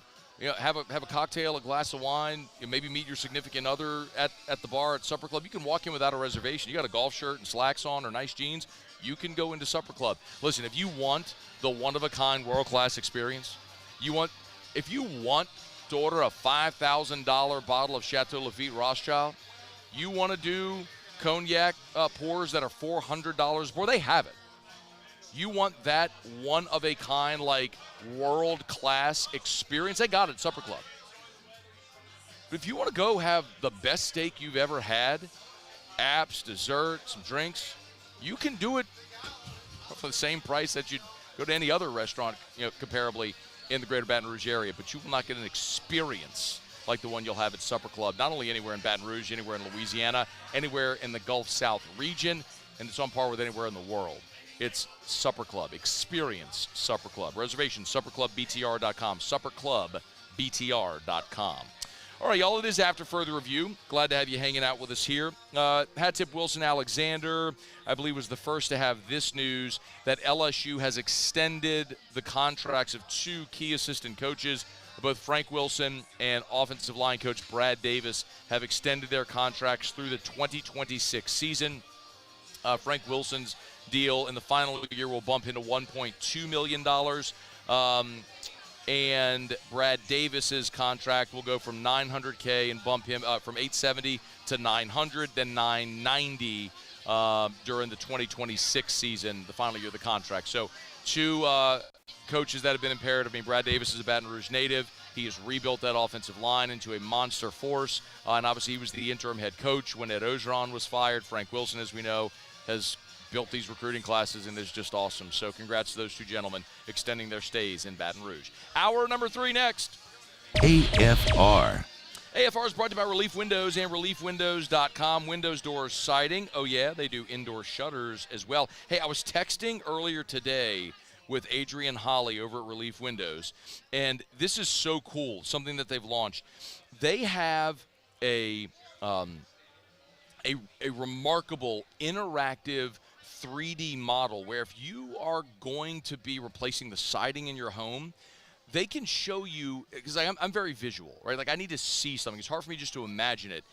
have a cocktail, a glass of wine, maybe meet your significant other at the bar at Supper Club. You can walk in without a reservation. You got a golf shirt and slacks on or nice jeans, you can go into Supper Club. Listen, if you want the one-of-a-kind world-class experience, if you want to order a $5,000 bottle of Chateau Lafite Rothschild, you want to do cognac pours that are $400 more, they have it. You want that one-of-a-kind, world-class experience, they got it at Supper Club. But if you want to go have the best steak you've ever had, apps, dessert, some drinks, you can do it for the same price that you'd go to any other restaurant, comparably in the greater Baton Rouge area. But you will not get an experience like the one you'll have at Supper Club, not only anywhere in Baton Rouge, anywhere in Louisiana, anywhere in the Gulf South region, and it's on par with anywhere in the world. It's Supper Club. Experience Supper Club. Reservation, supperclubbtr.com. Supperclubbtr.com. All right, y'all, it is After Further Review. Glad to have you hanging out with us here. Hat tip Wilson Alexander, I believe, was the first to have this news that LSU has extended the contracts of 2 key assistant coaches. Both Frank Wilson and offensive line coach Brad Davis have extended their contracts through the 2026 season. Frank Wilson's deal in the final year will bump into $1.2 million. And Brad Davis's contract will go from $900K and bump him from $870 to $900, then $990 during the 2026 season, the final year of the contract. So 2 coaches that have been impaired. Brad Davis is a Baton Rouge native. He has rebuilt that offensive line into a monster force. And obviously he was the interim head coach when Ed Ogeron was fired. Frank Wilson, as we know, has built these recruiting classes and is just awesome. So congrats to those 2 gentlemen extending their stays in Baton Rouge. Hour number 3 next. AFR. AFR is brought to you by Relief Windows and ReliefWindows.com. Windows, doors, siding. Oh, yeah, they do indoor shutters as well. Hey, I was texting earlier today with Adrian Holly over at Relief Windows, and this is so cool, something that they've launched. They have a remarkable interactive 3D model where if you are going to be replacing the siding in your home, they can show you, because I'm very visual, right? I need to see something. It's hard for me just to imagine it.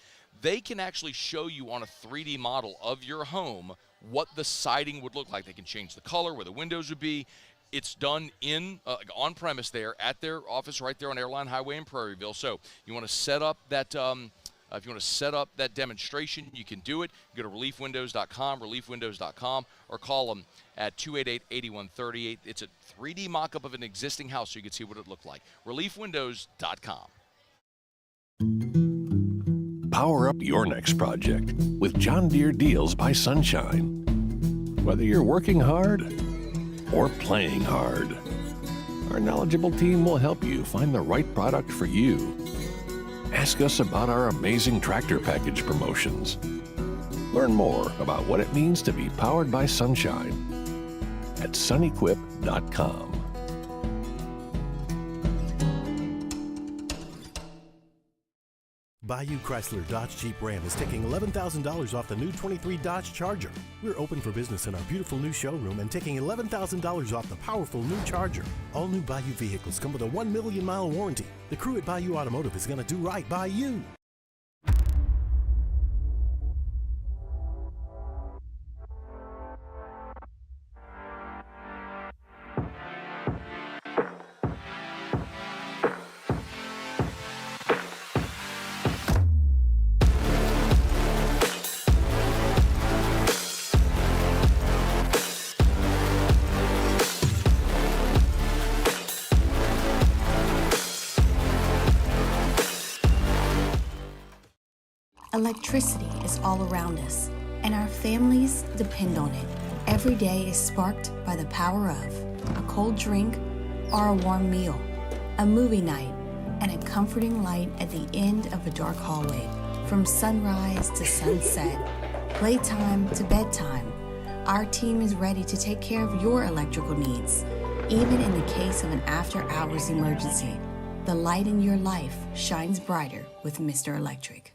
They can actually show you on a 3D model of your home what the siding would look like. They can change the color, where the windows would be. It's done in on premise there at their office right there on Airline Highway in Prairieville. So you want to set up that if you want to set up that demonstration, you can do it. Go to reliefwindows.com, reliefwindows.com, or call them at 288-8138. It's a 3D mock-up of an existing house so you can see what it looked like. reliefwindows.com. Power up your next project with John Deere Deals by Sunshine. Whether you're working hard or playing hard, our knowledgeable team will help you find the right product for you. Ask us about our amazing tractor package promotions. Learn more about what it means to be powered by sunshine at sunequip.com. Bayou Chrysler Dodge Jeep Ram is taking $11,000 off the new 23 Dodge Charger. We're open for business in our beautiful new showroom and taking $11,000 off the powerful new Charger. All new Bayou vehicles come with a 1 million mile warranty. The crew at Bayou Automotive is going to do right by you. Electricity is all around us, and our families depend on it. Every day is sparked by the power of a cold drink or a warm meal, a movie night, and a comforting light at the end of a dark hallway. From sunrise to sunset, playtime to bedtime, our team is ready to take care of your electrical needs. Even in the case of an after-hours emergency, the light in your life shines brighter with Mr. Electric.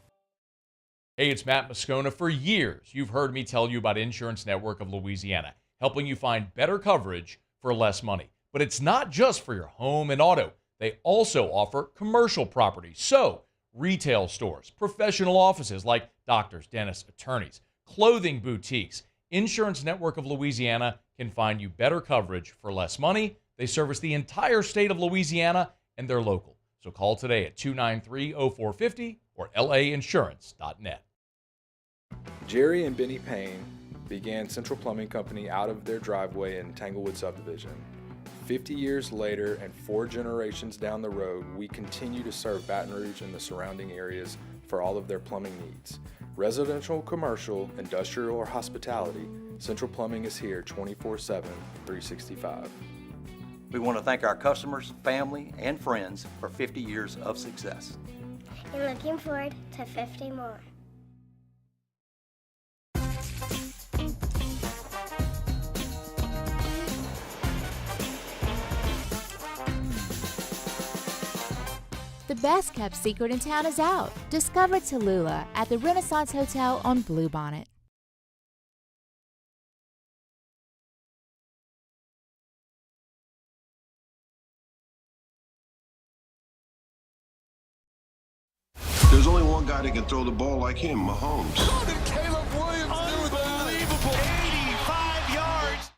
Hey, it's Matt Moscona. For years, you've heard me tell you about Insurance Network of Louisiana, helping you find better coverage for less money. But it's not just for your home and auto. They also offer commercial property. So, retail stores, professional offices like doctors, dentists, attorneys, clothing boutiques. Insurance Network of Louisiana can find you better coverage for less money. They service the entire state of Louisiana, and they're local. So call today at 293-0450 or lainsurance.net. Jerry and Benny Payne began Central Plumbing Company out of their driveway in Tanglewood Subdivision. 50 years later and 4 generations down the road, we continue to serve Baton Rouge and the surrounding areas for all of their plumbing needs. Residential, commercial, industrial, or hospitality, Central Plumbing is here 24/7, 365. We want to thank our customers, family, and friends for 50 years of success. And looking forward to 50 more. The best kept secret in town is out. Discover Tallulah at the Renaissance Hotel on Bluebonnet. There's only one guy that can throw the ball like him, Mahomes. How did Caleb Williams do that? Unbelievable. 85 yards.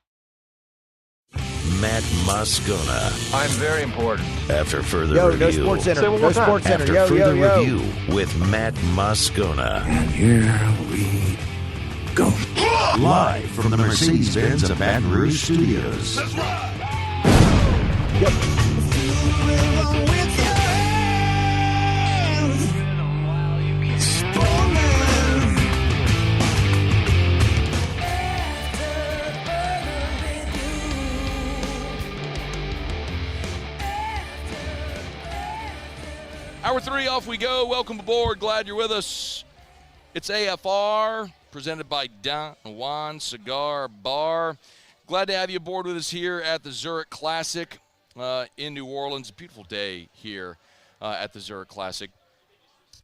Matt Moscona. I'm very important. After further Yo, review. no Sports Center. No Sports Center. After Yo, further yo, yo. review with Matt Moscona. And here we go. Live from the Mercedes-Benz of Baton Rouge Studios. Let's ride. Hour 3 off we go. Welcome aboard. Glad you're with us. It's AFR, presented by Don Juan Cigar Bar. Glad to have you aboard with us here at the Zurich Classic in New Orleans. A beautiful day here at the Zurich Classic.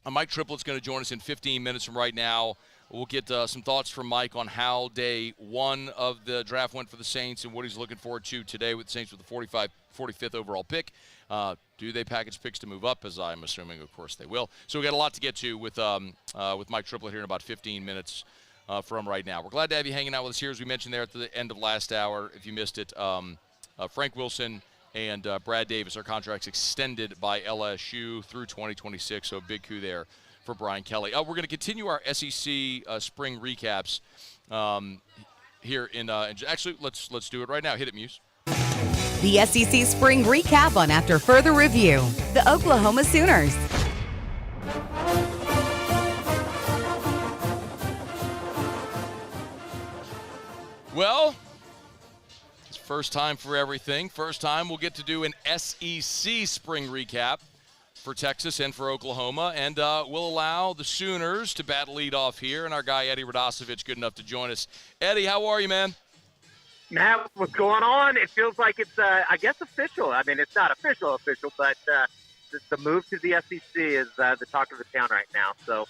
Mike Triplett's going to join us in 15 minutes from right now. We'll get some thoughts from Mike on how day 1 of the draft went for the Saints and what he's looking forward to today with the Saints with the 45th overall pick. Do they package picks to move up, as I'm assuming, of course, they will. So we got a lot to get to with Mike Triplett here in about 15 minutes from right now. We're glad to have you hanging out with us here, as we mentioned there at the end of last hour. If you missed it, Frank Wilson and Brad Davis, our contracts extended by LSU through 2026, so a big coup there for Brian Kelly. We're going to continue our SEC spring recaps here in actually, let's do it right now. Hit it, Muse. The SEC Spring Recap on After Further Review. The Oklahoma Sooners. Well, it's first time for everything. First time we'll get to do an SEC Spring Recap for Texas and for Oklahoma, and we'll allow the Sooners to bat lead off here, and our guy Eddie Radosevich good enough to join us. Eddie, how are you, man? Matt, what's going on? It feels like it's, I guess, official. I mean, it's not official, but the move to the SEC is the talk of the town right now. So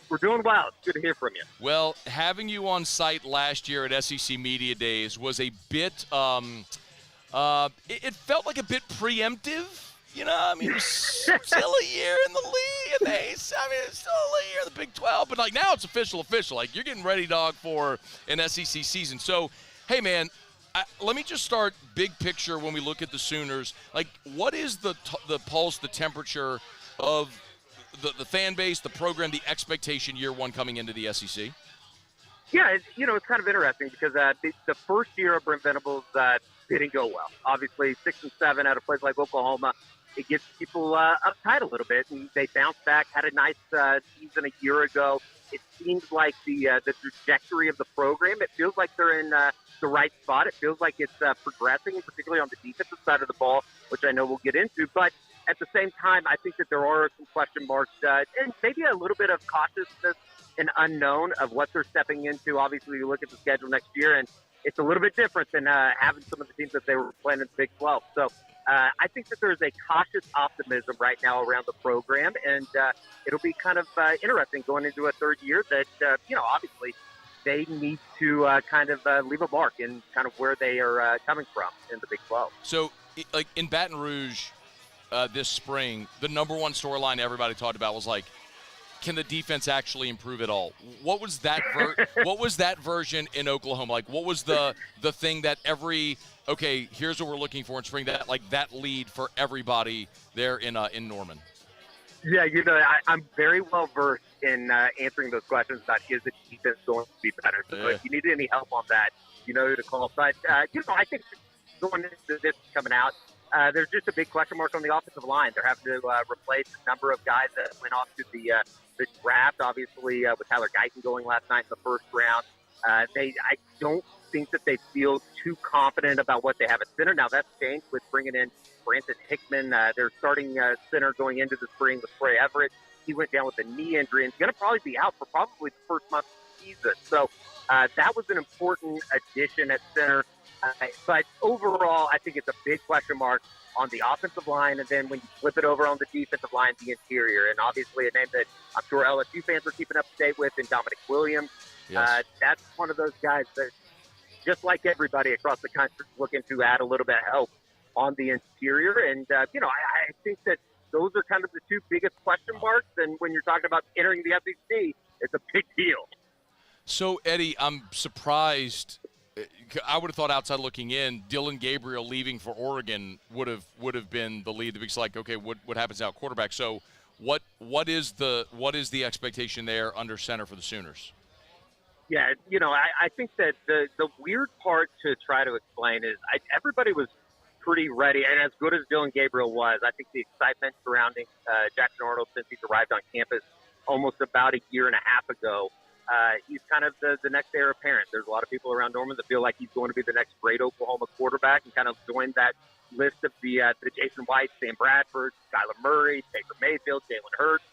we're doing well. It's good to hear from you. Well, having you on site last year at SEC Media Days was a bit it felt like a bit preemptive. You know, I mean, it was still a year in the league, and it's still a year in the Big 12. But, like, now it's official. Like, you're getting ready, dog, for an SEC season. So, hey, man, let me just start big picture when we look at the Sooners. Like, what is the pulse, the temperature of the fan base, the program, the expectation year 1 coming into the SEC? Yeah, it's kind of interesting because the first year of Brent Venables didn't go well. Obviously, 6 and 7 at a place like Oklahoma, it gets people uptight a little bit, and they bounced back, had a nice season a year ago. It seems like the trajectory of the program, it feels like they're in the right spot. It feels like it's progressing, particularly on the defensive side of the ball, which I know we'll get into. But at the same time, I think that there are some question marks and maybe a little bit of cautiousness and unknown of what they're stepping into. Obviously, you look at the schedule next year, and it's a little bit different than having some of the teams that they were playing in the Big 12. So I think that there's a cautious optimism right now around the program, and it'll be kind of interesting going into a third year that, obviously they need to kind of leave a mark in kind of where they are coming from in the Big 12. So, like in Baton Rouge this spring, the number one storyline everybody talked about was like, can the defense actually improve at all? What was that? What was that version in Oklahoma? Like, what was the thing that here's what we're looking for in spring, that lead for everybody there in Norman? Yeah, I'm very well versed in answering those questions about is the defense going to be better. So if you need any help on that, you know who to call. But I think going into this coming out, there's just a big question mark on the offensive line. They're having to replace a number of guys that went off to the draft, obviously, with Tyler Guyton going last night in the first round. I don't think that they feel too confident about what they have at center. Now, that's changed with bringing in Branson Hickman. Their starting center going into the spring was Trey Everett. He went down with a knee injury and is going to probably be out for probably the first month of the season. So that was an important addition at center. But overall, I think it's a big question mark on the offensive line, and then when you flip it over on the defensive line, the interior. And obviously a name that I'm sure LSU fans are keeping up to date with, and Dominic Williams. Yes. That's one of those guys that, just like everybody across the country, is looking to add a little bit of help on the interior. And, I think that those are kind of the two biggest question marks. And when you're talking about entering the SEC, it's a big deal. So, Eddie, I'm surprised. I would have thought outside looking in, Dylan Gabriel leaving for Oregon would have been the lead. Because like, okay, what happens now, quarterback? So, what is the expectation there under center for the Sooners? Yeah, I think that the weird part to try to explain is everybody was pretty ready, and as good as Dylan Gabriel was, I think the excitement surrounding Jackson Arnold since he's arrived on campus almost about a year and a half ago. He's kind of the next heir apparent. There's a lot of people around Norman that feel like he's going to be the next great Oklahoma quarterback and kind of join that list of the Jason White, Sam Bradford, Skylar Murray, Baker Mayfield, Jalen Hurts.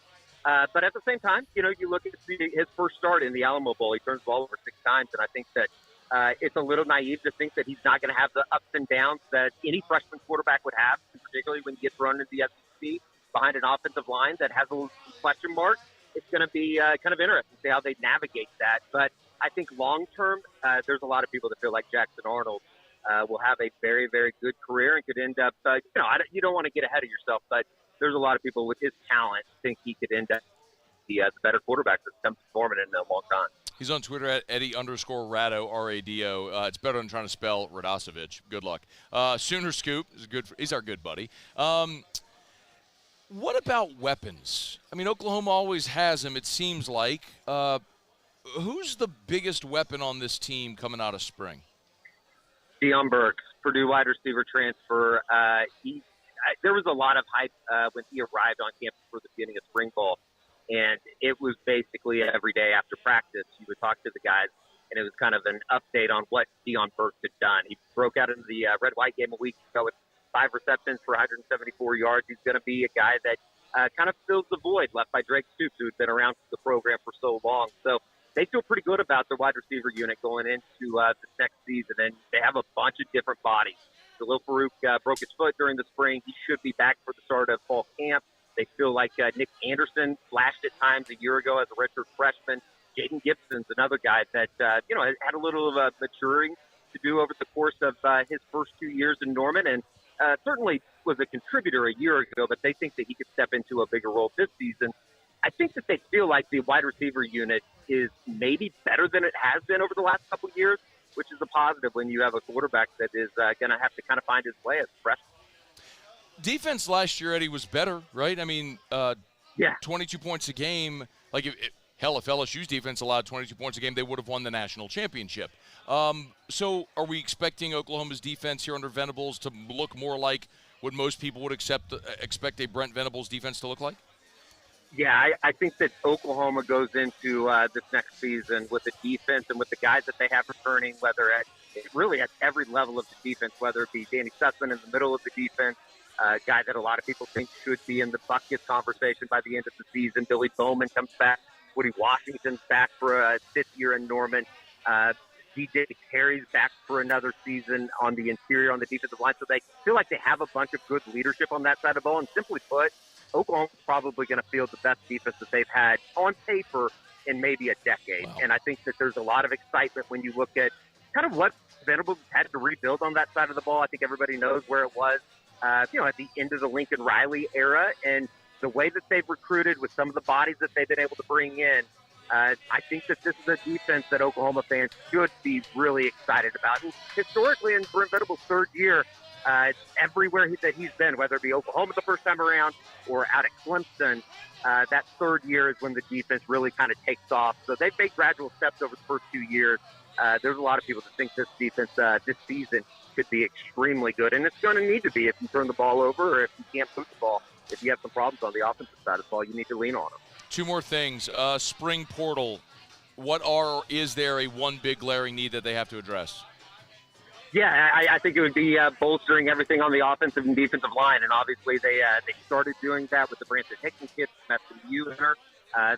But at the same time, you look at his first start in the Alamo Bowl. He turns the ball over 6 times, and I think that it's a little naive to think that he's not going to have the ups and downs that any freshman quarterback would have, particularly when you get thrown into the SEC behind an offensive line that has a little question mark. It's going to be kind of interesting to see how they navigate that. But I think long-term, there's a lot of people that feel like Jackson Arnold will have a very, very good career and could end up, you don't want to get ahead of yourself, but there's a lot of people with his talent think he could end up the better quarterback that's come to Norman in a long time. He's on Twitter at Eddie_Rado, R-A-D-O. It's better than trying to spell Radosevich. Good luck. Sooner Scoop is good. He's our good buddy. What about weapons? I mean, Oklahoma always has them, it seems like. Who's the biggest weapon on this team coming out of spring? Deion Burks, Purdue wide receiver transfer. There was a lot of hype when he arrived on campus for the beginning of spring ball, and it was basically every day after practice you would talk to the guys, and it was kind of an update on what Deion Burks had done. He broke out into the red-white game a week ago with 5 receptions for 174 yards. He's going to be a guy that kind of fills the void left by Drake Stoops, who's been around the program for so long. So they feel pretty good about their wide receiver unit going into this next season, and they have a bunch of different bodies. Khalil Farouk broke his foot during the spring. He should be back for the start of fall camp. They feel like Nick Anderson flashed at times a year ago as a redshirt freshman. Jaden Gibson's another guy that, had a little of maturing to do over the course of his first 2 years in Norman, and certainly was a contributor a year ago, but they think that he could step into a bigger role this season. I think that they feel like the wide receiver unit is maybe better than it has been over the last couple of years, which is a positive when you have a quarterback that is going to have to kind of find his way as a freshman. Defense last year, Eddie, was better, right? I mean, 22 points a game. Like, if LSU's defense allowed 22 points a game, they would have won the national championship. So are we expecting Oklahoma's defense here under Venables to look more like what most people would expect a Brent Venables defense to look like? Yeah, I think that Oklahoma goes into this next season with the defense and with the guys that they have returning, whether at every level of the defense, whether it be Danny Sussman in the middle of the defense, a guy that a lot of people think should be in the bucket conversation by the end of the season. Billy Bowman comes back. Woody Washington's back for a fifth year in Norman. DJ Terry's back for another season on the interior, on the defensive line. So they feel like they have a bunch of good leadership on that side of the ball. And simply put, Oklahoma's probably going to field the best defense that they've had on paper in maybe a decade. Wow. And I think that there's a lot of excitement when you look at kind of what Venables had to rebuild on that side of the ball. I think everybody knows where it was, at the end of the Lincoln Riley era. And the way that they've recruited with some of the bodies that they've been able to bring in, I think that this is a defense that Oklahoma fans should be really excited about. And historically, in Brent Venables' third year, everywhere that he's been, whether it be Oklahoma the first time around or out at Clemson, that third year is when the defense really kind of takes off. So they've made gradual steps over the first 2 years. There's a lot of people that think this defense this season could be extremely good, and it's going to need to be if you turn the ball over or if you can't move the ball. If you have some problems on the offensive side of the ball, you need to lean on them. Two more things. Spring portal. Is there a one big glaring need that they have to address? Yeah, I think it would be bolstering everything on the offensive and defensive line, and obviously they started doing that with the Branson Hickman kid, Matthew Mueller.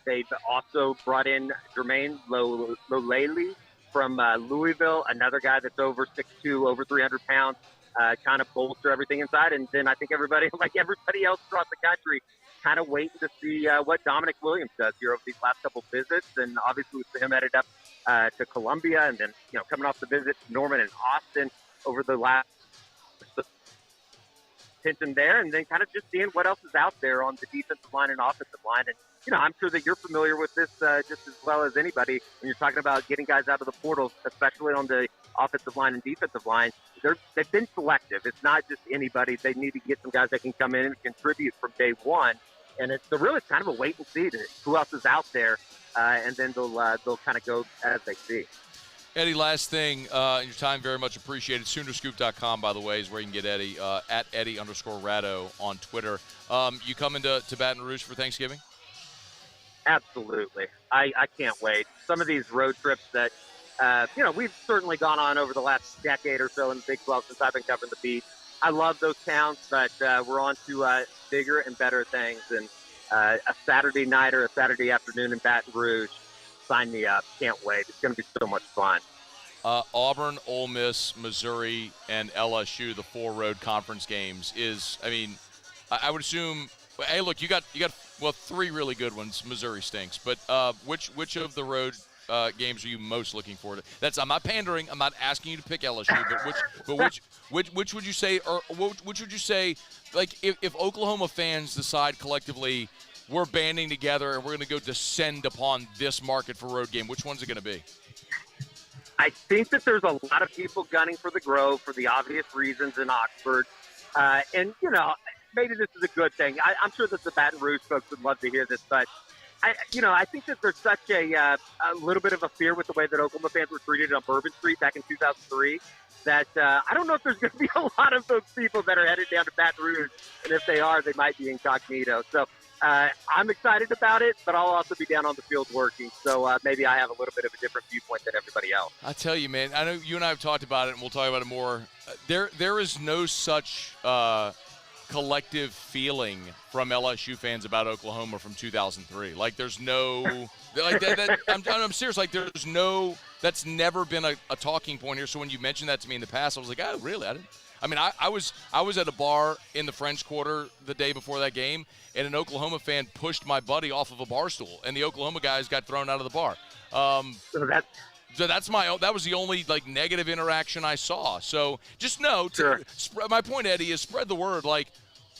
They've also brought in Jermaine Lolele from Louisville, another guy that's over 6'2", over 300 pounds, kind of bolster everything inside. And then I think everybody, like everybody else across the country, kind of waiting to see what Dominic Williams does here over these last couple visits. And obviously with him headed up to Columbia, and then, coming off the visit to Norman and Austin over the last attention there, and then kind of just seeing what else is out there on the defensive line and offensive line. And, I'm sure that you're familiar with this just as well as anybody when you're talking about getting guys out of the portal, especially on the offensive line and defensive line. They've been selective. It's not just anybody. They need to get some guys that can come in and contribute from day one. And it's really kind of a wait and see to who else is out there, and then they'll kind of go as they see. Eddie, last thing, your time very much appreciated. Soonerscoop.com, by the way, is where you can get Eddie, at Eddie_Rado on Twitter. You coming to Baton Rouge for Thanksgiving? Absolutely. I can't wait. Some of these road trips that, we've certainly gone on over the last decade or so in the Big 12 since I've been covering the beat. I love those towns, but we're on to bigger and better things. And a Saturday night or a Saturday afternoon in Baton Rouge, sign me up. Can't wait. It's going to be so much fun. Auburn, Ole Miss, Missouri, and LSU, the 4 road conference games I would assume. Hey, look, you got 3 really good ones. Missouri stinks, but which of the road games are you most looking forward to? I'm not pandering. I'm not asking you to pick LSU, but which would you say, or which would you say, like if Oklahoma fans decide collectively we're banding together and we're going to go descend upon this market for road game, which one's it going to be? I think that there's a lot of people gunning for the Grove for the obvious reasons in Oxford, and maybe this is a good thing. I'm sure that the Baton Rouge folks would love to hear this, but I think that there's such a little bit of a fear with the way that Oklahoma fans were treated on Bourbon Street back in 2003 that I don't know if there's going to be a lot of those people that are headed down to Baton Rouge, and if they are, they might be incognito. So I'm excited about it, but I'll also be down on the field working, so maybe I have a little bit of a different viewpoint than everybody else. I tell you, man, I know you and I have talked about it, and we'll talk about it more. There is no such collective feeling from LSU fans about Oklahoma from 2003. Like, there's no like that I'm serious. Like, there's no. That's never been a talking point here. So when you mentioned that to me in the past, I was like, oh, really? I was at a bar in the French Quarter the day before that game, and an Oklahoma fan pushed my buddy off of a bar stool, and the Oklahoma guys got thrown out of the bar. So that was the only negative interaction I saw. So just know, my point, Eddie, is spread the word. Like,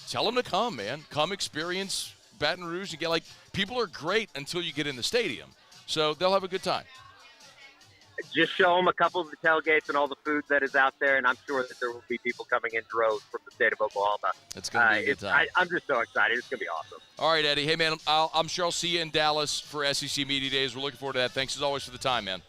tell them to come, man. Come experience Baton Rouge and get people are great until you get in the stadium. So they'll have a good time. Just show them a couple of the tailgates and all the food that is out there, and I'm sure that there will be people coming in droves from the state of Oklahoma. It's going to be a good time. I'm just so excited. It's going to be awesome. All right, Eddie. Hey, man, I'm sure I'll see you in Dallas for SEC Media Days. We're looking forward to that. Thanks, as always, for the time, man.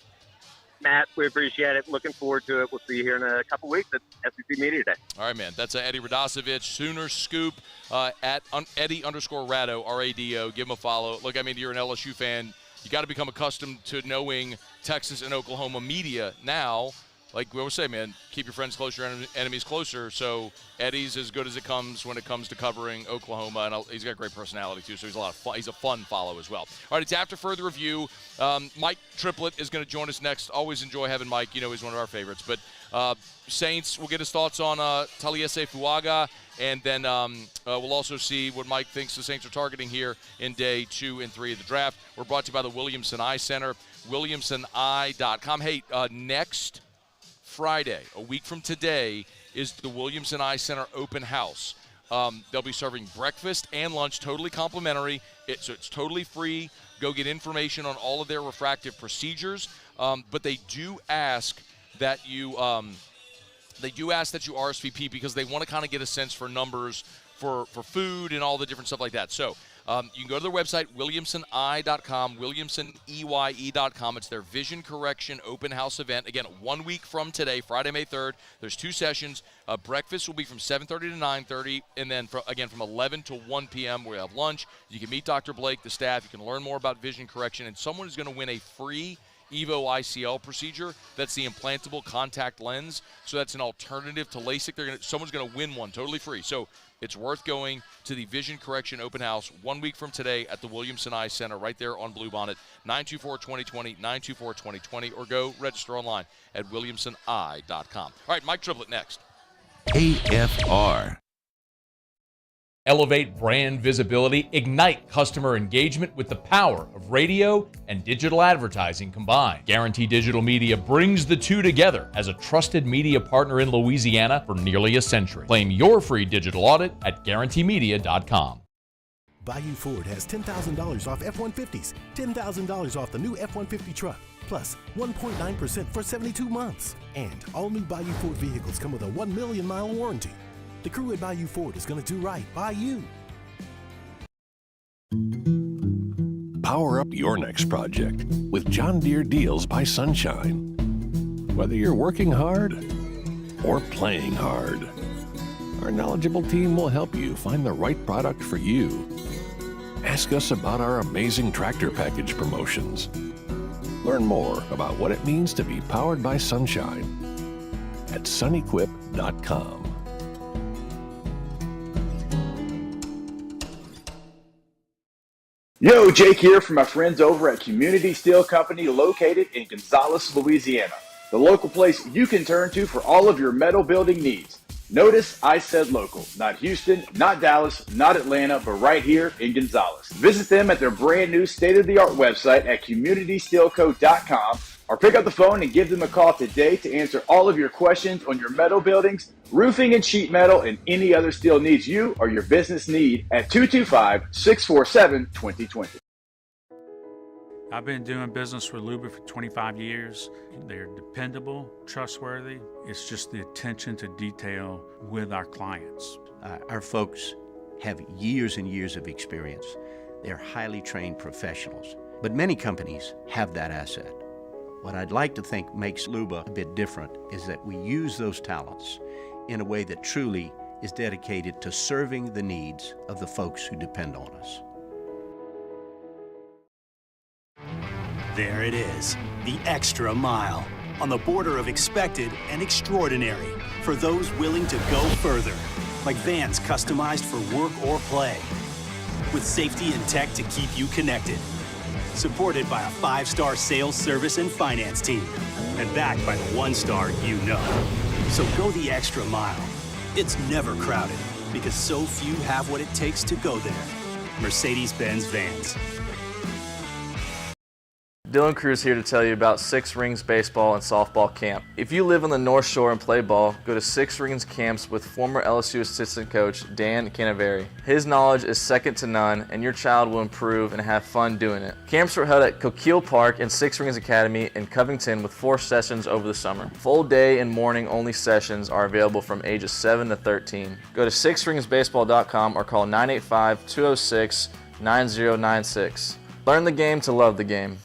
Matt, we appreciate it. Looking forward to it. We'll see you here in a couple weeks at SEC Media Day. All right, man. That's Eddie Radosevich, Sooner Scoop, at Eddie_Rado, R-A-D-O. Give him a follow. Look, you're an LSU fan. You got to become accustomed to knowing Texas and Oklahoma media now. like we always say, man, keep your friends closer, enemies closer. So Eddie's as good as it comes when it comes to covering Oklahoma, and he's got a great personality too. So he's a lot of fun. He's a fun follow as well. All right, it's after further review. Mike Triplett is going to join us next. Always enjoy having Mike. You know, he's one of our favorites. But Saints, we'll get his thoughts on Taliese Fuaga, and then we'll also see what Mike thinks the Saints are targeting here in day 2 and 3 of the draft. We're brought to you by the Williamson Eye Center, WilliamsonEye.com. Hey, next Friday, a week from today, is the Williamson Eye Center open house. They'll be serving breakfast and lunch, totally complimentary. So it's totally free. Go get information on all of their refractive procedures. But they do ask that you RSVP because they want to kind of get a sense for numbers for food and all the different stuff like that. So you can go to their website, WilliamsonEye.com, WilliamsonEye.com. It's their vision correction open house event. Again, 1 week from today, Friday, May 3rd. There's 2 sessions. Breakfast will be from 7:30 to 9:30, and then from 11 to 1 p.m. we have lunch. You can meet Dr. Blake, the staff. You can learn more about vision correction, and someone is going to win a free EVO ICL procedure. That's the implantable contact lens. So that's an alternative to LASIK. Someone's going to win one totally free. So it's worth going to the Vision Correction Open House 1 week from today at the Williamson Eye Center right there on Bluebonnet, 924-2020, 924-2020, or go register online at WilliamsonEye.com. All right, Mike Triplett next. AFR. Elevate brand visibility, ignite customer engagement with the power of radio and digital advertising combined. Guarantee Digital Media brings the two together as a trusted media partner in Louisiana for nearly a century. Claim your free digital audit at guaranteemedia.com. Bayou Ford has $10,000 off F-150s, $10,000 off the new F-150 truck, plus 1.9% for 72 months. And all new Bayou Ford vehicles come with a 1 million mile warranty. The crew at Bayou Ford is going to do right by you. Power up your next project with John Deere Deals by Sunshine. Whether you're working hard or playing hard, our knowledgeable team will help you find the right product for you. Ask us about our amazing tractor package promotions. Learn more about what it means to be powered by Sunshine at sunequip.com. Yo, Jake here from my friends over at Community Steel Company located in Gonzales, Louisiana. The local place you can turn to for all of your metal building needs. Notice I said local, not Houston, not Dallas, not Atlanta, but right here in Gonzales. Visit them at their brand new state-of-the-art website at communitysteelco.com or pick up the phone and give them a call today to answer all of your questions on your metal buildings, roofing and sheet metal, and any other steel needs you or your business need at 225-647-2020. I've been doing business with Luba for 25 years. They're dependable, trustworthy. It's just the attention to detail with our clients. Our folks have years and years of experience. They're highly trained professionals, but many companies have that asset. What I'd like to think makes Luba a bit different is that we use those talents in a way that truly is dedicated to serving the needs of the folks who depend on us. There it is, the extra mile, on the border of expected and extraordinary for those willing to go further, like vans customized for work or play, with safety and tech to keep you connected. Supported by a 5-star sales, service, and finance team, and backed by the 1-star you know. So go the extra mile. It's never crowded, because so few have what it takes to go there. Mercedes-Benz Vans. Dylan Cruz here to tell you about Six Rings Baseball and Softball Camp. If you live on the North Shore and play ball, go to Six Rings Camps with former LSU assistant coach Dan Canaveri. His knowledge is second to none, and your child will improve and have fun doing it. Camps were held at Coquille Park and Six Rings Academy in Covington with 4 sessions over the summer. Full day and morning only sessions are available from ages 7 to 13. Go to sixringsbaseball.com or call 985-206-9096. Learn the game to love the game.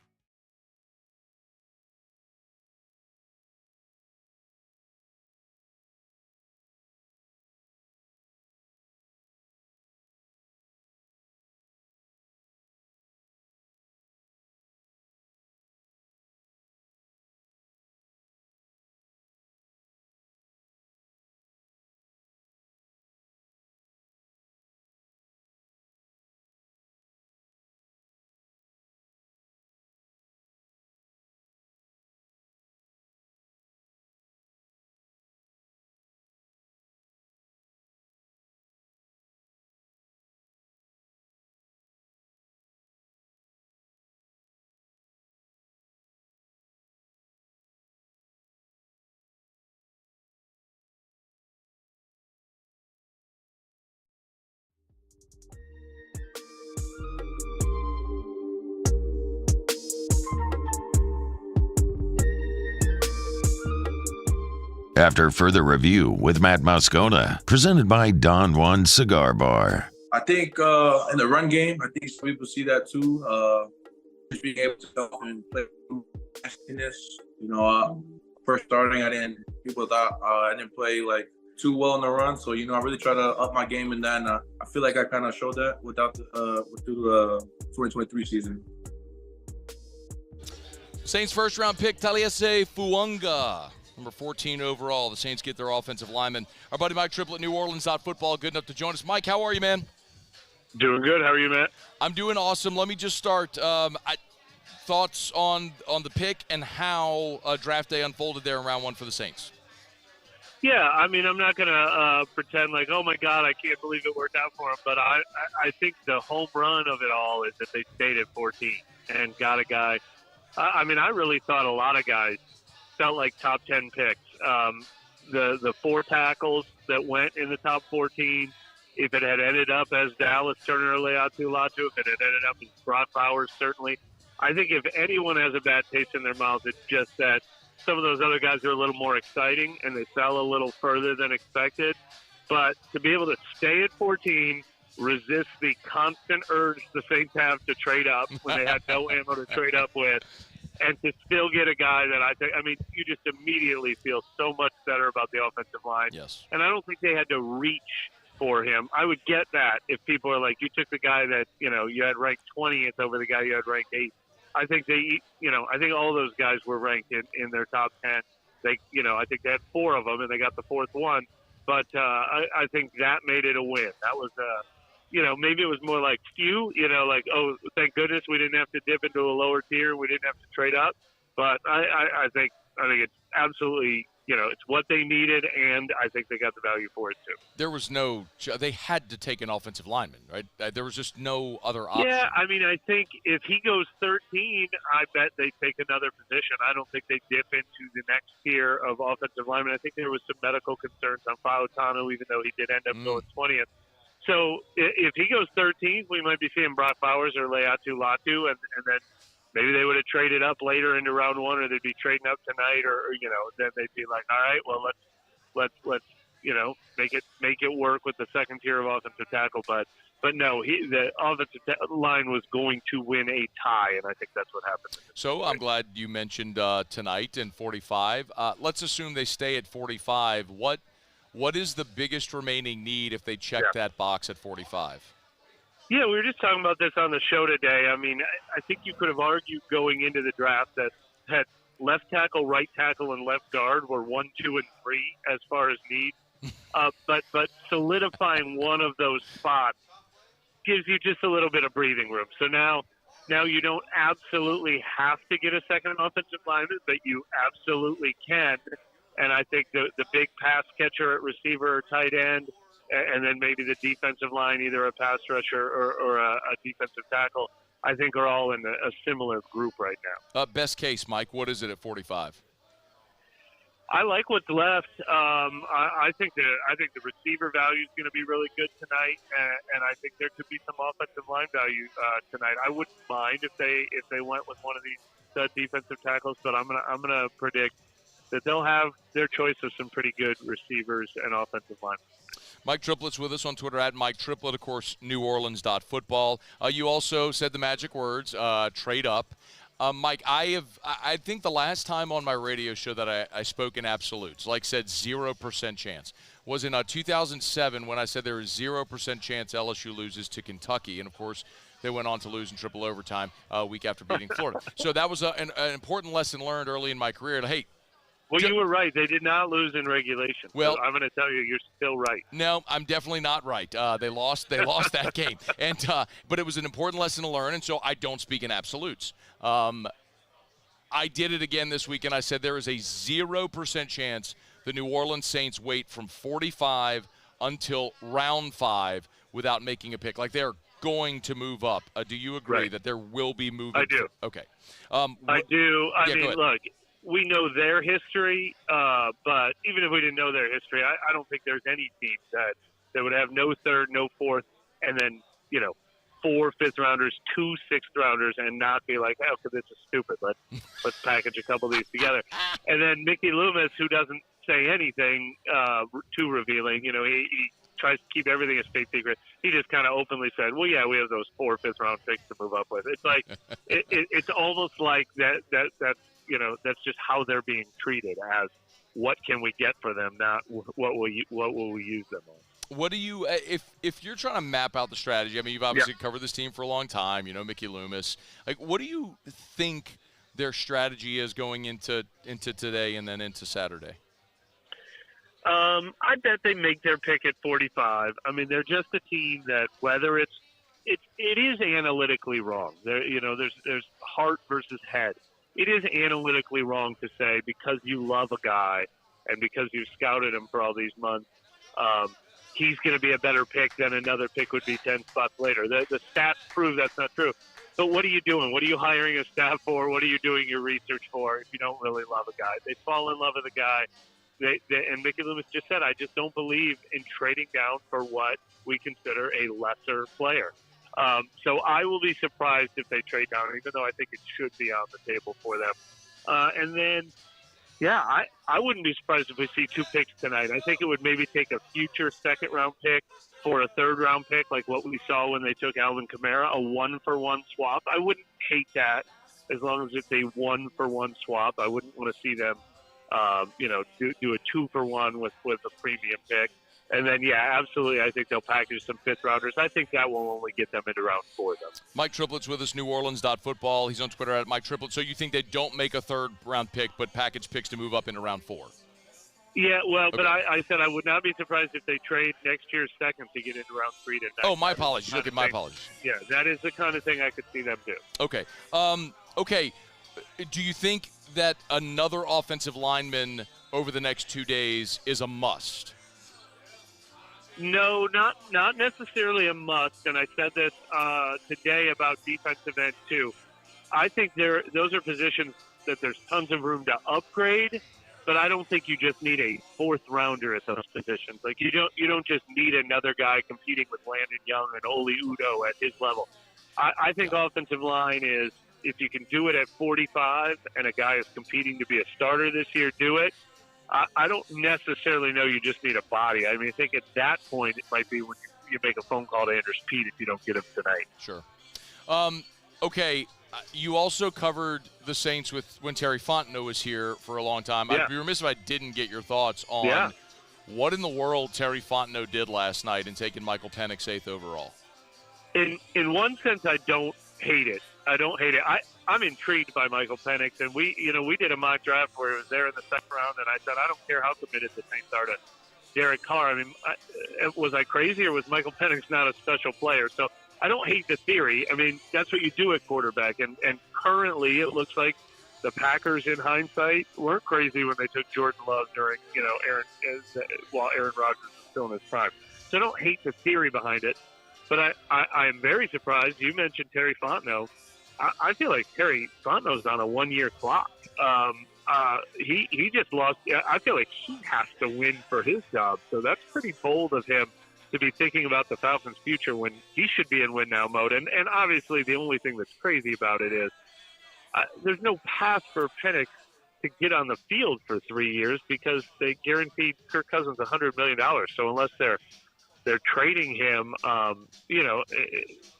After further review with Matt Moscona, presented by Don Juan Cigar Bar. I think in the run game, I think some people see that too. Just being able to go and play nastiness. First starting, people thought I didn't play like too well in the run. So, I really try to up my game in that. And I feel like I kind of showed that through the 2023 season. Saints first round pick, Taliese Fuaga. Number 14 overall. The Saints get their offensive lineman. Our buddy Mike Triplett, New Orleans.football, good enough to join us. Mike, how are you, man? Doing good. How are you, Matt? I'm doing awesome. Let me just start. Thoughts on the pick and how draft day unfolded there in round one for the Saints? Yeah, I mean, I'm not going to pretend like, oh, my God, I can't believe it worked out for him. But I think the home run of it all is that they stayed at 14 and got a guy. I mean, I really thought a lot of guys felt like top 10 picks. The 4 tackles that went in the top 14, if it had ended up as Dallas Turner or Leatu Latu, if it had ended up as Brock Bowers, certainly. I think if anyone has a bad taste in their mouth, it's just that some of those other guys are a little more exciting and they fell a little further than expected. But to be able to stay at 14, resist the constant urge the Saints have to trade up when they had no ammo to trade up with, and to still get a guy that you just immediately feel so much better about the offensive line. Yes. And I don't think they had to reach for him. I would get that if people are like, you took the guy that, you had ranked 20th over the guy you had ranked 8th. I think I think all those guys were ranked in their top 10. I think they had 4 of them and they got the 4th one. But I think that made it a win. That was maybe it was more like few, like, oh, thank goodness we didn't have to dip into a lower tier. We didn't have to trade up. But I think it's absolutely, it's what they needed, and I think they got the value for it too. There was they had to take an offensive lineman, right? There was just no other option. Yeah, I mean, I think if he goes 13, I bet they take another position. I don't think they dip into the next tier of offensive linemen. I think there was some medical concerns on Fautano, even though he did end up going 20th. So if he goes 13th, we might be seeing Brock Bowers or Leatu Latu, and then maybe they would have traded up later into round 1, or they'd be trading up tonight, or then they'd be like, all right, well, let's make it work with the second tier of offensive tackle. But no, the offensive line was going to win a tie, and I think that's what happened. So I'm glad you mentioned tonight in 45. Let's assume they stay at 45. What is the biggest remaining need if they check that box at 45? Yeah, we were just talking about this on the show today. I mean, I think you could have argued going into the draft that had left tackle, right tackle, and left guard were 1, 2, and 3 as far as need. But solidifying one of those spots gives you just a little bit of breathing room. So now you don't absolutely have to get a second offensive lineman, but you absolutely can. And I think the big pass catcher at receiver or tight end, and then maybe the defensive line, either a pass rusher or a defensive tackle, I think are all in a similar group right now. Best case, Mike, what is it at 45? I like what's left. I think the receiver value is going to be really good tonight, and I think there could be some offensive line value tonight. I wouldn't mind if they went with one of these defensive tackles, but I'm gonna predict that they'll have their choice of some pretty good receivers and offensive line. Mike Triplett's with us on Twitter at Mike Triplett, of course, NewOrleans.football. You also said the magic words, trade up. Mike, I think the last time on my radio show that I spoke in absolutes, like said 0% chance, was in 2007 when I said there was 0% chance LSU loses to Kentucky. And, of course, they went on to lose in triple overtime a week after beating Florida. So that was an important lesson learned early in my career. Hey, well, you were right. They did not lose in regulation. Well, so I'm going to tell you, you're still right. No, I'm definitely not right. They lost that game, but it was an important lesson to learn, and so I don't speak in absolutes. I did it again this week, and I said there is a 0% chance the New Orleans Saints wait from 45 until round 5 without making a pick. Like they're going to move up. Do you agree that there will be movement? I do. Okay. I do. I mean, look. We know their history, but even if we didn't know their history, I don't think there's any team that would have no third, no fourth, and then 4 fifth-round rounders, 2 6th rounders, and not be like, oh, this is stupid. Let's package a couple of these together. And then Mickey Loomis, who doesn't say anything too revealing, he tries to keep everything a state secret. He just kind of openly said, well, yeah, we have those 4 5th-round picks to move up with. It's like it's almost like that's just how they're being treated, as what can we get for them, not what will we use them on. What do you, if you're trying to map out the strategy? I mean, you've obviously covered this team for a long time. Mickey Loomis. Like, what do you think their strategy is going into today and then into Saturday? I bet they make their pick at 45. I mean, they're just a team that, whether it is analytically wrong. There's heart versus head. It is analytically wrong to say, because you love a guy and because you've scouted him for all these months, he's going to be a better pick than another pick would be 10 spots later. The stats prove that's not true. But what are you doing? What are you hiring a staff for? What are you doing your research for if you don't really love a guy? They fall in love with a guy. And Mickey Loomis just said, I just don't believe in trading down for what we consider a lesser player. So I will be surprised if they trade down, even though I think it should be on the table for them. And then, I wouldn't be surprised if we see 2 picks tonight. I think it would maybe take a future second-round pick for a third-round pick, like what we saw when they took Alvin Kamara, a 1-for-1 swap. I wouldn't hate that as long as it's a 1-for-1 swap. I wouldn't want to see them do a 2-for-1 with a premium pick. And then, absolutely, I think they'll package some 5th-rounders. I think that will only get them into round 4, though. Mike Triplett's with us, NewOrleans.football. He's on Twitter at Mike Triplett. So you think they don't make a 3rd-round pick but package picks to move up into round 4? Yeah, well, Okay. but I said I would not be surprised if they trade next year's second to get into round 3 to 9. Oh, my apologies. Look at my apologies. Yeah, that is the kind of thing I could see them do. Okay. Okay. Do you think that another offensive lineman over the next 2 days is a must? No, not necessarily a must, and I said this today about defensive end too. I think those are positions that there's tons of room to upgrade, but I don't think you just need a 4th-rounder at those positions. Like you don't just need another guy competing with Landon Young and Oli Udoh at his level. I think offensive line is, if you can do it at 45 and a guy is competing to be a starter this year, do it. I don't necessarily know you just need a body. I mean, I think at that point it might be when you make a phone call to Andrews Pete if you don't get him tonight. Sure. Okay, you also covered the Saints when Terry Fontenot was here for a long time. Yeah. I'd be remiss if I didn't get your thoughts on what in the world Terry Fontenot did last night in taking Michael Penix 8th overall. In one sense, I don't hate it. I'm intrigued by Michael Penix, and we did a mock draft where he was there in the 2nd round, and I said, I don't care how committed the Saints are to Derek Carr. I mean, was I crazy, or was Michael Penix not a special player? So I don't hate the theory. I mean, that's what you do at quarterback, and currently it looks like the Packers, in hindsight, weren't crazy when they took Jordan Love during, while Aaron Rodgers was still in his prime. So I don't hate the theory behind it, but I am very surprised. You mentioned Terry Fontenot. I feel like Terry Fontenot's on a 1-year clock. He just lost. I feel like he has to win for his job. So that's pretty bold of him to be thinking about the Falcons' future when he should be in win-now mode. And obviously the only thing that's crazy about it is there's no path for Penix to get on the field for 3 years because they guaranteed Kirk Cousins $100 million. So unless they're trading him,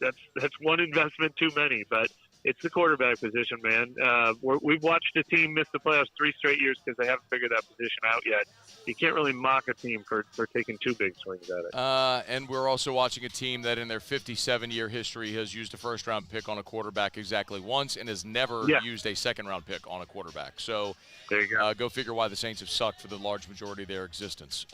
that's one investment too many. But it's the quarterback position, man. We've watched a team miss the playoffs 3 straight years because they haven't figured that position out yet. You can't really mock a team for taking 2 big swings at it. And we're also watching a team that in their 57-year history has used a 1st-round pick on a quarterback exactly once and has never used a 2nd-round pick on a quarterback. So there you go. Go figure why the Saints have sucked for the large majority of their existence.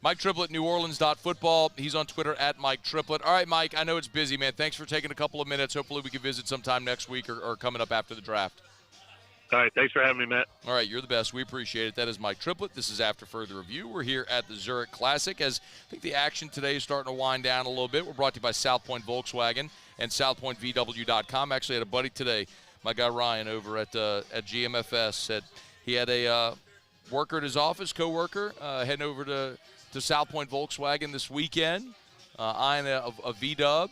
Mike Triplett, NewOrleans.football. He's on Twitter at Mike Triplett. All right, Mike, I know it's busy, man. Thanks for taking a couple of minutes. Hopefully we can visit sometime next week or coming up after the draft. All right, thanks for having me, Matt. All right, you're the best. We appreciate it. That is Mike Triplett. This is After Further Review. We're here at the Zurich Classic as I think the action today is starting to wind down a little bit. We're brought to you by South Point Volkswagen and SouthPointVW.com. Actually had a buddy today, my guy Ryan over at GMFS, said he had a worker at his office, co-worker, heading over to South Point Volkswagen this weekend, eyeing a V-dub.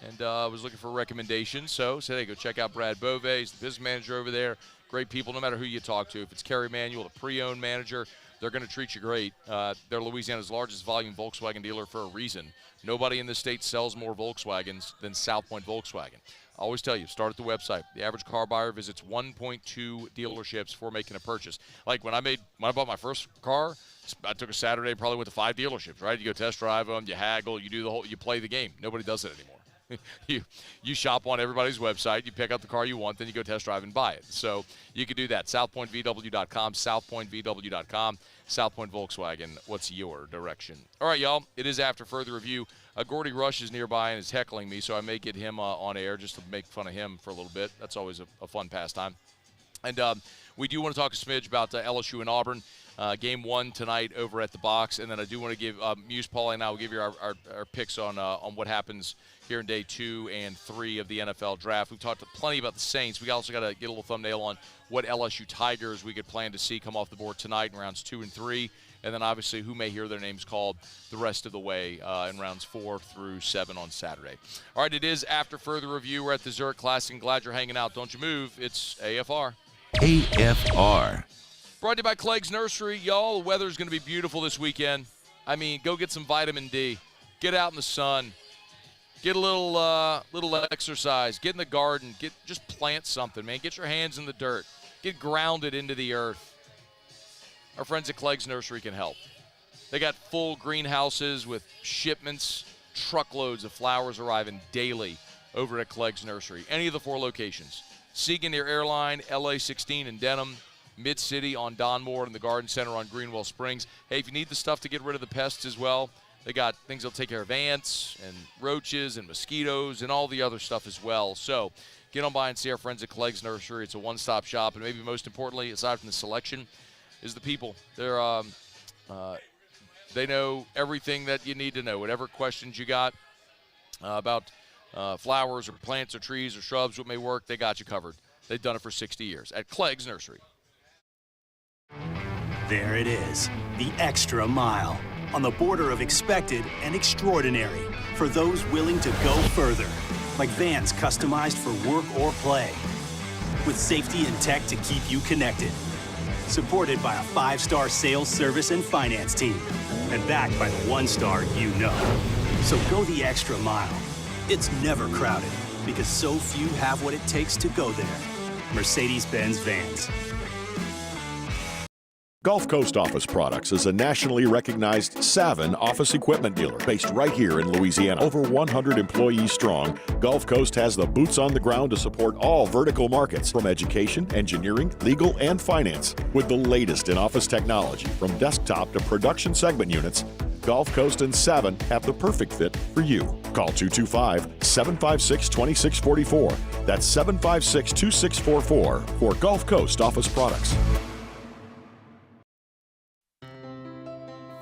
and was looking for recommendations. So said, hey, go check out Brad Bove. He's the business manager over there. Great people, no matter who you talk to. If it's Kerry Manuel, the pre-owned manager, they're going to treat you great. They're Louisiana's largest volume Volkswagen dealer for a reason. Nobody in the state sells more Volkswagens than South Point Volkswagen. I always tell you, start at the website. The average car buyer visits 1.2 dealerships before making a purchase. Like when I bought my first car, I took a Saturday, probably went to 5 dealerships, right? You go test drive them, you haggle, you play the game. Nobody does it anymore. You shop on everybody's website, you pick out the car you want, then you go test drive and buy it. So you can do that. SouthPointVW.com, SouthPointVW.com, South Point Volkswagen. What's your direction? All right, y'all. It is after further review. Gordy Rush is nearby and is heckling me, so I may get him on air just to make fun of him for a little bit. That's always a fun pastime. And we do want to talk a smidge about LSU and Auburn. Game 1 tonight over at the box. And then I do want to give Muse, Paulie, and I will give you our picks on what happens here in day 2 and 3 of the NFL draft. We've talked plenty about the Saints. We also got to get a little thumbnail on what LSU Tigers we could plan to see come off the board tonight in rounds 2 and 3. And then obviously who may hear their names called the rest of the way in rounds 4 through 7 on Saturday. All right, it is after further review. We're at the Zurich Classic. Glad you're hanging out. Don't you move. It's AFR. AFR. Brought to you by Clegg's Nursery. Y'all, the weather is going to be beautiful this weekend. I mean, go get some vitamin D. Get out in the sun. Get a little exercise. Get in the garden. Just plant something, man. Get your hands in the dirt. Get grounded into the earth. Our friends at Clegg's Nursery can help. They got full greenhouses with shipments, truckloads of flowers arriving daily over at Clegg's Nursery. Any of the 4 locations. Siegen near Airline, LA 16 in Denham, Mid-City on Donmore, and the Garden Center on Greenwell Springs. Hey, if you need the stuff to get rid of the pests as well, they got things that'll take care of ants and roaches and mosquitoes and all the other stuff as well. So get on by and see our friends at Clegg's Nursery. It's a one-stop shop, and maybe most importantly, aside from the selection, is the people. They know everything that you need to know. Whatever questions you got about flowers or plants or trees or shrubs, what may work, they got you covered. They've done it for 60 years at Clegg's Nursery. There it is, the extra mile, on the border of expected and extraordinary for those willing to go further, like vans customized for work or play, with safety and tech to keep you connected. Supported by a 5-star sales, service, and finance team, and backed by the 1-star you know. So go the extra mile. It's never crowded, because so few have what it takes to go there. Mercedes-Benz Vans. Gulf Coast Office Products is a nationally recognized Savin office equipment dealer based right here in Louisiana. Over 100 employees strong, Gulf Coast has the boots on the ground to support all vertical markets, from education, engineering, legal, and finance. With the latest in office technology, from desktop to production segment units, Gulf Coast and Savin have the perfect fit for you. Call 225-756-2644. That's 756-2644 for Gulf Coast Office Products.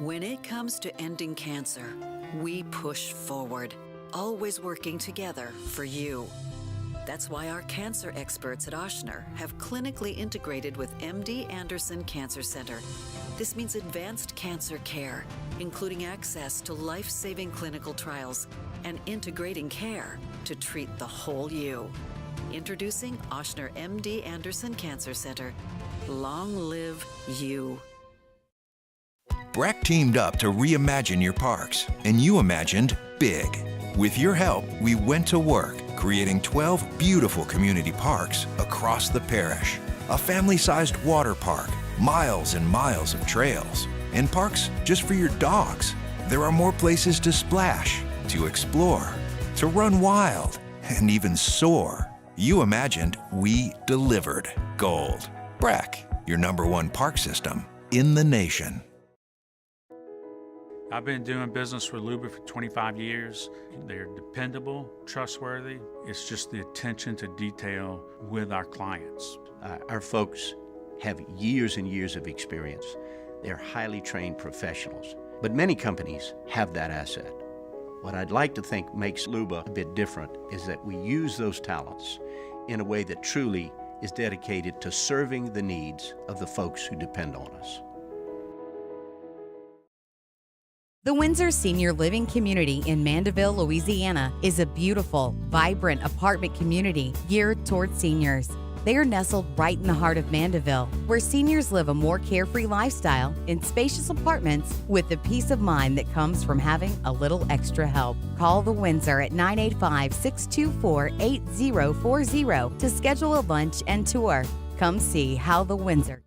When it comes to ending cancer, we push forward, always working together for you. That's why our cancer experts at Ochsner have clinically integrated with MD Anderson Cancer Center. This means advanced cancer care, including access to life-saving clinical trials and integrating care to treat the whole you. Introducing Ochsner MD Anderson Cancer Center. Long live you. Breck teamed up to reimagine your parks, and you imagined big. With your help, we went to work, creating 12 beautiful community parks across the parish. A family-sized water park, miles and miles of trails, and parks just for your dogs. There are more places to splash, to explore, to run wild, and even soar. You imagined, we delivered. Gold. Breck, your #1 park system in the nation. I've been doing business with Luba for 25 years. They're dependable, trustworthy. It's just the attention to detail with our clients. Our folks have years and years of experience. They're highly trained professionals. But many companies have that asset. What I'd like to think makes Luba a bit different is that we use those talents in a way that truly is dedicated to serving the needs of the folks who depend on us. The Windsor Senior Living Community in Mandeville, Louisiana is a beautiful, vibrant apartment community geared toward seniors. They are nestled right in the heart of Mandeville, where seniors live a more carefree lifestyle in spacious apartments with the peace of mind that comes from having a little extra help. Call the Windsor at 985-624-8040 to schedule a lunch and tour. Come see how the Windsor.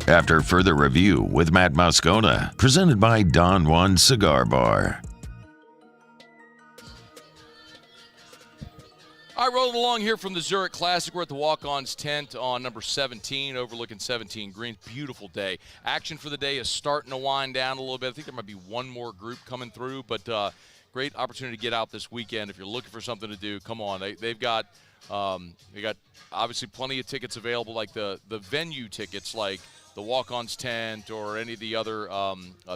After further review with Matt Moscona, presented by Don Juan Cigar Bar. All right, rolling along here from the Zurich Classic. We're at the Walk-Ons tent on number 17, overlooking 17 Green. Beautiful day. Action for the day is starting to wind down a little bit. I think there might be one more group coming through, but great opportunity to get out this weekend. If you're looking for something to do, come on. They've got obviously plenty of tickets available, like the venue tickets, like the Walk-Ons tent or any of the other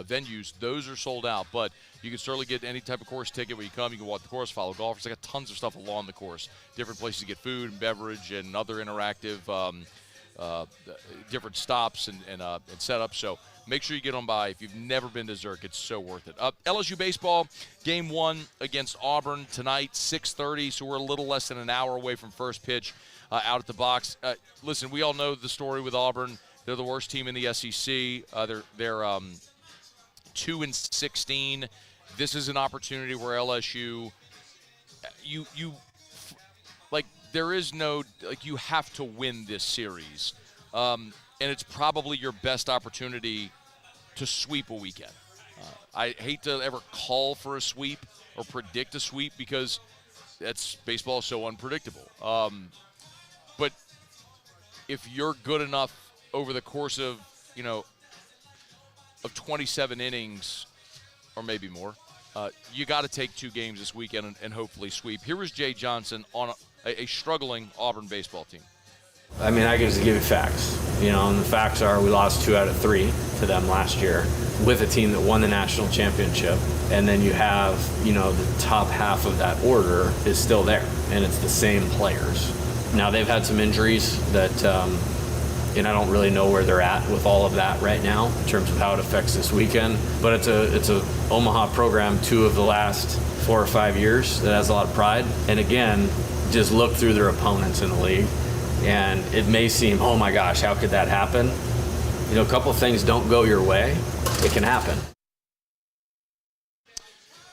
venues. Those are sold out, but you can certainly get any type of course ticket where you come. You can walk the course, follow golfers. They got tons of stuff along the course, different places to get food and beverage and other interactive different stops and setups. So make sure you get on by. If you've never been to Zurich, it's so worth it. LSU baseball, game 1 against Auburn tonight, 6:30, so we're a little less than an hour away from first pitch out at the box. Listen, we all know the story with Auburn. They're the worst team in the SEC. They're 2-16. This is an opportunity where LSU, there is no, you have to win this series. And it's probably your best opportunity to sweep a weekend. I hate to ever call for a sweep or predict a sweep because baseball is so unpredictable. But if you're good enough over the course of 27 innings or maybe more, you got to take 2 games this weekend and hopefully sweep. Here was Jay Johnson on a struggling Auburn baseball team. I mean, I can just give you facts, and the facts are we lost 2 out of 3 to them last year with a team that won the national championship. And then you have, the top half of that order is still there, and it's the same players. Now, they've had some injuries that, and I don't really know where they're at with all of that right now in terms of how it affects this weekend. But it's a Omaha program 2 of the last 4 or 5 years that has a lot of pride. And again, just look through their opponents in the league, and it may seem, oh my gosh, how could that happen? A couple of things don't go your way, it can happen.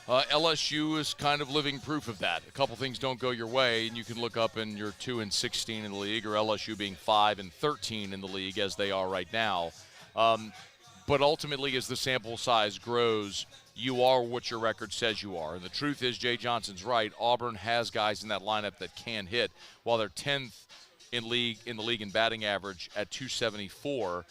LSU is kind of living proof of that. A couple things don't go your way, and you can look up and you're 2-16 in the league, or LSU being 5-13 in the league as they are right now. But ultimately, as the sample size grows, you are what your record says you are. And the truth is, Jay Johnson's right. Auburn has guys in that lineup that can hit. While they're 10th in the league in batting average at 274,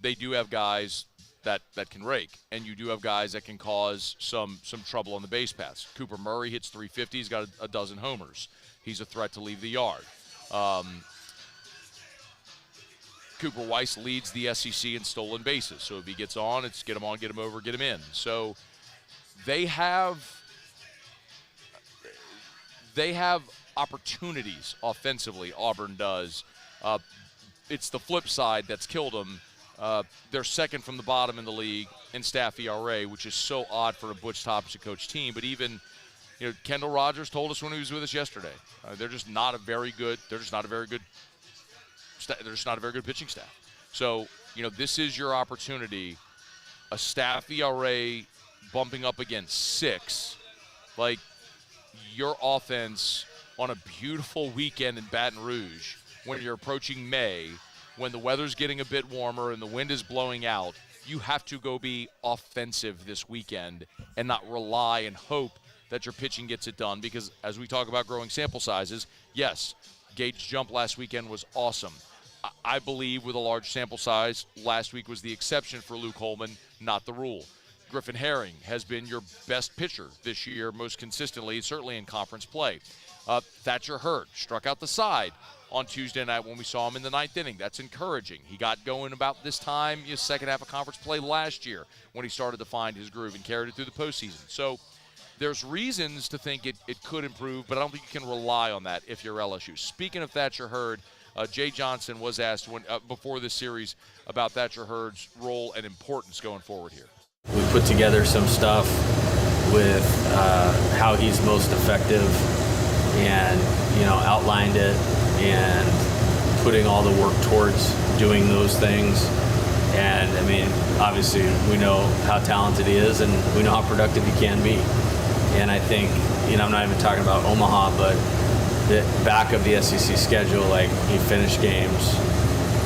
they do have guys that can rake, and you do have guys that can cause some trouble on the base paths. Cooper Murray hits 350. He's got a dozen homers. He's a threat to leave the yard. Cooper Weiss leads the SEC in stolen bases. So if he gets on, it's get him on, get him over, get him in. So they have opportunities offensively, Auburn does. It's the flip side that's killed them. They're second from the bottom in the league in staff ERA, which is so odd for a Butch Thompson coach team. But even, Kendall Rogers told us when he was with us yesterday, they're just not a very good pitching staff. So, this is your opportunity. A staff ERA bumping up against 6, like your offense on a beautiful weekend in Baton Rouge when you're approaching May, when the weather's getting a bit warmer and the wind is blowing out, you have to go be offensive this weekend and not rely and hope that your pitching gets it done. Because as we talk about growing sample sizes, yes, Gates' jump last weekend was awesome. I believe with a large sample size, last week was the exception for Luke Holman, not the rule. Griffin Herring has been your best pitcher this year most consistently, certainly in conference play. Thatcher Hurd struck out the side on Tuesday night when we saw him in the 9th inning. That's encouraging. He got going about this time, second half of conference play last year when he started to find his groove and carried it through the postseason. So there's reasons to think it could improve, but I don't think you can rely on that if you're LSU. Speaking of Thatcher Hurd, Jay Johnson was asked before this series about Thatcher Hurd's role and importance going forward here. We put together some stuff with how he's most effective and, outlined it and putting all the work towards doing those things. And, obviously we know how talented he is and we know how productive he can be. And I think, I'm not even talking about Omaha, but the back of the SEC schedule, like he finished games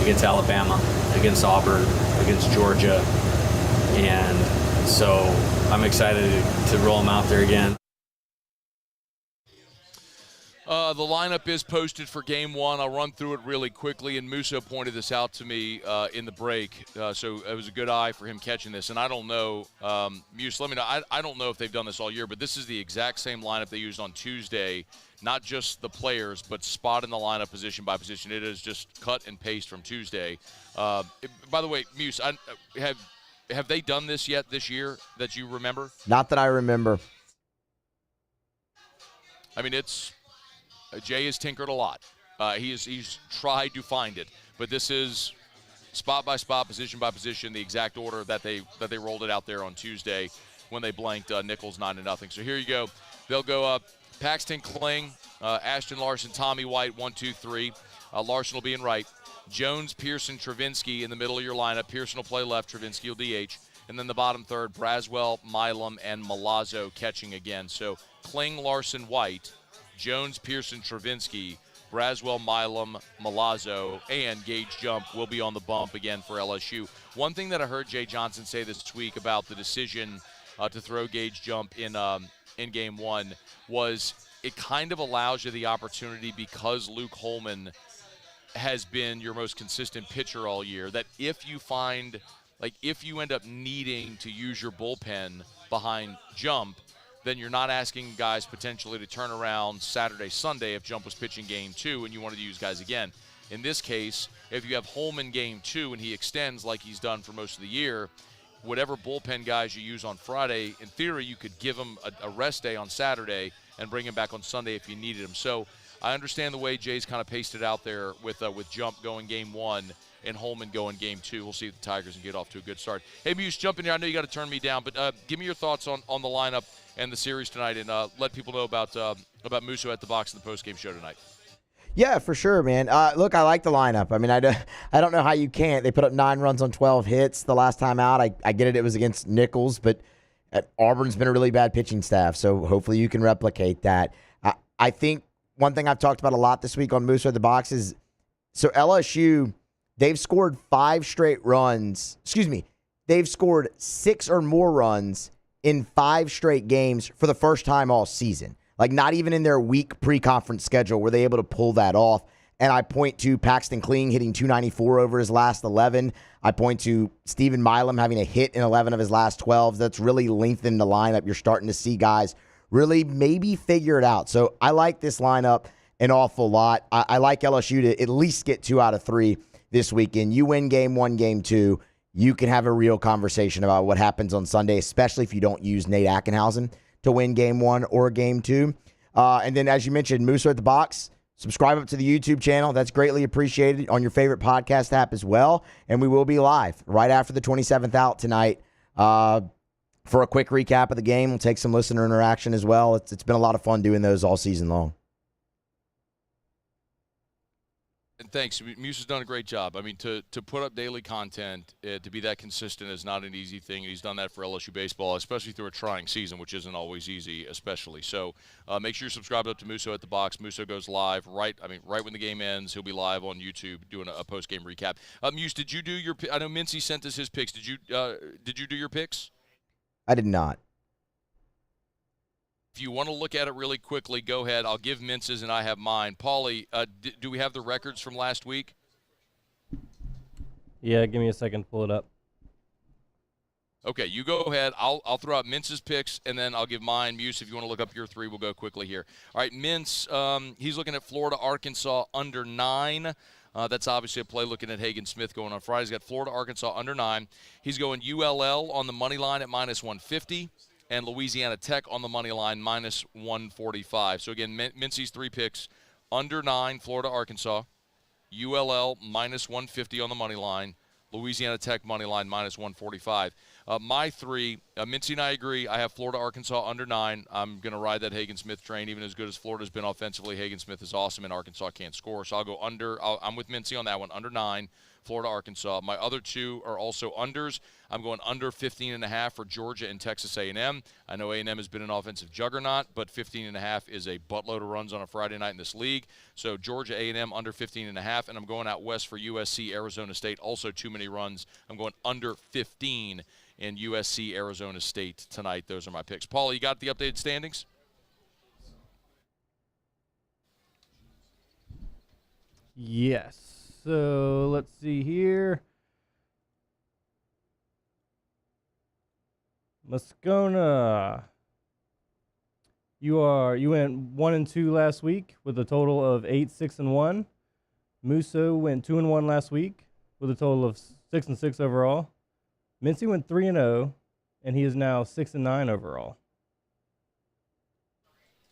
against Alabama, against Auburn, against Georgia. And so I'm excited to roll him out there again. The lineup is posted for Game 1. I'll run through it really quickly, and Musso pointed this out to me in the break, so it was a good eye for him catching this. And I don't know, Musso, let me know. I don't know if they've done this all year, but this is the exact same lineup they used on Tuesday, not just the players, but spot in the lineup position by position. It is just cut and paste from Tuesday. By the way, Musso, have they done this yet this year that you remember? Not that I remember. Jay has tinkered a lot. He's tried to find it, but this is spot by spot, position by position, the exact order that they rolled it out there on Tuesday when they blanked Nichols 9-0. So here you go. They'll go Paxton Kling, Ashton Larson, Tommy White, 1, 2, 3. Larson will be in right. Jones, Pearson, Travinsky in the middle of your lineup. Pearson will play left. Travinsky will DH. And then the bottom third, Braswell, Milam, and Milazzo catching again. So Kling, Larson, White, Jones, Pearson, Travinsky, Braswell, Milam, Milazzo, and Gage Jump will be on the bump again for LSU. One thing that I heard Jay Johnson say this week about the decision to throw Gage Jump in Game 1 was it kind of allows you the opportunity, because Luke Holman has been your most consistent pitcher all year, that if you end up needing to use your bullpen behind Jump, then you're not asking guys potentially to turn around Saturday, Sunday if Jump was pitching Game 2 and you wanted to use guys again. In this case, if you have Holman Game 2 and he extends like he's done for most of the year, whatever bullpen guys you use on Friday, in theory, you could give him a rest day on Saturday and bring him back on Sunday if you needed him. So I understand the way Jay's kind of pasted out there with Jump going Game 1 and Holman going Game 2. We'll see if the Tigers can get off to a good start. Hey, Muse, jump in here. I know you got to turn me down, but give me your thoughts on the lineup and the series tonight, and let people know about Musso at the Box in the postgame show tonight. Yeah, for sure, man. Look, I like the lineup. I don't know how you can't. They put up 9 runs on 12 hits the last time out. I get it was against Nichols, but Auburn's been a really bad pitching staff, so hopefully you can replicate that. I think one thing I've talked about a lot this week on Musso at the Box is, so LSU, they've scored 5 straight runs. Excuse me. They've scored 6 or more runs in 5 straight games for the first time all season. Like, not even in their weak pre-conference schedule were they able to pull that off. And I point to Paxton Kling hitting 294 over his last 11. I point to Stephen Milam having a hit in 11 of his last 12. That's really lengthened the lineup. You're starting to see guys really maybe figure it out. So I like this lineup an awful lot. I like LSU to at least get 2 out of 3 this weekend. You win Game 1, Game 2, you can have a real conversation about what happens on Sunday, especially if you don't use Nate Ackenhausen to win Game 1 or Game 2. And then, as you mentioned, Musso at the Box, subscribe up to the YouTube channel. That's greatly appreciated on your favorite podcast app as well. And we will be live right after the 27th out tonight for a quick recap of the game. We'll take some listener interaction as well. It's been a lot of fun doing those all season long. And thanks. Muse has done a great job. To put up daily content, to be that consistent is not an easy thing. He's done that for LSU baseball, especially through a trying season, which isn't always easy, especially. So make sure you're subscribed up to Musso at the Box. Musso goes live right when the game ends. He'll be live on YouTube doing a post-game recap. Muse, did you do your – I know Mincy sent us his picks. Did you do your picks? I did not. If you want to look at it really quickly, go ahead. I'll give Mince's and I have mine. Paulie, do we have the records from last week? Yeah, give me a second to pull it up. Okay, you go ahead. I'll throw out Mince's picks, and then I'll give mine. Muse, if you want to look up your 3, we'll go quickly here. All right, Mince, he's looking at Florida, Arkansas under 9. That's obviously a play looking at Hagen Smith going on Friday. He's got Florida, Arkansas under 9. He's going ULL on the money line at -150. and Louisiana Tech on the money line, minus 145. So, again, Mincy's 3 picks, under 9, Florida, Arkansas. ULL, minus 150 on the money line. Louisiana Tech money line, minus 145. My 3, Mincy and I agree. I have Florida, Arkansas, under 9. I'm going to ride that Hagen-Smith train. Even as good as Florida's been offensively, Hagen-Smith is awesome, and Arkansas can't score. So I'll go under. I'm with Mincy on that one, under 9. Florida, Arkansas. My other 2 are also unders. I'm going under 15.5 for Georgia and Texas A&M. I know A&M has been an offensive juggernaut, but 15.5 is a buttload of runs on a Friday night in this league. So Georgia A&M under 15.5, and I'm going out west for USC, Arizona State. Also too many runs. I'm going under 15 in USC, Arizona State tonight. Those are my picks. Paul, you got the updated standings? Yes. So let's see here. Moscona, you went 1-2 last week with a total of 8-6-1. Musso went 2-1 last week with a total of 6-6 overall. Mincy went 3-0, and he is now 6-9 overall.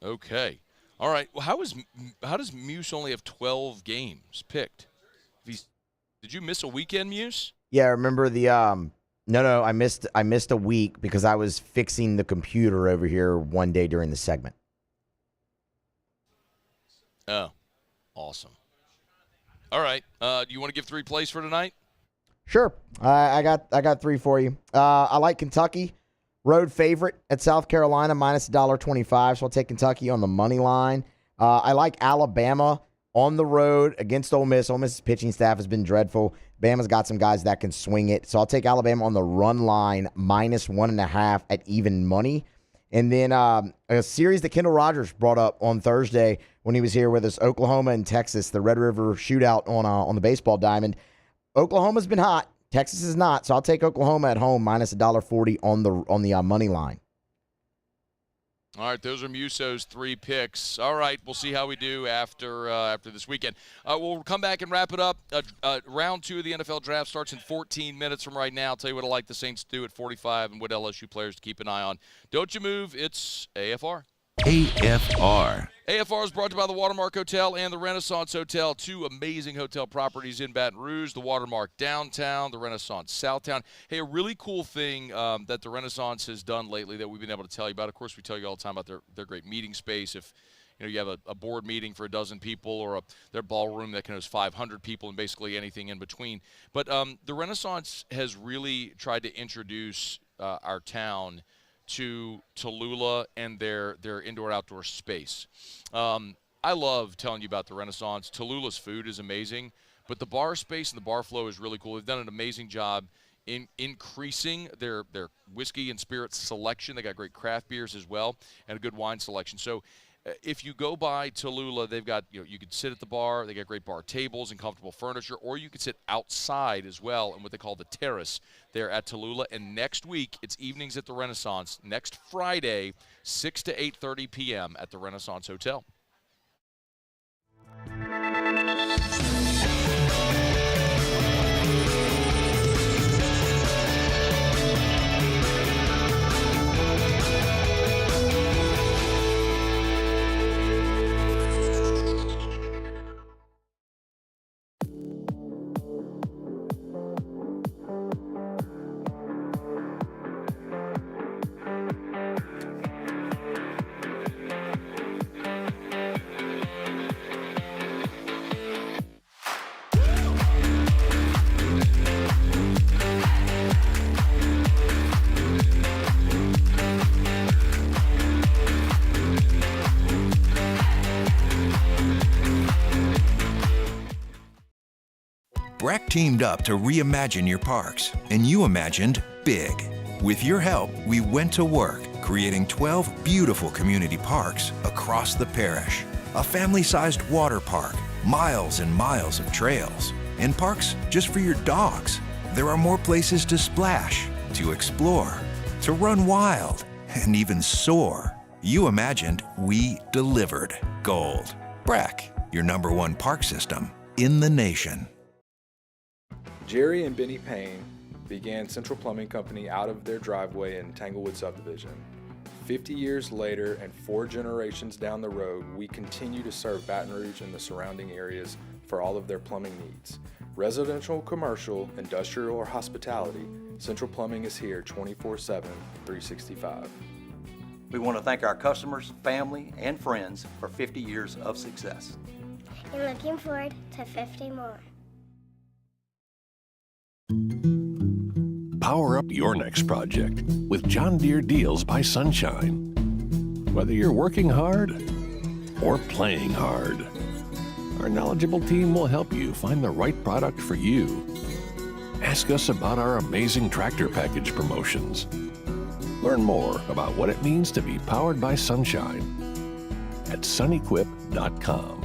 Okay. All right. Well, how does Muse only have 12 games picked? Did you miss a weekend, Muse? Yeah, remember the no, I missed a week because I was fixing the computer over here one day during the segment. Oh, awesome. All right. Do you want to give 3 plays for tonight? Sure. I got 3 for you. I like Kentucky, road favorite at South Carolina, minus $1.25. So I'll take Kentucky on the money line. I like Alabama on the road against Ole Miss. Ole Miss's pitching staff has been dreadful. Bama's got some guys that can swing it. So I'll take Alabama on the run line, minus 1.5 at even money. And then a series that Kendall Rogers brought up on Thursday when he was here with us, Oklahoma and Texas, the Red River shootout on the baseball diamond. Oklahoma's been hot. Texas is not. So I'll take Oklahoma at home, minus $1.40 on the money line. All right, those are Muso's 3 picks. All right, we'll see how we do after this weekend. We'll come back and wrap it up. Round 2 of the NFL draft starts in 14 minutes from right now. I'll tell you what I like the Saints to do at 45 and what LSU players to keep an eye on. Don't you move. It's AFR. AFR. AFR is brought to you by the Watermark Hotel and the Renaissance Hotel, 2 amazing hotel properties in Baton Rouge, the Watermark downtown, the Renaissance Southtown. Hey, a really cool thing that the Renaissance has done lately that we've been able to tell you about. Of course, we tell you all the time about their great meeting space. If you have a board meeting for 12 people or their ballroom that can host 500 people and basically anything in between. But the Renaissance has really tried to introduce our town to Tallulah and their indoor-outdoor space. I love telling you about the Renaissance. Tallulah's food is amazing, but the bar space and the bar flow is really cool. They've done an amazing job in increasing their whiskey and spirits selection. They got great craft beers as well and a good wine selection. So if you go by Tallulah, they've got, you could sit at the bar. They got great bar tables and comfortable furniture, or you could sit outside as well in what they call the terrace there at Tallulah. And next week, it's evenings at the Renaissance. Next Friday, 6 to 8:30 p.m. at the Renaissance Hotel. Breck teamed up to reimagine your parks, and you imagined big. With your help, we went to work, creating 12 beautiful community parks across the parish. A family-sized water park, miles and miles of trails, and parks just for your dogs. There are more places to splash, to explore, to run wild, and even soar. You imagined, we delivered. Gold. Breck, your #1 park system in the nation. Jerry and Benny Payne began Central Plumbing Company out of their driveway in Tanglewood Subdivision. 50 years later and 4 generations down the road, we continue to serve Baton Rouge and the surrounding areas for all of their plumbing needs. Residential, commercial, industrial, or hospitality, Central Plumbing is here 24/7, 365. We want to thank our customers, family, and friends for 50 years of success. And looking forward to 50 more. Power up your next project with John Deere Deals by Sunshine. Whether you're working hard or playing hard, our knowledgeable team will help you find the right product for you. Ask us about our amazing tractor package promotions. Learn more about what it means to be powered by sunshine at sunequip.com.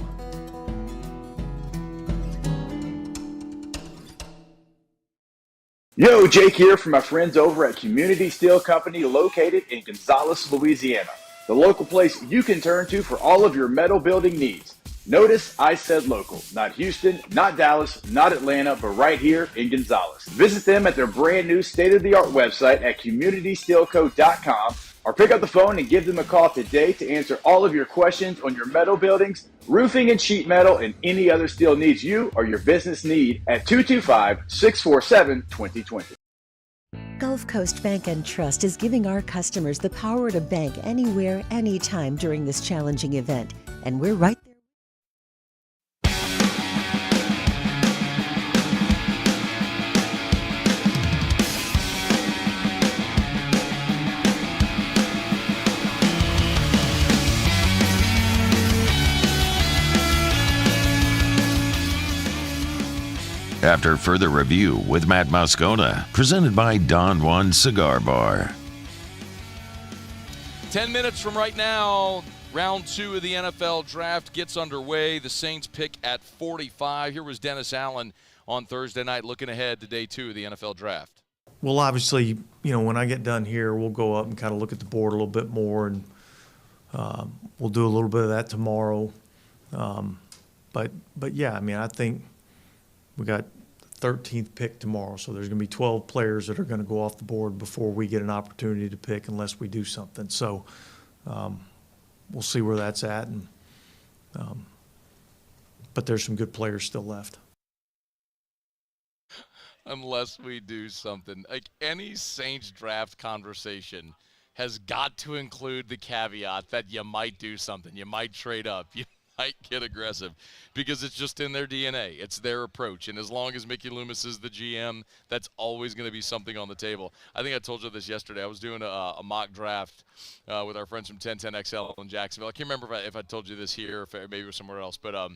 Yo, Jake here from my friends over at Community Steel Company located in Gonzales, Louisiana. The local place you can turn to for all of your metal building needs. Notice I said local, not Houston, not Dallas, not Atlanta, but right here in Gonzales. Visit them at their brand new state-of-the-art website at communitysteelco.com or pick up the phone and give them a call today to answer all of your questions on your metal buildings, roofing and sheet metal, and any other steel needs you or your business need at 225-647-2020. Gulf Coast Bank and Trust is giving our customers the power to bank anywhere, anytime during this challenging event. And we're right there. After further review with Matt Moscona, presented by Don Juan Cigar Bar. 10 minutes from right now, round 2 of the NFL draft gets underway. The Saints pick at 45. Here was Dennis Allen on Thursday night looking ahead to day 2 of the NFL draft. Well, obviously, when I get done here, we'll go up and kind of look at the board a little bit more, and we'll do a little bit of that tomorrow. But yeah, I think we got 13th pick tomorrow, so there's going to be 12 players that are going to go off the board before we get an opportunity to pick, unless we do something. So we'll see where that's at, and but there's some good players still left. Unless we do something. Like, any Saints draft conversation has got to include the caveat that you might do something. You might trade up. You might get aggressive, because it's just in their DNA. It's their approach. And as long as Mickey Loomis is the GM, that's always going to be something on the table. I think I told you this yesterday. I was doing a mock draft with our friends from 1010XL in Jacksonville. I can't remember if I told you this here, if maybe it was somewhere else, but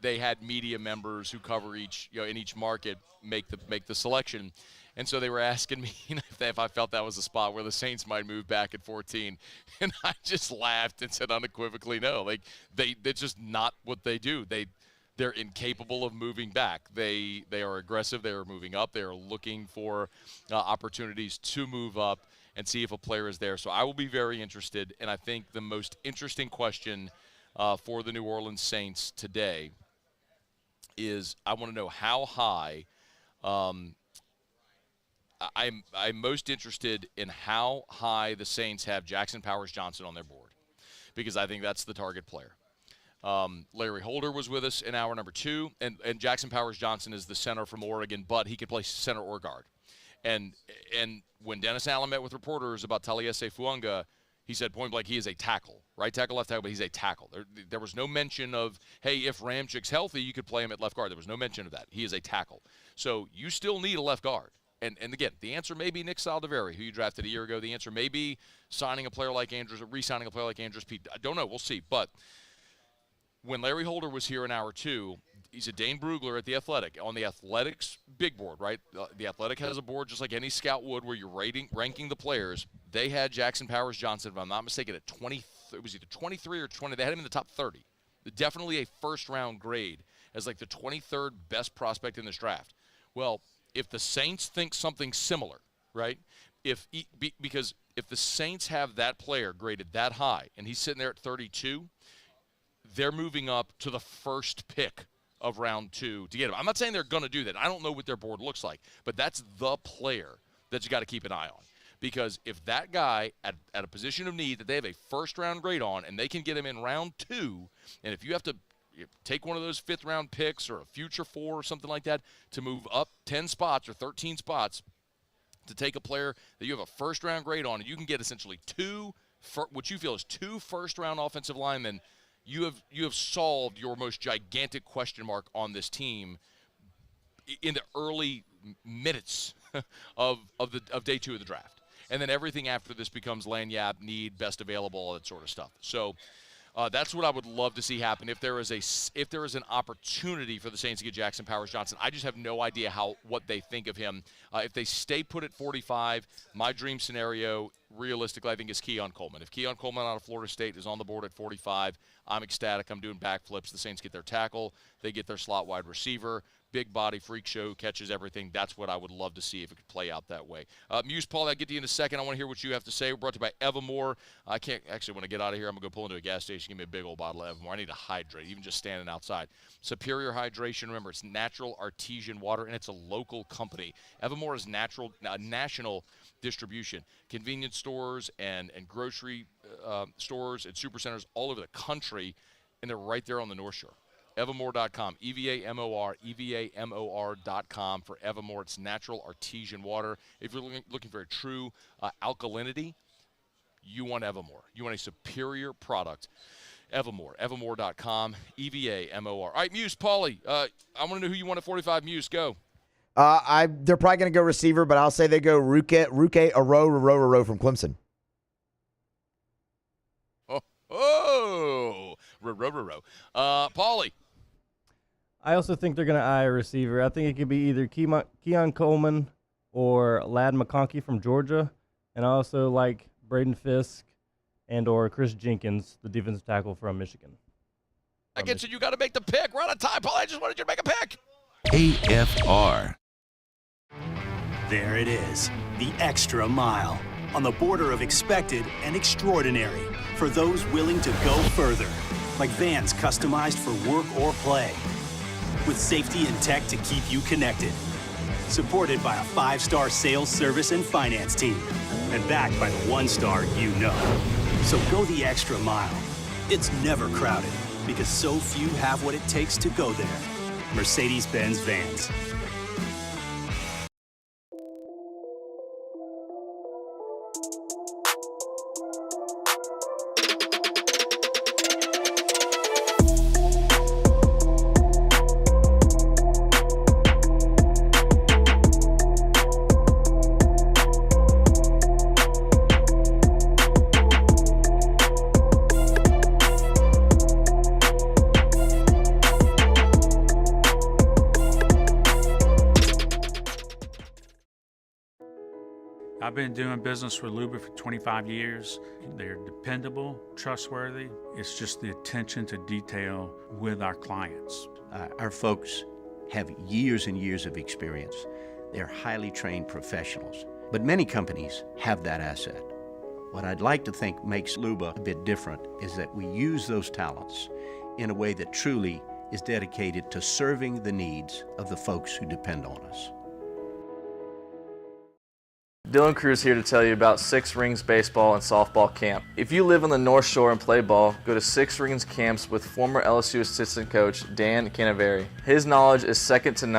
they had media members who cover each, in each market make the selection. And so they were asking me if I felt that was a spot where the Saints might move back at 14. And I just laughed and said unequivocally no. Like, they're just not what they do. They're incapable of moving back. They are aggressive. They are moving up. They are looking for opportunities to move up and see if a player is there. So I will be very interested. And I think the most interesting question for the New Orleans Saints today is, I want to know how high I'm most interested in how high the Saints have Jackson Powers-Johnson on their board, because I think that's the target player. Larry Holder was with us in hour number 2, and Jackson Powers-Johnson is the center from Oregon, but he could play center or guard. And when Dennis Allen met with reporters about Taliese Fuaga, he said point blank, he is a tackle. Right tackle, left tackle, but he's a tackle. There was no mention of, hey, if Ramchik's healthy, you could play him at left guard. There was no mention of that. He is a tackle. So you still need a left guard. And again, the answer may be Nick Saldiveri, who you drafted a year ago. The answer may be signing a player like Andrews, or re-signing a player like Andrews Pete. I don't know. We'll see. But when Larry Holder was here in hour 2, he said Dane Brugler at The Athletic. On The Athletic's big board, right? The Athletic has a board just like any scout would, where you're ranking the players. They had Jackson Powers-Johnson, if I'm not mistaken, at 20. It was either 23 or 20. They had him in the top 30. Definitely a first-round grade as like the 23rd best prospect in this draft. Well, if the Saints think something similar, right, because if the Saints have that player graded that high and he's sitting there at 32, they're moving up to the first pick of round 2 to get him. I'm not saying they're going to do that. I don't know what their board looks like, but that's the player that you got to keep an eye on, Because if that guy at a position of need that they have a first-round grade on and they can get him in round 2, and if you have to take one of those 5th-round picks or a future 4 or something like that to move up 10 spots or 13 spots to take a player that you have a first-round grade on, and you can get essentially what you feel is 2 first-round offensive linemen, you have solved your most gigantic question mark on this team in the early minutes of day 2 of the draft. And then everything after this becomes lanyard, need, best available, all that sort of stuff. So that's what I would love to see happen. If there is an opportunity for the Saints to get Jackson Powers Johnson, I just have no idea what they think of him. If they stay put at 45, my dream scenario, realistically, I think is Keon Coleman. If Keon Coleman out of Florida State is on the board at 45, I'm ecstatic. I'm doing backflips. The Saints get their tackle. They get their slot wide receiver. Big body, freak show, catches everything. That's what I would love to see if it could play out that way. Muse, Paul, I'll get to you in a second. I want to hear what you have to say. We're brought to you by Evermore. I can't actually, when I get out of here, I'm going to go pull into a gas station, give me a big old bottle of Evermore. I need to hydrate, even just standing outside. Superior hydration. Remember, it's natural artesian water, and it's a local company. Evermore is national distribution. Convenience stores and grocery stores and supercenters all over the country, and they're right there on the North Shore. Evermore.com, EVAMOR, EVAMOR.com for Evermore. It's natural artesian water. If you're looking for a true alkalinity, you want Evermore. You want a superior product. Evermore, Evermore.com, EVAMOR. All right, Muse, Paulie, I want to know who you want at 45. Muse, go. They're probably going to go receiver, but I'll say they go Ruke Aro from Clemson. Paulie. I also think they're going to eye a receiver. I think it could be either Keon Coleman or Ladd McConkey from Georgia. And I also like Braden Fisk and or Chris Jenkins, the defensive tackle from Michigan. I get you. You got to make the pick. We're out of time, Paulie. I just wanted you to make a pick. AFR. There it is, the extra mile. On the border of expected and extraordinary. For those willing to go further. Like vans customized for work or play. With safety and tech to keep you connected. Supported by a 5-star sales, service, and finance team. And backed by the 1-star you know. So go the extra mile. It's never crowded because so few have what it takes to go there. Mercedes-Benz Vans. I've been doing business with Luba for 25 years. They're dependable, trustworthy. It's just the attention to detail with our clients. Our folks have years and years of experience. They're highly trained professionals. But many companies have that asset. What I'd like to think makes Luba a bit different is that we use those talents in a way that truly is dedicated to serving the needs of the folks who depend on us. Dylan Cruz here to tell you about Six Rings Baseball and Softball Camp. If you live on the North Shore and play ball, go to Six Rings Camps with former LSU assistant coach Dan Canaveri. His knowledge is second to none.